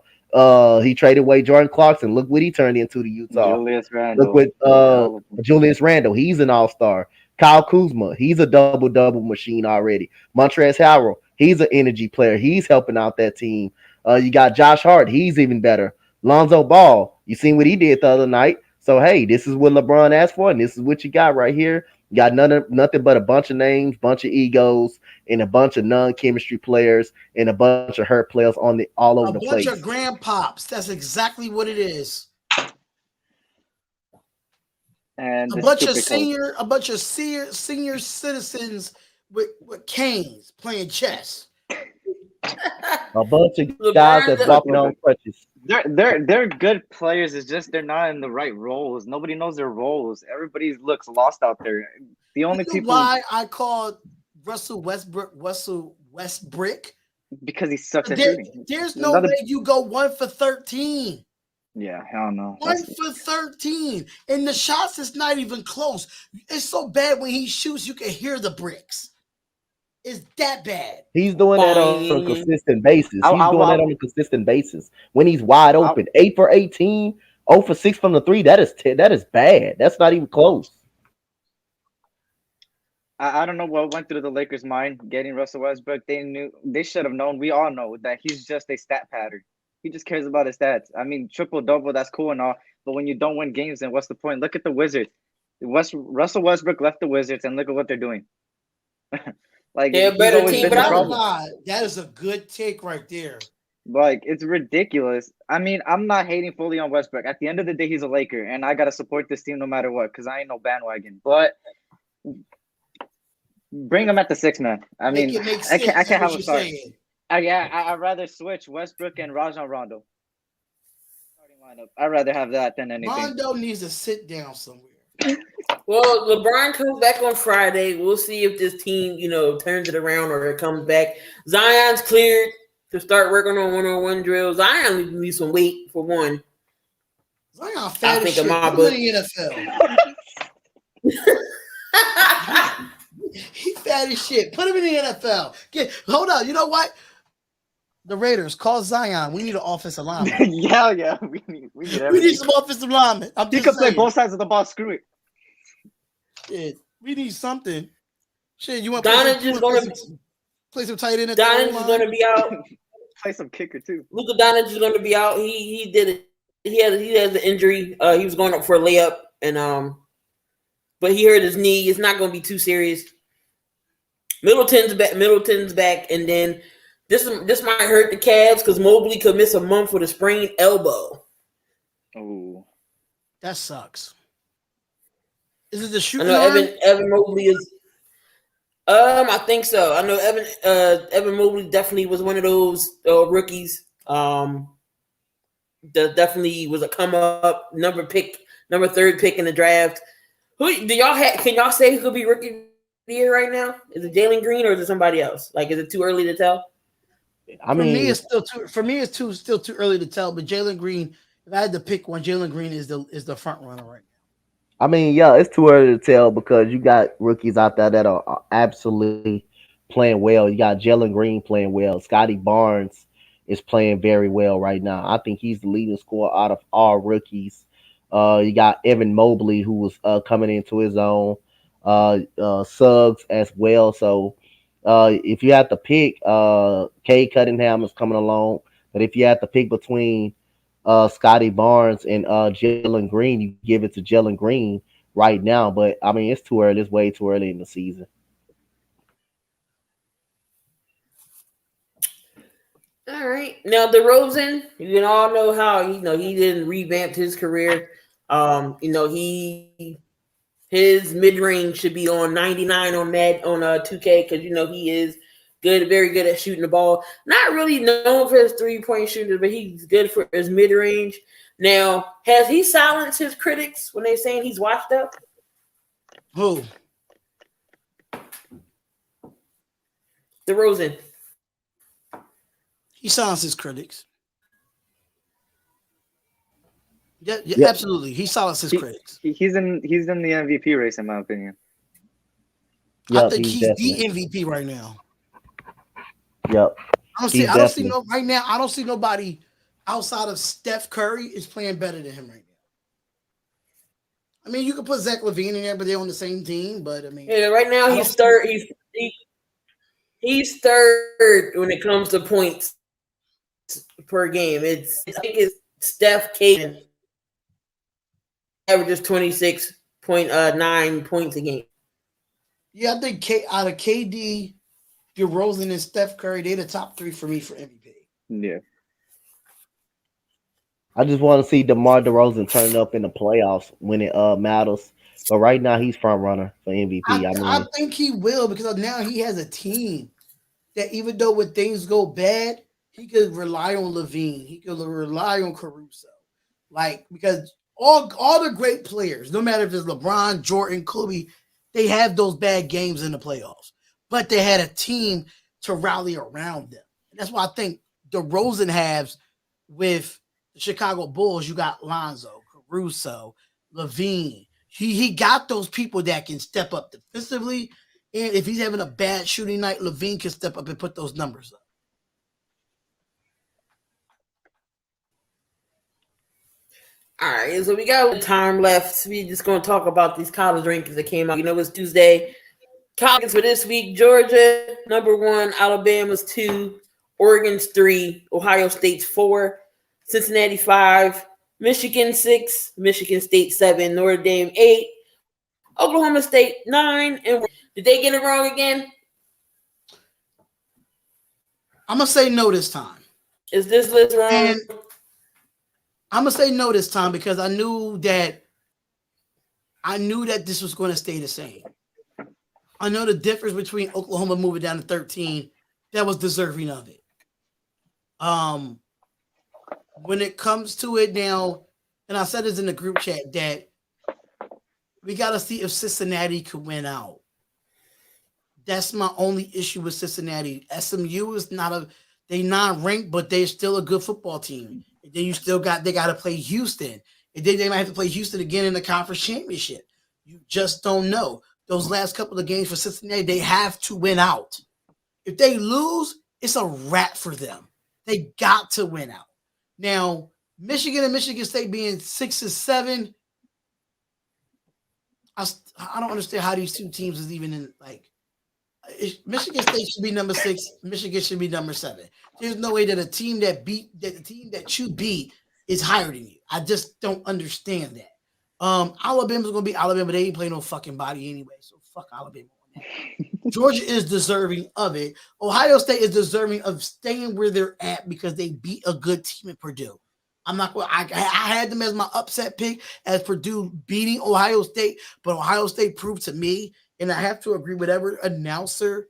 B: He traded away Jordan Clarkson. Look what he turned into the Utah.
G: Julius Randle.
B: Look what Julius Randle. He's an all-star. Kyle Kuzma, he's a double-double machine already. Montrezl Harrell, he's an energy player. He's helping out that team. You got Josh Hart. He's even better. Lonzo Ball, you seen what he did the other night. So, hey, this is what LeBron asked for, and this is what you got right here. You got nothing but a bunch of names, bunch of egos, and a bunch of non-chemistry players, and a bunch of hurt players all over the place.
E: A bunch of grandpops. That's exactly what it is.
G: And
E: a bunch of senior citizens with canes playing chess.
B: A bunch of guys that's walking on crutches.
G: They're good players. It's just they're not in the right roles. Nobody knows their roles. Everybody looks lost out there. The only people.
E: Why I called Russell Westbrook
G: because he sucks at shooting.
E: There's no way you go 1 for 13.
G: Yeah, hell no.
E: 1 for 13. And the shots is not even close. It's so bad when he shoots, you can hear the bricks. It's that bad.
B: He's doing that on a consistent basis. On a consistent basis. When he's wide open. 8 for 18, 0 for 6 from the 3. That is bad. That's not even close.
G: I don't know what went through the Lakers' mind getting Russell Westbrook. They should have known. We all know that he's just a stat pattern. He just cares about his stats. I mean, triple-double, that's cool and all. But when you don't win games, then what's the point? Look at the Wizards. Russell Westbrook left the Wizards, and look at what they're doing.
A: They're a better team,
E: but that is a good take right there.
G: Like, it's ridiculous. I mean, I'm not hating fully on Westbrook. At the end of the day, he's a Laker, and I got to support this team no matter what because I ain't no bandwagon. But bring him at the 6 man. I mean, I can't have a start. I'd rather switch Westbrook and Rajon Rondo. Starting lineup. I'd rather have that than anything.
E: Rondo needs to sit down somewhere.
A: Well, LeBron comes back on Friday. We'll see if this team, turns it around or it comes back. Zion's cleared to start working on one-on-one drills. Zion needs some weight for one.
E: Zion fat as shit.
A: Put
E: him in the NFL. He fat as shit. Put him in the NFL. Hold on. You know what? The Raiders call Zion. We need an offensive lineman.
G: yeah. We need
E: some offensive linemen.
G: He could play both sides of the ball. Screw it.
E: Shit, we need something. Shit, you want
A: Donte is going to
E: play some tight end?
A: Donte is going to be out.
G: Play some kicker too.
A: Luka Donte is going to be out. He did it. He has an injury. He was going up for a layup, and but he hurt his knee. It's not going to be too serious. Middleton's back, and then this might hurt the Cavs because Mobley could miss a month with a sprained elbow.
G: Oh,
E: that sucks. Is it the shooting?
A: I know Evan Mobley is. I think so. I know Evan Mobley definitely was one of those rookies. That definitely was a come up number 3rd pick in the draft. Who do y'all have? Can y'all say who could be rookie of the year right now? Is it Jalen Green or is it somebody else? Like, is it too early to tell?
E: For me, it's still too early to tell. But Jalen Green, if I had to pick one, Jalen Green is the front runner right now.
B: I mean, yeah, it's too early to tell because you got rookies out there that are absolutely playing well. You got Jalen Green playing well. Scotty Barnes is playing very well right now. I think he's the leading scorer out of all rookies. You got Evan Mobley, who was coming into his own. Suggs as well. So if you have to pick, Cade Cunningham is coming along. But if you have to pick between Scotty Barnes and Jalen Green, you give it to Jalen Green right now. But I mean, it's too early. It's way too early in the season.
A: All right. Now DeRozan, you all know how he didn't revamp his career. His mid-range should be on 99 on 2K because he is good, very good at shooting the ball. Not really known for his 3-point shooter, but he's good for his mid-range. Now, has he silenced his critics when they're saying he's washed up?
E: Who?
A: DeRozan.
E: He silenced his critics. Yeah, absolutely. He silenced his critics.
G: He's in the MVP race, in my opinion.
B: Yep,
E: I think he's the MVP right now.
B: Yep.
E: I don't see nobody outside of Steph Curry is playing better than him right now. I mean, you could put Zach LaVine in there, but they're on the same team. But I mean,
A: yeah, right now he's third. He's third when it comes to points per game. I think it's Steph, Cade averages 26.9 points a game.
E: Yeah, I think out of KD, DeRozan, and Steph Curry, they're the top 3 for me for MVP.
G: Yeah.
B: I just want to see DeMar DeRozan turn up in the playoffs when it matters. But right now, he's front runner for MVP.
E: I think he will because now he has a team that even though when things go bad, he could rely on LaVine. He could rely on Caruso. Because all the great players, no matter if it's LeBron, Jordan, Kobe, they have those bad games in the playoffs. But they had a team to rally around them. And that's why I think DeRozan has with the Chicago Bulls, you got Lonzo, Caruso, LaVine. He got those people that can step up defensively. And if he's having a bad shooting night, LaVine can step up and put those numbers up.
A: All right, so we got time left. We just going to talk about these college rankings that came out. It's Tuesday. College for this week: Georgia number 1, Alabama's 2, Oregon's 3, Ohio State's 4, Cincinnati 5, Michigan 6, Michigan State 7, Notre Dame 8, Oklahoma State 9. And did they get it wrong again?
E: I'm gonna say no this time.
A: Is this list wrong?
E: And I'm gonna say no this time because I knew that this was going to stay the same. I know the difference between Oklahoma moving down to 13, that was deserving of it. When it comes to it now, and I said this in the group chat, that we got to see if Cincinnati could win out. That's my only issue with Cincinnati. SMU is they non-ranked, but they're still a good football team. And then they got to play Houston. And then they might have to play Houston again in the conference championship. You just don't know. Those last couple of games for Cincinnati, they have to win out. If they lose, it's a wrap for them. They got to win out. Now, Michigan and Michigan State being 6 and 7, I don't understand how these two teams is even in Michigan State should be number 6. Michigan should be number 7. There's no way that the team that you beat is higher than you. I just don't understand that. Alabama's gonna be Alabama. They ain't playing no fucking body anyway, so fuck Alabama on that. Georgia is deserving of it. Ohio State is deserving of staying where they're at because they beat a good team at Purdue. I'm not going. I had them as my upset pick as Purdue beating Ohio State, but Ohio State proved to me, and I have to agree with whatever announcer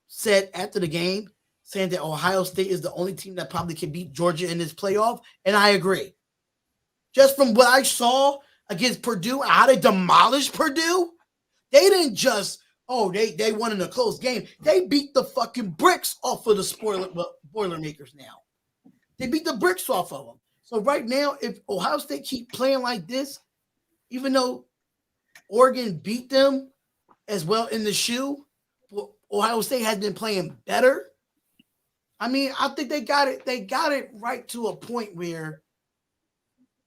E: said after the game, saying that Ohio State is the only team that probably can beat Georgia in this playoff, and I agree. Just from what I saw against Purdue, how they demolished Purdue, they didn't just, they won in a close game. They beat the fucking bricks off of the Boilermakers now. They beat the bricks off of them. So right now, if Ohio State keep playing like this, even though Oregon beat them as well in the shoe, Ohio State has been playing better. I mean, I think they got it. They got it right to a point where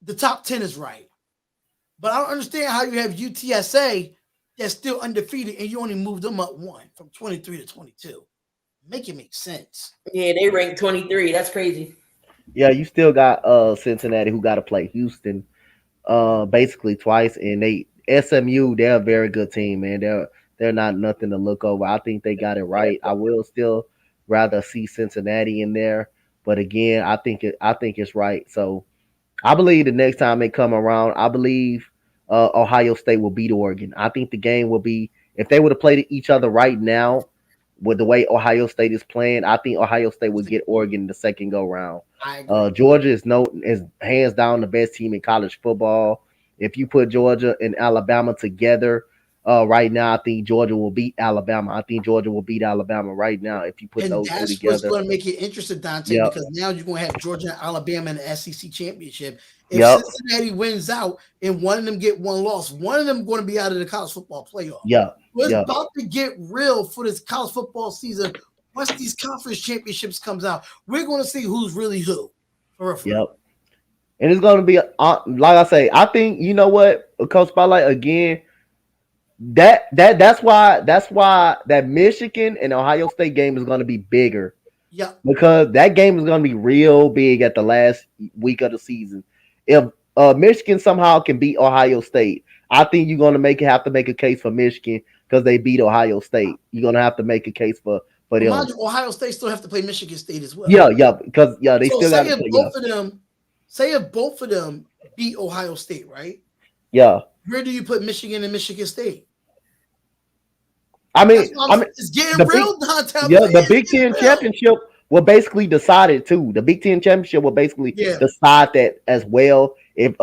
E: the top 10 is right. But I don't understand how you have UTSA that's still undefeated and you only moved them up 1 from 23 to 22. Make it make sense.
A: Yeah, they ranked 23. That's crazy.
B: Yeah, you still got Cincinnati who got to play Houston basically twice, and SMU, they're a very good team, man. They're not nothing to look over. I think they got it right. I will still rather see Cincinnati in there, but again, I think it's right. So I believe the next time they come around, I believe Ohio State will beat Oregon. I think the game will be, if they would have played each other right now with the way Ohio State is playing, I think Ohio State would get Oregon the second go round. Georgia is hands down the best team in college football. If you put Georgia and Alabama together right now, I think Georgia will beat Alabama. I think Georgia will beat Alabama right now if you put those two together.
E: That's what's going to make it interesting, Donte, because now you're going to have Georgia and Alabama in the SEC championship. If Cincinnati wins out and one of them get one loss, one of them going to be out of the college football playoff. It's about to get real for this college football season. Once these conference championships comes out, we're going to see who's really who.
B: And it's going to be, like I say, I think, you know what, Coach Spotlight, again, that's why that Michigan and Ohio State game is going to be bigger.
E: Yeah.
B: Because that game is going to be real big at the last week of the season. If Michigan somehow can beat Ohio State, I think you're going to have to make a case for Michigan because they beat Ohio State. You're going to have to make a case for them.
E: Ohio State still have to play Michigan State as well.
B: Because they still have to play.
E: Say if both of them beat Ohio State, right?
B: Yeah.
E: Where do you put Michigan and Michigan State?
B: I mean,
E: it's getting real downtown.
B: Yeah, the Big Ten championship will basically decide it too. The Big Ten championship will basically decide that as well. If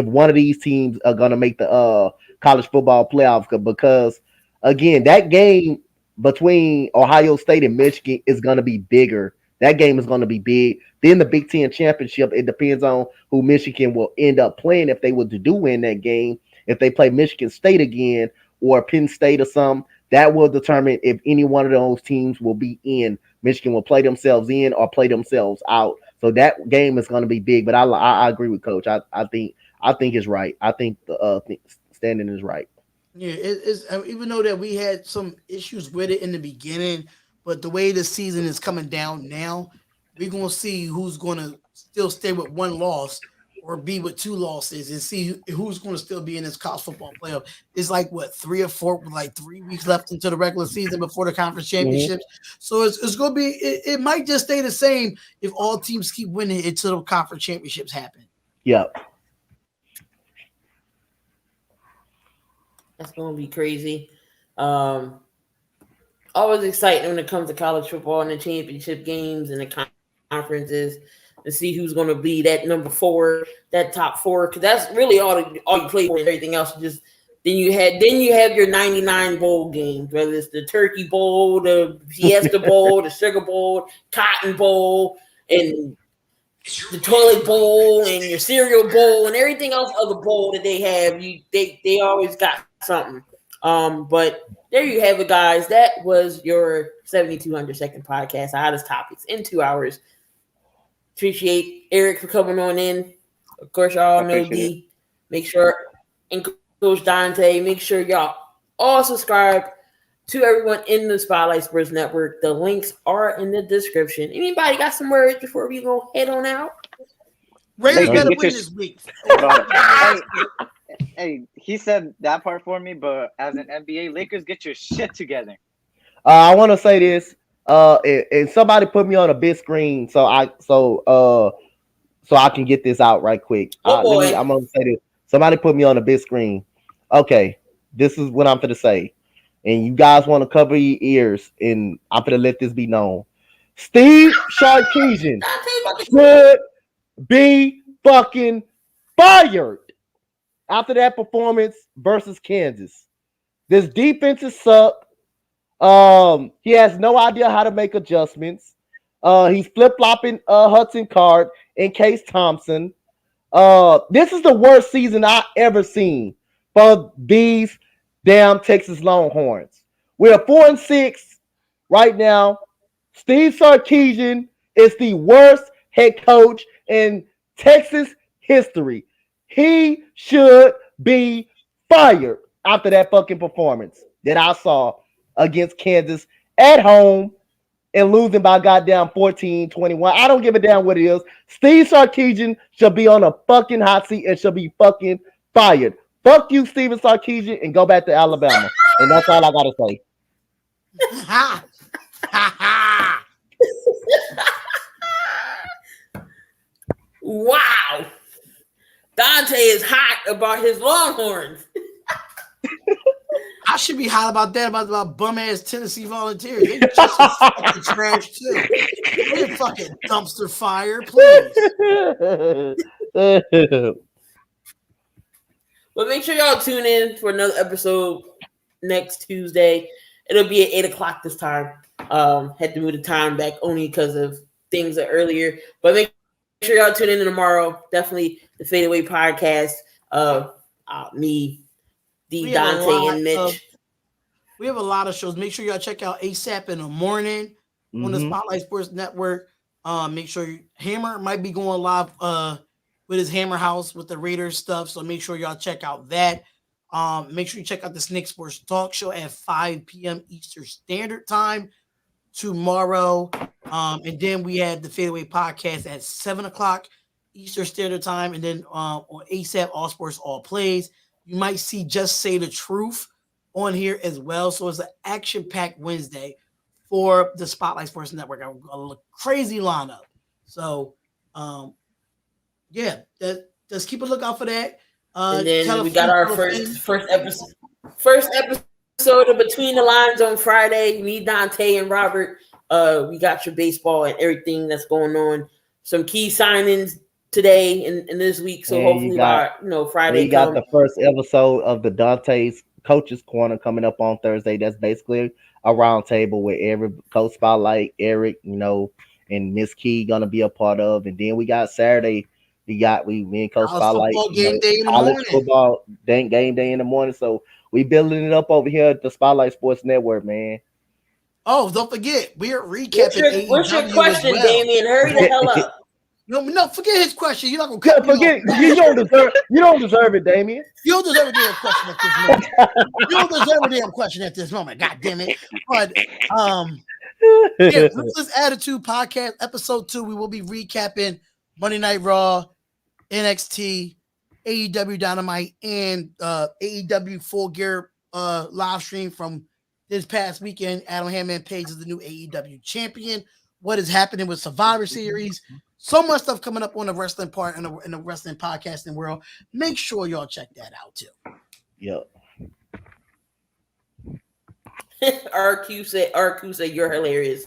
B: one of these teams are gonna make the college football playoff, because again, that game between Ohio State and Michigan is gonna be bigger. That game is gonna be big. Then the Big Ten championship, it depends on who Michigan will end up playing if they were to do win that game. If they play Michigan State again or Penn State or something, that will determine if any one of those teams will be in. Michigan will play themselves in or play themselves out. So that game is going to be big. But I agree with Coach. I think it's right. I think the standing is right.
E: Yeah, it's even though that we had some issues with it in the beginning, but the way the season is coming down now, we're going to see who's going to still stay with one loss or be with 2 losses and see who's going to still be in this college football playoff. It's like 3 or 4, 3 weeks left into the regular season before the conference championships. So it's going to be, it might just stay the same if all teams keep winning until the conference championships happen.
B: Yeah.
A: That's going to be crazy. Always exciting when it comes to college football and the championship games and the conferences. to see who's going to be that number 4, that top 4, because that's really all you play for, and everything else just. Then you have your 99 bowl games, whether it's the Turkey Bowl, the Fiesta Bowl, the Sugar Bowl, Cotton Bowl, and the Toilet Bowl, and your Cereal Bowl, and everything else other bowl that they have. They always got something. But there you have it, guys. That was your 7,200 second podcast, hottest topics in 2 hours. Appreciate Eric for coming on in. Of course, y'all know D. Make sure and Coach Donte, make sure y'all all subscribe to everyone in the Spotlight Sports Network. The links are in the description. Anybody got some words before we go head on out?
E: Raiders better win this week.
G: Hey, he said that part for me, but as an NBA, Lakers, get your shit together.
B: I want to say this. And somebody put me on a big screen so I can get this out right quick. I'm gonna say this. Somebody put me on a big screen. Okay, this is what I'm going to say. And you guys want to cover your ears, and I'm going to let this be known. Steve Sarkisian should be fucking fired after that performance versus Kansas. This defense suck. He has no idea how to make adjustments. He's flip-flopping Hudson Card and Case Thompson. This is the worst season I ever seen for these damn Texas Longhorns. We're 4-6 right now. Steve Sarkisian is the worst head coach in Texas history. He should be fired after that fucking performance that I saw against Kansas at home and losing by goddamn 14-21. I don't give a damn what it is. Steve Sarkisian should be on a fucking hot seat and should be fucking fired. Fuck you, Steven Sarkisian, and go back to Alabama. And that's all I gotta say.
A: Wow. Donte is hot about his Longhorns.
E: I should be hot about that, about bum-ass Tennessee Volunteers. They just fucking trash, too. They're fucking dumpster fire, please.
A: But make sure y'all tune in for another episode next Tuesday. It'll be at 8 o'clock this time. Had to move the time back only because of things that earlier. But make sure y'all tune in tomorrow. Definitely the Fade Away podcast. Me, Donte, and Mitch.
E: We have a lot of shows. Make sure y'all check out ASAP in the morning on the Spotlight Sports Network. Make sure Hammer might be going live with his Hammer House with the Raiders stuff. So make sure y'all check out that. Make sure you check out the Snake Sports Talk Show at 5 p.m. Eastern Standard Time tomorrow. And then we had the Fadeaway Podcast at 7 o'clock Eastern Standard Time. And then on ASAP, All Sports, All Plays. You might see Just Say the Truth on here as well. So it's an action-packed Wednesday for the Spotlight Sports Network. A crazy lineup. So, just keep a lookout for that.
A: And then we got our first episode of Between the Lines on Friday. Me, Donte, and Robert. We got your baseball and everything that's going on. Some key signings today and this week. So hopefully by Friday.
B: We got the first episode of the Dante's Coaches Corner coming up on Thursday. That's basically a round table with every coach spotlight, Eric, and Miss Key gonna be a part of. And then we got Saturday. Me and Coach Spotlight, college football game day in the morning. So we building it up over here at the Spotlight Sports Network, man.
E: Oh, don't forget, we're recapping.
A: What's your question, Damien? Hurry the hell up.
E: No, forget his question. You're not gonna cut
B: forget. You don't deserve it, Damien.
E: You don't deserve a damn question at this moment. You don't deserve a damn question at this moment. God damn it. But Ruthless Attitude Podcast, episode 2. We will be recapping Monday Night Raw, NXT, AEW Dynamite, and AEW Full Gear live stream from this past weekend. Adam Hammond Page is the new AEW champion. What is happening with Survivor Series? So much stuff coming up on the wrestling part in the wrestling podcasting world. Make sure y'all check that out too.
B: Yep.
A: RQ said you're hilarious.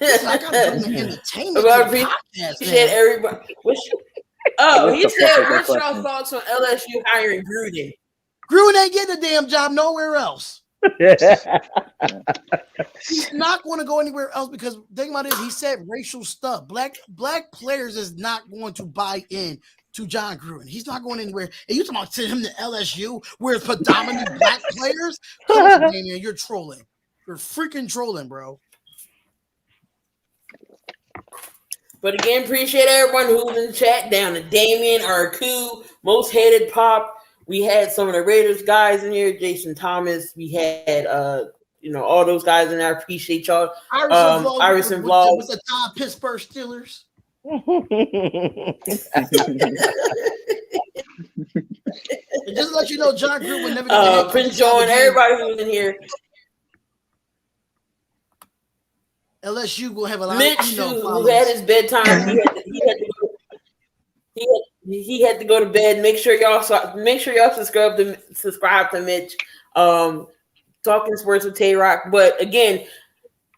E: I got to bring the entertainment
A: Well,
E: to the podcast.
A: Appreciate everybody. He
G: missed the
A: said,
G: first
A: "What's your
G: question.
A: thoughts on LSU hiring Gruden?"
E: Gruden ain't getting a damn job nowhere else. He's not going to go anywhere else because the thing about it is he said racial stuff. Black players is not going to buy in to John Gruden. He's not going anywhere. And you talking about sending him to LSU where it's predominantly black players? Come on, Damien, you're trolling. You're freaking trolling, bro.
A: But again, appreciate everyone who's in the chat. Down to Damien, RQ, Most Hated Pop. We had some of the Raiders guys in here, Jason Thomas. We had all those guys in there. I appreciate y'all. Iverson Vlog
E: with the top Pittsburgh Steelers. And just to let you know, John Gruden would never get
A: Prince John, everybody who's in here.
E: LSU will have a lot
A: Mitch,
E: of
A: who had his bedtime, he had to go to bed. Make sure y'all subscribe to Mitch. Talking Sports with Tayrock. But again,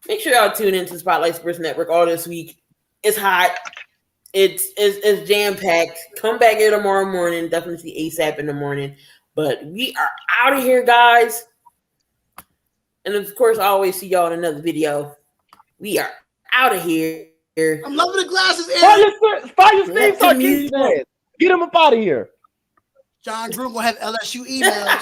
A: make sure y'all tune into Spotlight Sports Network all this week. It's hot. It's jam packed. Come back here tomorrow morning. Definitely ASAP in the morning. But we are out of here, guys. And of course, I always see y'all in another video. We are out of here.
E: I'm loving the glasses.
B: Fire Steve Sarkisian. Get him up out of here.
E: John Gruden will have LSU emails.